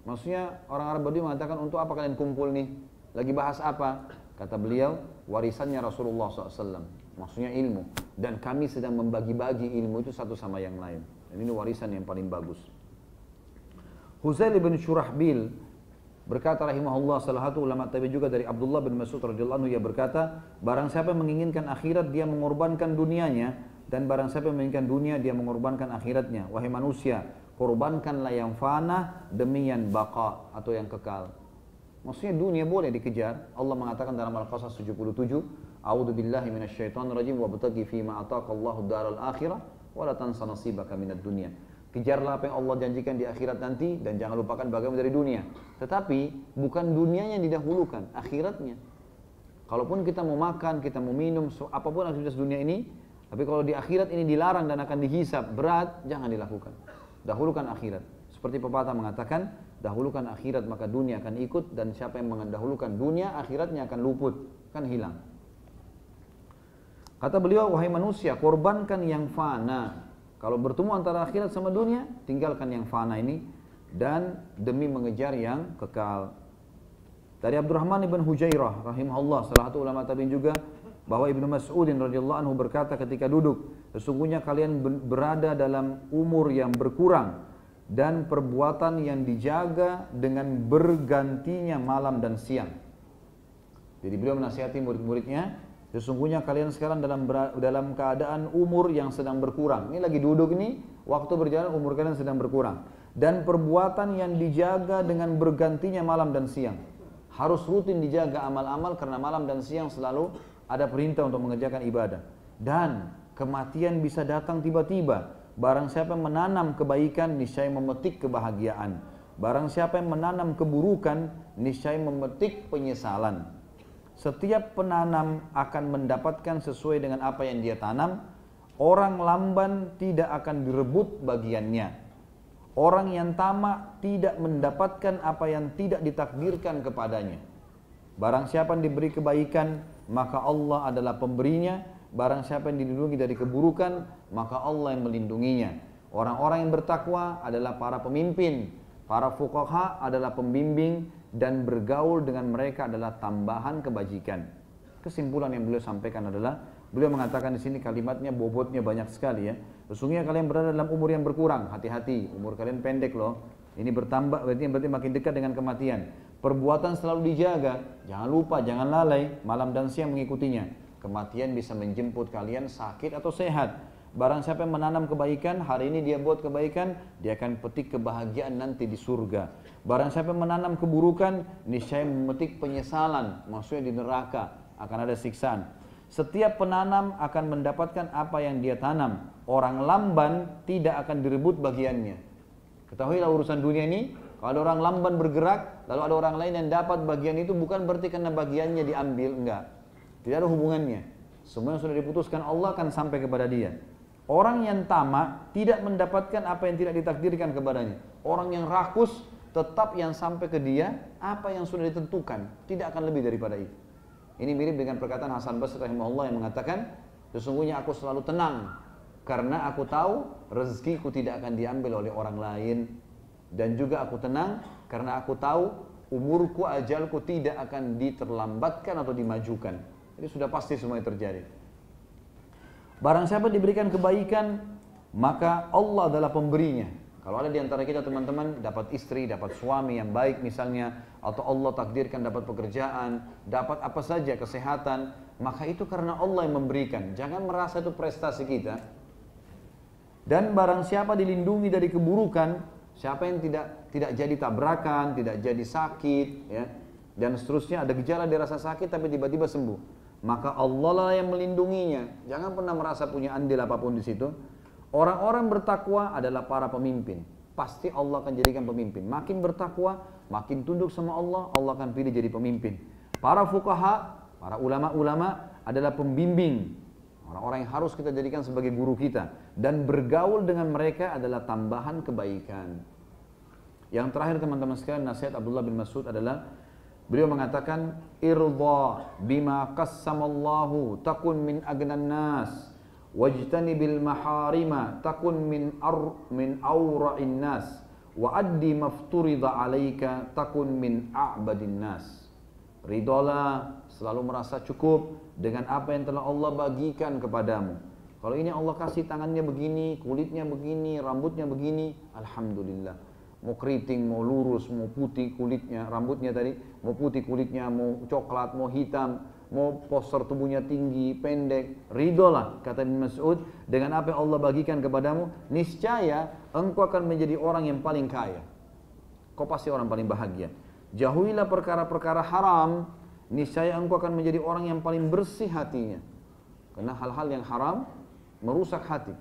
Maksudnya orang Arab Badui mengatakan, untuk apa kalian kumpul nih? Lagi bahas apa? Kata beliau, warisannya Rasulullah SAW. Maksudnya ilmu. Dan kami sedang membagi-bagi ilmu itu satu sama yang lain. Dan ini warisan yang paling bagus. Huzail bin Shurahbil berkata rahimahullah, salah satu ulama tabi'in juga dari Abdullah bin Mas'ud radhiyallahu anhu, ia berkata, barang siapa yang menginginkan akhirat dia mengorbankan dunianya, dan barang siapa yang menginginkan dunia dia mengorbankan akhiratnya. Wahai manusia, korbankanlah yang fana demi yang baqa atau yang kekal. Maksudnya dunia boleh dikejar. Allah mengatakan dalam Al-Qasas 77, A'udzu billahi minasyaitonir rajim wabtaghi fima ataqallahu daral akhirah wa la tansa nasibaka minad dunya. Kejarlah apa yang Allah janjikan di akhirat nanti dan jangan lupakan bagaimana dari dunia. Tetapi bukan dunianya yang didahulukan, akhiratnya. Kalaupun kita mau makan, kita mau minum, apapun aktivitas dunia ini, tapi kalau di akhirat ini dilarang dan akan dihisab berat, jangan dilakukan. Dahulukan akhirat. Seperti pepatah mengatakan, dahulukan akhirat maka dunia akan ikut, dan siapa yang mendahulukan dunia, akhiratnya akan luput, akan hilang. Kata beliau, wahai manusia, korbankan yang fana. Kalau bertemu antara akhirat sama dunia, tinggalkan yang fana ini dan demi mengejar yang kekal. Dari Abdurrahman ibn Hujairah rahimahullah, salah satu ulama tabi'in juga, bahwa Ibnu Mas'udin radhiyallahu anhu berkata ketika duduk, sesungguhnya kalian berada dalam umur yang berkurang dan perbuatan yang dijaga dengan bergantinya malam dan siang. Jadi beliau menasihati murid-muridnya, sesungguhnya kalian sekarang dalam keadaan umur yang sedang berkurang. Ini lagi duduk ini, waktu berjalan umur kalian sedang berkurang. Dan perbuatan yang dijaga dengan bergantinya malam dan siang. Harus rutin dijaga amal-amal karena malam dan siang selalu ada perintah untuk mengerjakan ibadah. Dan kematian bisa datang tiba-tiba. Barang siapa yang menanam kebaikan, niscaya memetik kebahagiaan. Barang siapa yang menanam keburukan, niscaya memetik penyesalan. Setiap penanam akan mendapatkan sesuai dengan apa yang dia tanam. Orang lamban tidak akan direbut bagiannya. Orang yang tamak tidak mendapatkan apa yang tidak ditakdirkan kepadanya. Barang siapa yang diberi kebaikan, maka Allah adalah pemberinya. Barang siapa yang dilindungi dari keburukan, maka Allah yang melindunginya. Orang-orang yang bertakwa adalah para pemimpin. Para fuqaha adalah pembimbing, dan bergaul dengan mereka adalah tambahan kebajikan. Kesimpulan yang beliau sampaikan adalah, beliau mengatakan di sini kalimatnya bobotnya banyak sekali ya. Sesungguhnya kalian berada dalam umur yang berkurang, hati-hati, umur kalian pendek loh. Ini bertambah, berarti makin dekat dengan kematian. Perbuatan selalu dijaga, jangan lupa, jangan lalai, malam dan siang mengikutinya. Kematian bisa menjemput kalian sakit atau sehat. Barang siapa yang menanam kebaikan, hari ini dia buat kebaikan, dia akan petik kebahagiaan nanti di surga. Barang siapa yang menanam keburukan, niscaya memetik penyesalan, maksudnya di neraka akan ada siksaan. Setiap penanam akan mendapatkan apa yang dia tanam. Orang lamban tidak akan direbut bagiannya. Ketahuilah urusan dunia ini, kalau ada orang lamban bergerak, lalu ada orang lain yang dapat bagian itu, bukan berarti karena bagiannya diambil, enggak. Tidak ada hubungannya. Semua yang sudah diputuskan Allah akan sampai kepada dia. Orang yang tamak tidak mendapatkan apa yang tidak ditakdirkan kepadanya. Orang yang rakus tetap yang sampai ke dia apa yang sudah ditentukan, tidak akan lebih daripada itu. Ini mirip dengan perkataan Hasan Basri rahimahullah yang mengatakan, sesungguhnya aku selalu tenang karena aku tahu rezekiku tidak akan diambil oleh orang lain, dan juga aku tenang karena aku tahu umurku, ajalku tidak akan diterlambatkan atau dimajukan. Jadi sudah pasti semua yang terjadi. Barang siapa diberikan kebaikan, maka Allah adalah pemberinya. Kalau ada di antara kita teman-teman dapat istri, dapat suami yang baik misalnya, atau Allah takdirkan dapat pekerjaan, dapat apa saja, kesehatan, maka itu karena Allah yang memberikan. Jangan merasa itu prestasi kita. Dan barang siapa dilindungi dari keburukan, siapa yang tidak jadi tabrakan, tidak jadi sakit, ya, dan seterusnya, ada gejala dia rasa sakit tapi tiba-tiba sembuh, maka Allah lah yang melindunginya. Jangan pernah merasa punya andil apapun di situ. Orang-orang bertakwa adalah para pemimpin. Pasti Allah akan jadikan pemimpin. Makin bertakwa, makin tunduk sama Allah, Allah akan pilih jadi pemimpin. Para fuqaha, para ulama-ulama adalah pembimbing. Orang-orang yang harus kita jadikan sebagai guru kita. Dan bergaul dengan mereka adalah tambahan kebaikan. Yang terakhir teman-teman sekalian, nasihat Abdullah bin Mas'ud adalah, beliau mengatakan, irda bima qassamallahu takun min agnan nas, wajtanibil maharima takun min awra'in nas, wa addi mafturida alaika takun min a'badin nas. Ridolah, selalu merasa cukup dengan apa yang telah Allah bagikan kepadamu. Kalau ini Allah kasih tangannya begini, kulitnya begini, rambutnya begini, alhamdulillah. Mau keriting, mau lurus, mau putih kulitnya, rambutnya tadi, mau putih kulitnya, mau coklat, mau hitam, mau postur tubuhnya tinggi, pendek, ridolah, kata Ibn Mas'ud, dengan apa yang Allah bagikan kepadamu, niscaya engkau akan menjadi orang yang paling kaya. Kau pasti orang paling bahagia. Jauhilah perkara-perkara haram, niscaya engkau akan menjadi orang yang paling bersih hatinya. Karena hal-hal yang haram merusak hati.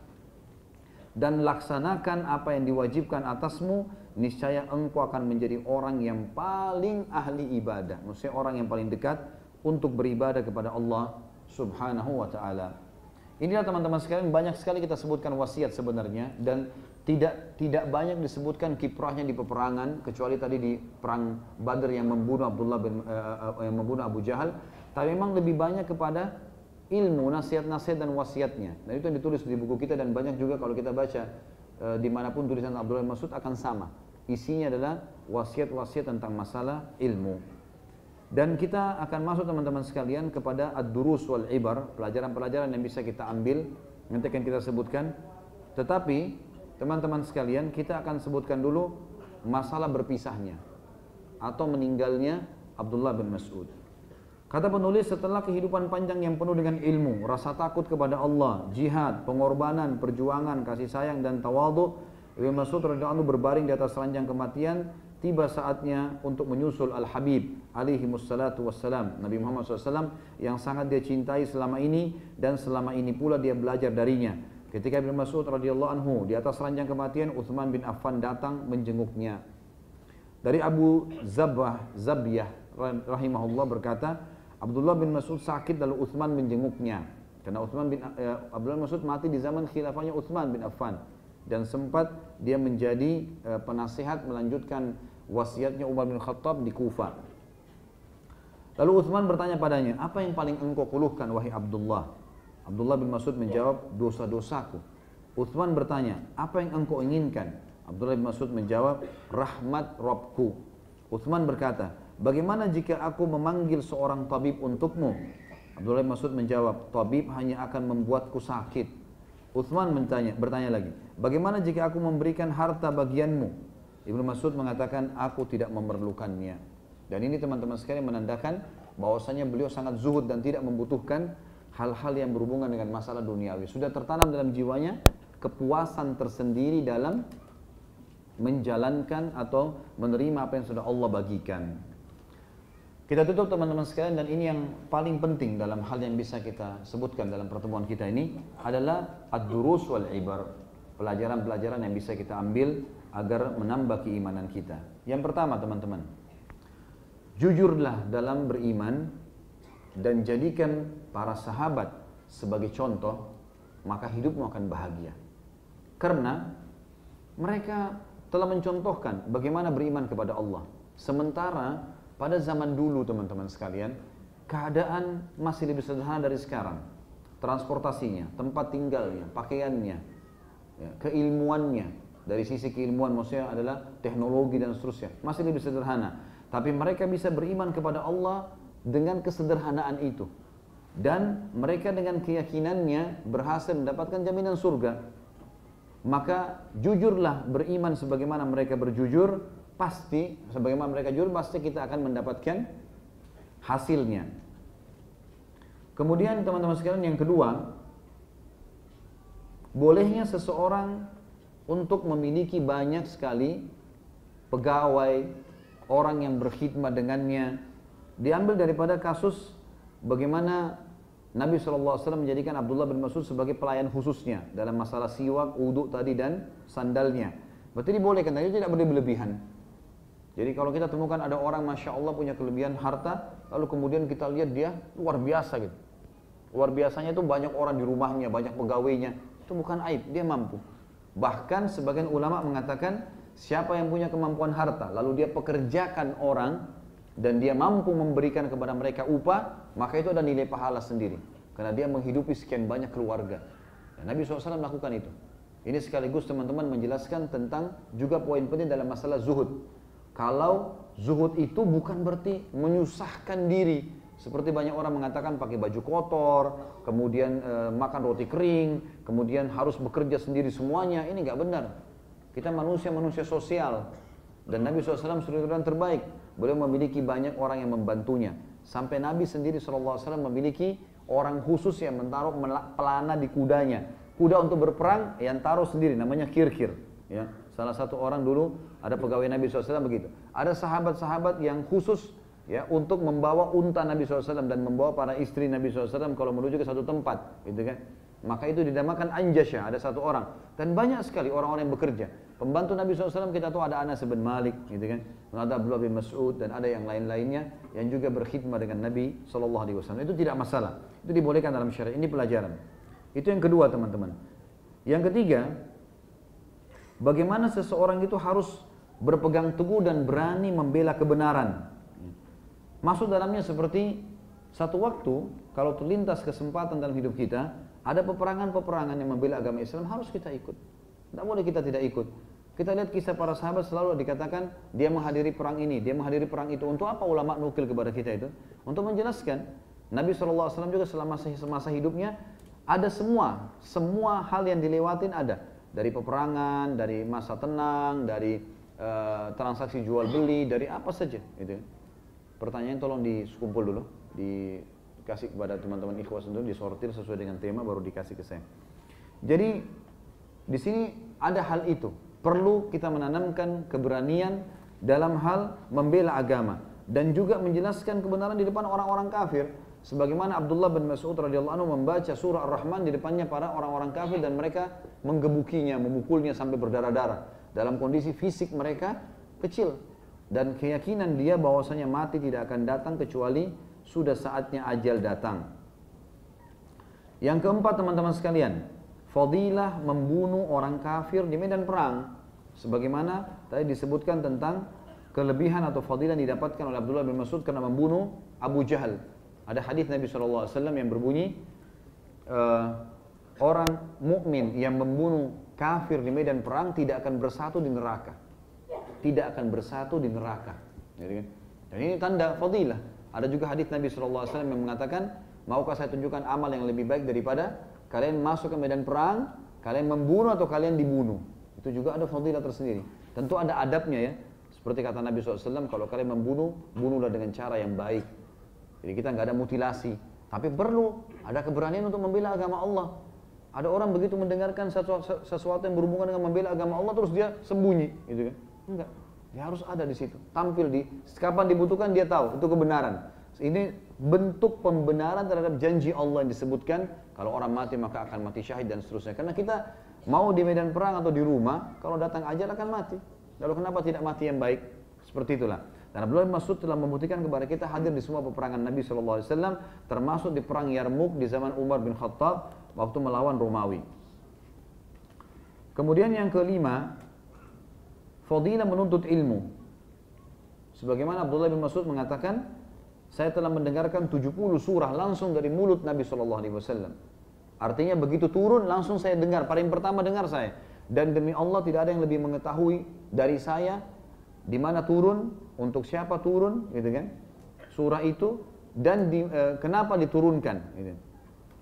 Dan laksanakan apa yang diwajibkan atasmu, niscaya engkau akan menjadi orang yang paling ahli ibadah. Maksudnya orang yang paling dekat untuk beribadah kepada Allah Subhanahu wa ta'ala. Inilah teman-teman sekalian, banyak sekali kita sebutkan wasiat sebenarnya, dan tidak banyak disebutkan kiprahnya di peperangan, kecuali tadi di perang Badr yang membunuh Abu Jahal. Tapi memang lebih banyak kepada ilmu, nasihat-nasihat dan wasiatnya. Dan itu yang ditulis di buku kita, dan banyak juga kalau kita baca dimanapun tulisan Abdullah bin Mas'ud akan sama. Isinya adalah wasiat-wasiat tentang masalah ilmu. Dan kita akan masuk teman-teman sekalian kepada ad-durus wal ibar, pelajaran-pelajaran yang bisa kita ambil, nanti akan kita sebutkan. Tetapi teman-teman sekalian, kita akan sebutkan dulu masalah berpisahnya atau meninggalnya Abdullah bin Mas'ud. Kata penulis, setelah kehidupan panjang yang penuh dengan ilmu, rasa takut kepada Allah, jihad, pengorbanan, perjuangan, kasih sayang dan tawadhu, Ibnu Mas'ud radhiyallahu anhu berbaring di atas ranjang kematian. Tiba saatnya untuk menyusul Al-Habib alaihi wassalatu wassalam, Nabi Muhammad SAW yang sangat dia cintai selama ini, dan selama ini pula dia belajar darinya. Ketika Ibnu Mas'ud radhiyallahu anhu di atas ranjang kematian, Utsman bin Affan datang menjenguknya. Dari Abu Zabyah rahimahullah berkata, Abdullah bin Mas'ud sakit lalu Utsman menjenguknya. Karena Abdullah bin Mas'ud mati di zaman khilafahnya Utsman bin Affan, dan sempat dia menjadi penasihat melanjutkan wasiatnya Umar bin Khattab di Kufah. Lalu Utsman bertanya padanya, apa yang paling engkau keluhkan wahai Abdullah? Abdullah bin Mas'ud menjawab, dosa-dosaku. Utsman bertanya, apa yang engkau inginkan? Abdullah bin Mas'ud menjawab, rahmat Rabbku. Utsman berkata, bagaimana jika aku memanggil seorang tabib untukmu? Abdullah bin Mas'ud menjawab, tabib hanya akan membuatku sakit. Utsman bertanya lagi, bagaimana jika aku memberikan harta bagianmu? Ibnu Mas'ud mengatakan, aku tidak memerlukannya. Dan ini teman-teman sekalian menandakan bahwasanya beliau sangat zuhud dan tidak membutuhkan hal-hal yang berhubungan dengan masalah duniawi. Sudah tertanam dalam jiwanya kepuasan tersendiri dalam menjalankan atau menerima apa yang sudah Allah bagikan. Kita tutup teman-teman sekalian, dan ini yang paling penting dalam hal yang bisa kita sebutkan dalam pertemuan kita ini adalah ad-durus wal ibar, pelajaran-pelajaran yang bisa kita ambil agar menambah keimanan kita. Yang pertama teman-teman, jujurlah dalam beriman dan jadikan para sahabat sebagai contoh, maka hidupmu akan bahagia. Karena mereka telah mencontohkan bagaimana beriman kepada Allah. Sementara pada zaman dulu teman-teman sekalian, keadaan masih lebih sederhana dari sekarang. Transportasinya, tempat tinggalnya, pakaiannya, keilmuannya, dari sisi keilmuan maksudnya adalah teknologi dan seterusnya, masih lebih sederhana. Tapi mereka bisa beriman kepada Allah dengan kesederhanaan itu. Dan mereka dengan keyakinannya berhasil mendapatkan jaminan surga. Maka jujurlah beriman sebagaimana mereka berjujur, pasti sebagaimana mereka jujur pasti kita akan mendapatkan hasilnya. Kemudian teman-teman sekalian, yang kedua, bolehnya seseorang untuk memiliki banyak sekali pegawai, orang yang berkhidmat dengannya. Diambil daripada kasus bagaimana Nabi SAW menjadikan Abdullah bin Mas'ud sebagai pelayan khususnya dalam masalah siwak, wudhu tadi dan sandalnya. Berarti dibolehkan, tapi tidak berlebihan. Jadi kalau kita temukan ada orang Masya Allah punya kelebihan harta, lalu kemudian kita lihat dia luar biasa gitu. Luar biasanya itu banyak orang di rumahnya, banyak pegawainya. Itu bukan aib, dia mampu. Bahkan sebagian ulama mengatakan siapa yang punya kemampuan harta, lalu dia pekerjakan orang dan dia mampu memberikan kepada mereka upah, maka itu ada nilai pahala sendiri. Karena dia menghidupi sekian banyak keluarga. Dan Nabi SAW melakukan itu. Ini sekaligus teman-teman menjelaskan tentang juga poin penting dalam masalah zuhud. Kalau zuhud itu bukan berarti menyusahkan diri. Seperti banyak orang mengatakan pakai baju kotor, kemudian makan roti kering, kemudian harus bekerja sendiri semuanya. Ini nggak benar. Kita manusia sosial. Dan Nabi SAW suri teladan terbaik. Beliau memiliki banyak orang yang membantunya. Sampai Nabi sendiri SAW memiliki orang khusus yang menaruh pelana di kudanya. Kuda untuk berperang yang taruh sendiri, namanya kirkir. Ya. Salah satu orang dulu, ada pegawai Nabi SAW begitu. Ada sahabat-sahabat yang khusus ya untuk membawa unta Nabi SAW dan membawa para istri Nabi SAW kalau menuju ke satu tempat. Gitu kan. Maka itu dinamakan anjasya, ada satu orang. Dan banyak sekali orang-orang yang bekerja. Pembantu Nabi SAW kita tahu ada Anas bin Malik, gitu kan. Ada Abdullah bin Mas'ud dan ada yang lain-lainnya yang juga berkhidmat dengan Nabi SAW. Itu tidak masalah. Itu dibolehkan dalam syariat. Ini pelajaran. Itu yang kedua teman-teman. Yang ketiga, bagaimana seseorang itu harus berpegang teguh dan berani membela kebenaran. Masuk dalamnya seperti satu waktu kalau terlintas kesempatan dalam hidup kita, ada peperangan-peperangan yang membela agama Islam, harus kita ikut. Tidak boleh kita tidak ikut. Kita lihat kisah para sahabat selalu dikatakan dia menghadiri perang ini, dia menghadiri perang itu. Untuk apa ulama nukil kepada kita itu? Untuk menjelaskan. Nabi SAW juga selama masa hidupnya ada semua hal yang dilewatin ada. Dari peperangan, dari masa tenang, dari transaksi jual beli, dari apa saja. Gitu. Pertanyaan tolong dikumpul dulu, dikasih kepada teman-teman ikhwas untuk disortir sesuai dengan tema baru dikasih ke saya. Jadi di sini ada hal itu. Perlu kita menanamkan keberanian dalam hal membela agama dan juga menjelaskan kebenaran di depan orang-orang kafir. Sebagaimana Abdullah bin Mas'ud radhiyallahu anhu membaca surah Ar-Rahman di depannya para orang-orang kafir dan mereka menggebukinya, memukulnya sampai berdarah-darah. Dalam kondisi fisik mereka kecil dan keyakinan dia bahwasanya mati tidak akan datang kecuali sudah saatnya ajal datang. Yang keempat teman-teman sekalian, fadilah membunuh orang kafir di medan perang. Sebagaimana tadi disebutkan tentang kelebihan atau fadilah yang didapatkan oleh Abdullah bin Mas'ud karena membunuh Abu Jahal. Ada hadis Nabi SAW yang berbunyi, orang mukmin yang membunuh kafir di medan perang tidak akan bersatu di neraka. Tidak akan bersatu di neraka. Dan ini tanda fadilah. Ada juga hadis Nabi SAW yang mengatakan, maukah saya tunjukkan amal yang lebih baik daripada kalian masuk ke medan perang, kalian membunuh atau kalian dibunuh. Itu juga ada fadilah tersendiri. Tentu ada adabnya ya. Seperti kata Nabi SAW, kalau kalian membunuh, bunuhlah dengan cara yang baik. Jadi kita nggak ada mutilasi. Tapi perlu ada keberanian untuk membela agama Allah. Ada orang begitu mendengarkan sesuatu yang berhubungan dengan membela agama Allah, terus dia sembunyi. Gitu kan? Enggak. Dia harus ada di situ. Tampil kapan dibutuhkan dia tahu. Itu kebenaran. Ini bentuk pembenaran terhadap janji Allah yang disebutkan. Kalau orang mati maka akan mati syahid dan seterusnya. Karena kita mau di medan perang atau di rumah, kalau datang ajal akan mati. Lalu kenapa tidak mati yang baik? Seperti itulah. Dan Abdullah bin Mas'ud telah membuktikan kepada kita hadir di semua peperangan Nabi SAW, termasuk di perang Yarmuk di zaman Umar bin Khattab waktu melawan Romawi. Kemudian yang kelima, fadilah menuntut ilmu. Sebagaimana Abdullah bin Mas'ud mengatakan, saya telah mendengarkan 70 surah langsung dari mulut Nabi SAW. Artinya begitu turun langsung saya dengar, paling pertama dengar saya. Dan demi Allah tidak ada yang lebih mengetahui dari saya di mana turun, untuk siapa turun, gitu kan? Surah itu dan kenapa diturunkan. Gitu.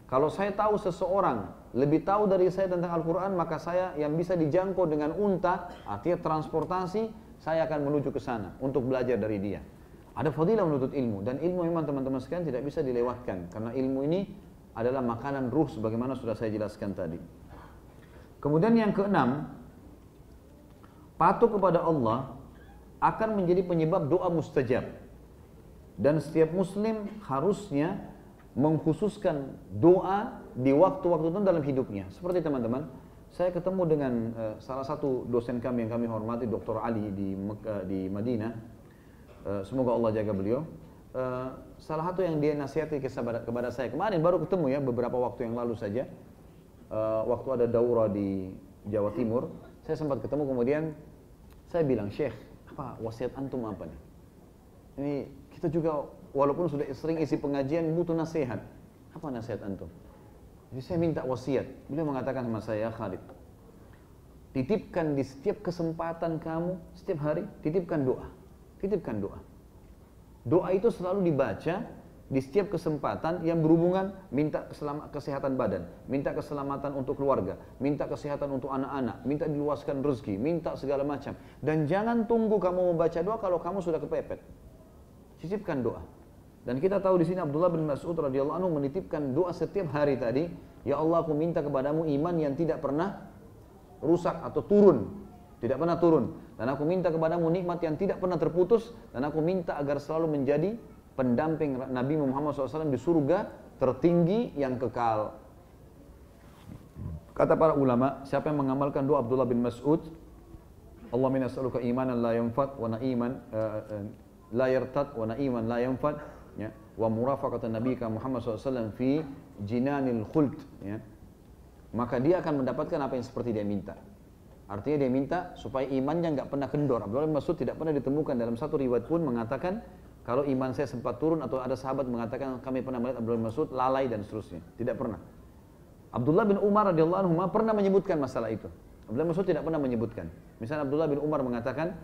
Kalau saya tahu seseorang lebih tahu dari saya tentang Al-Quran, maka saya yang bisa dijangkau dengan unta, artinya transportasi, saya akan menuju ke sana untuk belajar dari dia. Ada fadilah menuntut ilmu dan ilmu memang teman-teman sekalian tidak bisa dilewatkan karena ilmu ini adalah makanan ruh sebagaimana sudah saya jelaskan tadi. Kemudian yang keenam, patuh kepada Allah akan menjadi penyebab doa mustajab. Dan setiap muslim harusnya mengkhususkan doa di waktu-waktu itu dalam hidupnya. Seperti teman-teman, saya ketemu dengan salah satu dosen kami yang kami hormati, Dr. Ali di Madinah. Semoga Allah jaga beliau. Salah satu yang dia nasihati kepada saya, kemarin baru ketemu ya, beberapa waktu yang lalu saja. Waktu ada daurah di Jawa Timur, saya sempat ketemu, kemudian saya bilang, Syekh, apa wasiat antum apa nih? Ini kita juga walaupun sudah sering isi pengajian butuh nasihat. Apa nasihat antum? Jadi saya minta wasiat. Beliau mengatakan sama saya, Khalid, titipkan di setiap kesempatan kamu, setiap hari, titipkan doa. titipkan doa. Doa itu selalu dibaca di setiap kesempatan yang berhubungan minta kesehatan badan, minta keselamatan untuk keluarga, minta kesehatan untuk anak-anak, minta diluaskan rezeki, minta segala macam. Dan jangan tunggu kamu membaca doa kalau kamu sudah kepepet. Sisipkan doa. Dan kita tahu di sini Abdullah bin Mas'ud radhiyallahu anhu menitipkan doa setiap hari tadi, ya Allah aku minta kepadamu iman yang tidak pernah rusak atau turun, tidak pernah turun. Dan aku minta kepadamu nikmat yang tidak pernah terputus, dan aku minta agar selalu menjadi pendamping Nabi Muhammad SAW di surga tertinggi yang kekal. Kata para ulama, siapa yang mengamalkan doa Abdullah bin Mas'ud, Allahumma inni as'aluka imanan la yanfad wa na'iman la yartad wa na'iman la yanfad, ya, wa murafaqatan nabiyika Muhammad SAW fi jinanil khuld, ya. Maka dia akan mendapatkan apa yang seperti dia minta. Artinya dia minta supaya imannya nggak pernah kendor. Abdullah bin Mas'ud tidak pernah ditemukan dalam satu riwayat pun mengatakan kalau iman saya sempat turun, atau ada sahabat mengatakan kami pernah melihat Abdullah bin Mas'ud lalai dan seterusnya. Tidak pernah. Abdullah bin Umar radhiyallahu anhu pernah menyebutkan masalah itu. Abdullah bin Mas'ud tidak pernah menyebutkan. Misalnya Abdullah bin Umar mengatakan,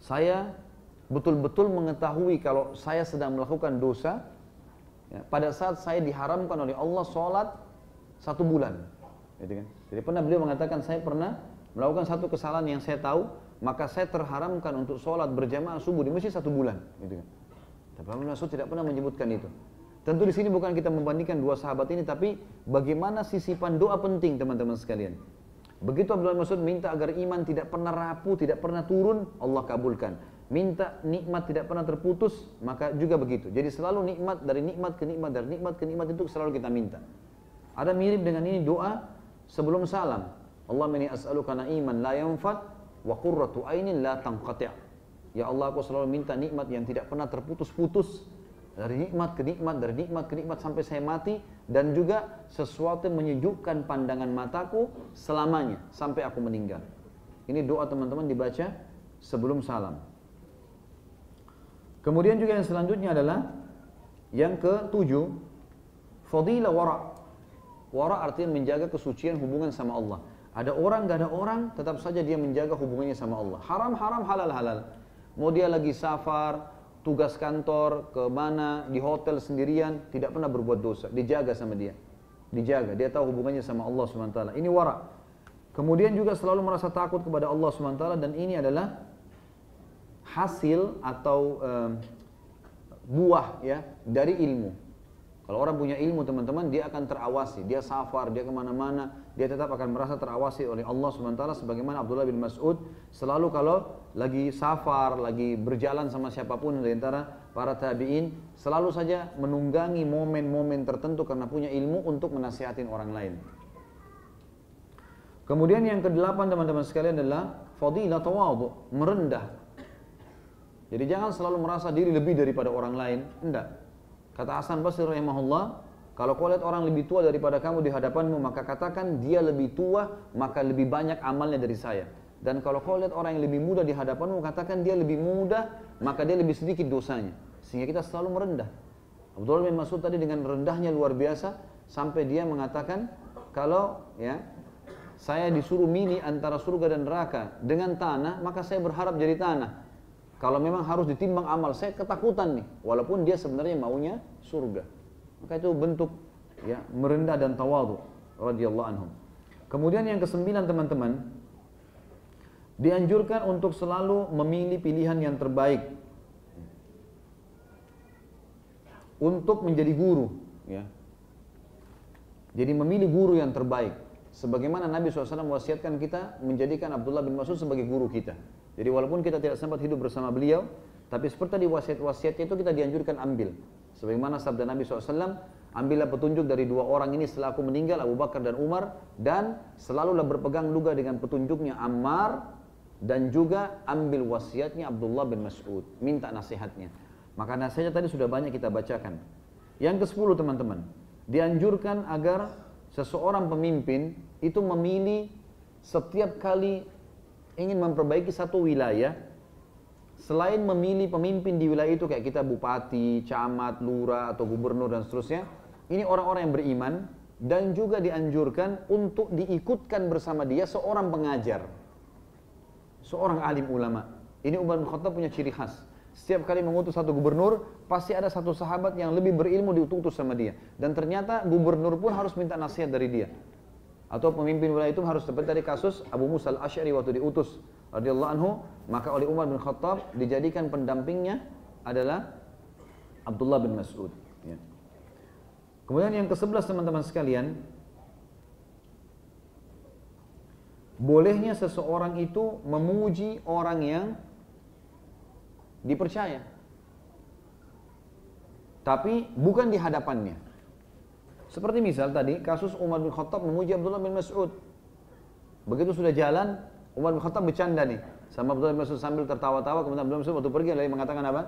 saya betul-betul mengetahui kalau saya sedang melakukan dosa, ya, pada saat saya diharamkan oleh Allah sholat 1 bulan. Gitu kan? Jadi pernah beliau mengatakan, saya pernah melakukan satu kesalahan yang saya tahu, maka saya terharamkan untuk sholat berjamaah subuh di masjid 1 bulan, gitu kan. Tapi Abdullah bin Mas'ud tidak pernah menyebutkan itu. Tentu di sini bukan kita membandingkan dua sahabat ini, tapi bagaimana sisipan doa penting teman-teman sekalian. Begitu Abdullah bin Mas'ud minta agar iman tidak pernah rapuh, tidak pernah turun, Allah kabulkan. Minta nikmat tidak pernah terputus, maka juga begitu. Jadi selalu nikmat dari nikmat ke nikmat, dari nikmat ke nikmat itu selalu kita minta. Ada mirip dengan ini doa sebelum salam. Allahumma inni as'aluka na'iman la yanfad wa qurratu ainin la tanqati'. Ya Allah, aku selalu minta nikmat yang tidak pernah terputus-putus, dari nikmat ke nikmat, dari nikmat ke nikmat sampai saya mati, dan juga sesuatu yang menyejukkan pandangan mataku selamanya sampai aku meninggal. Ini doa teman-teman dibaca sebelum salam. Kemudian juga yang selanjutnya adalah yang ke-7, fadilah wara'. Wara' artinya menjaga kesucian hubungan sama Allah. Ada orang, gak ada orang, tetap saja dia menjaga hubungannya sama Allah. Haram-haram, halal-halal. Mau dia lagi safar, tugas kantor, ke mana, di hotel sendirian, tidak pernah berbuat dosa. Dijaga sama dia. Dijaga, dia tahu hubungannya sama Allah SWT. Ini wara'. Kemudian juga selalu merasa takut kepada Allah SWT, dan ini adalah hasil atau buah, ya, dari ilmu. Kalau orang punya ilmu teman-teman, dia akan terawasi, dia safar, dia kemana-mana, dia tetap akan merasa terawasi oleh Allah SWT. Sebagaimana Abdullah bin Mas'ud selalu kalau lagi safar, lagi berjalan sama siapapun di antara para tabi'in, selalu saja menunggangi momen-momen tertentu karena punya ilmu untuk menasihatin orang lain. Kemudian yang ke-8 teman-teman sekalian adalah fadilah tawadhu, merendah. Jadi jangan selalu merasa diri lebih daripada orang lain, enggak. Kata Hasan Basri rahimahullah, kalau kau lihat orang lebih tua daripada kamu di hadapanmu, maka katakan dia lebih tua, maka lebih banyak amalnya dari saya. Dan kalau kau lihat orang yang lebih muda di hadapanmu, katakan dia lebih muda, maka dia lebih sedikit dosanya. Sehingga kita selalu merendah. Abdullah bin Mas'ud tadi dengan rendahnya luar biasa, sampai dia mengatakan, kalau ya saya disuruh milih antara surga dan neraka dengan tanah, maka saya berharap jadi tanah. Kalau memang harus ditimbang amal, saya ketakutan nih, walaupun dia sebenarnya maunya surga. Maka itu bentuk ya merendah dan tawadhu radhiyallahu anhum. Kemudian yang ke-9 teman-teman, dianjurkan untuk selalu memilih pilihan yang terbaik untuk menjadi guru, ya. Jadi memilih guru yang terbaik. Sebagaimana Nabi SAW wasiatkan kita menjadikan Abdullah bin Mas'ud sebagai guru kita. Jadi walaupun kita tidak sempat hidup bersama beliau, tapi seperti tadi wasiat-wasiatnya itu kita dianjurkan ambil. Sebagaimana sabda Nabi SAW, ambillah petunjuk dari 2 orang ini setelah aku meninggal, Abu Bakar dan Umar, dan selalulah berpegang juga dengan petunjuknya Ammar, dan juga ambil wasiatnya Abdullah bin Mas'ud, minta nasihatnya. Maka nasihatnya tadi sudah banyak kita bacakan. Yang ke-10 teman-teman, dianjurkan agar seseorang pemimpin itu memilih setiap kali ingin memperbaiki satu wilayah, selain memilih pemimpin di wilayah itu kayak kita bupati, camat, lurah atau gubernur dan seterusnya, ini orang-orang yang beriman, dan juga dianjurkan untuk diikutkan bersama dia seorang pengajar, seorang alim ulama. Ini Umar bin Khattab punya ciri khas. Setiap kali mengutus satu gubernur, pasti ada satu sahabat yang lebih berilmu diutus sama dia. Dan ternyata gubernur pun harus minta nasihat dari dia. Atau pemimpin wilayah itu harus seperti dari kasus Abu Musa al-Asy'ari waktu diutus radhiyallahu anhu, maka oleh Umar bin Khattab dijadikan pendampingnya adalah Abdullah bin Mas'ud. Ya. Kemudian yang ke-11 teman-teman sekalian, bolehnya seseorang itu memuji orang yang dipercaya, tapi bukan di hadapannya. Seperti misal tadi kasus Umar bin Khattab memuji Abdullah bin Mas'ud. Begitu sudah jalan, Umar bin Khattab bercanda nih sama Abdullah bin Mas'ud sambil tertawa-tawa. Kemudian Abdullah bin Mas'ud waktu pergi lagi mengatakan apa?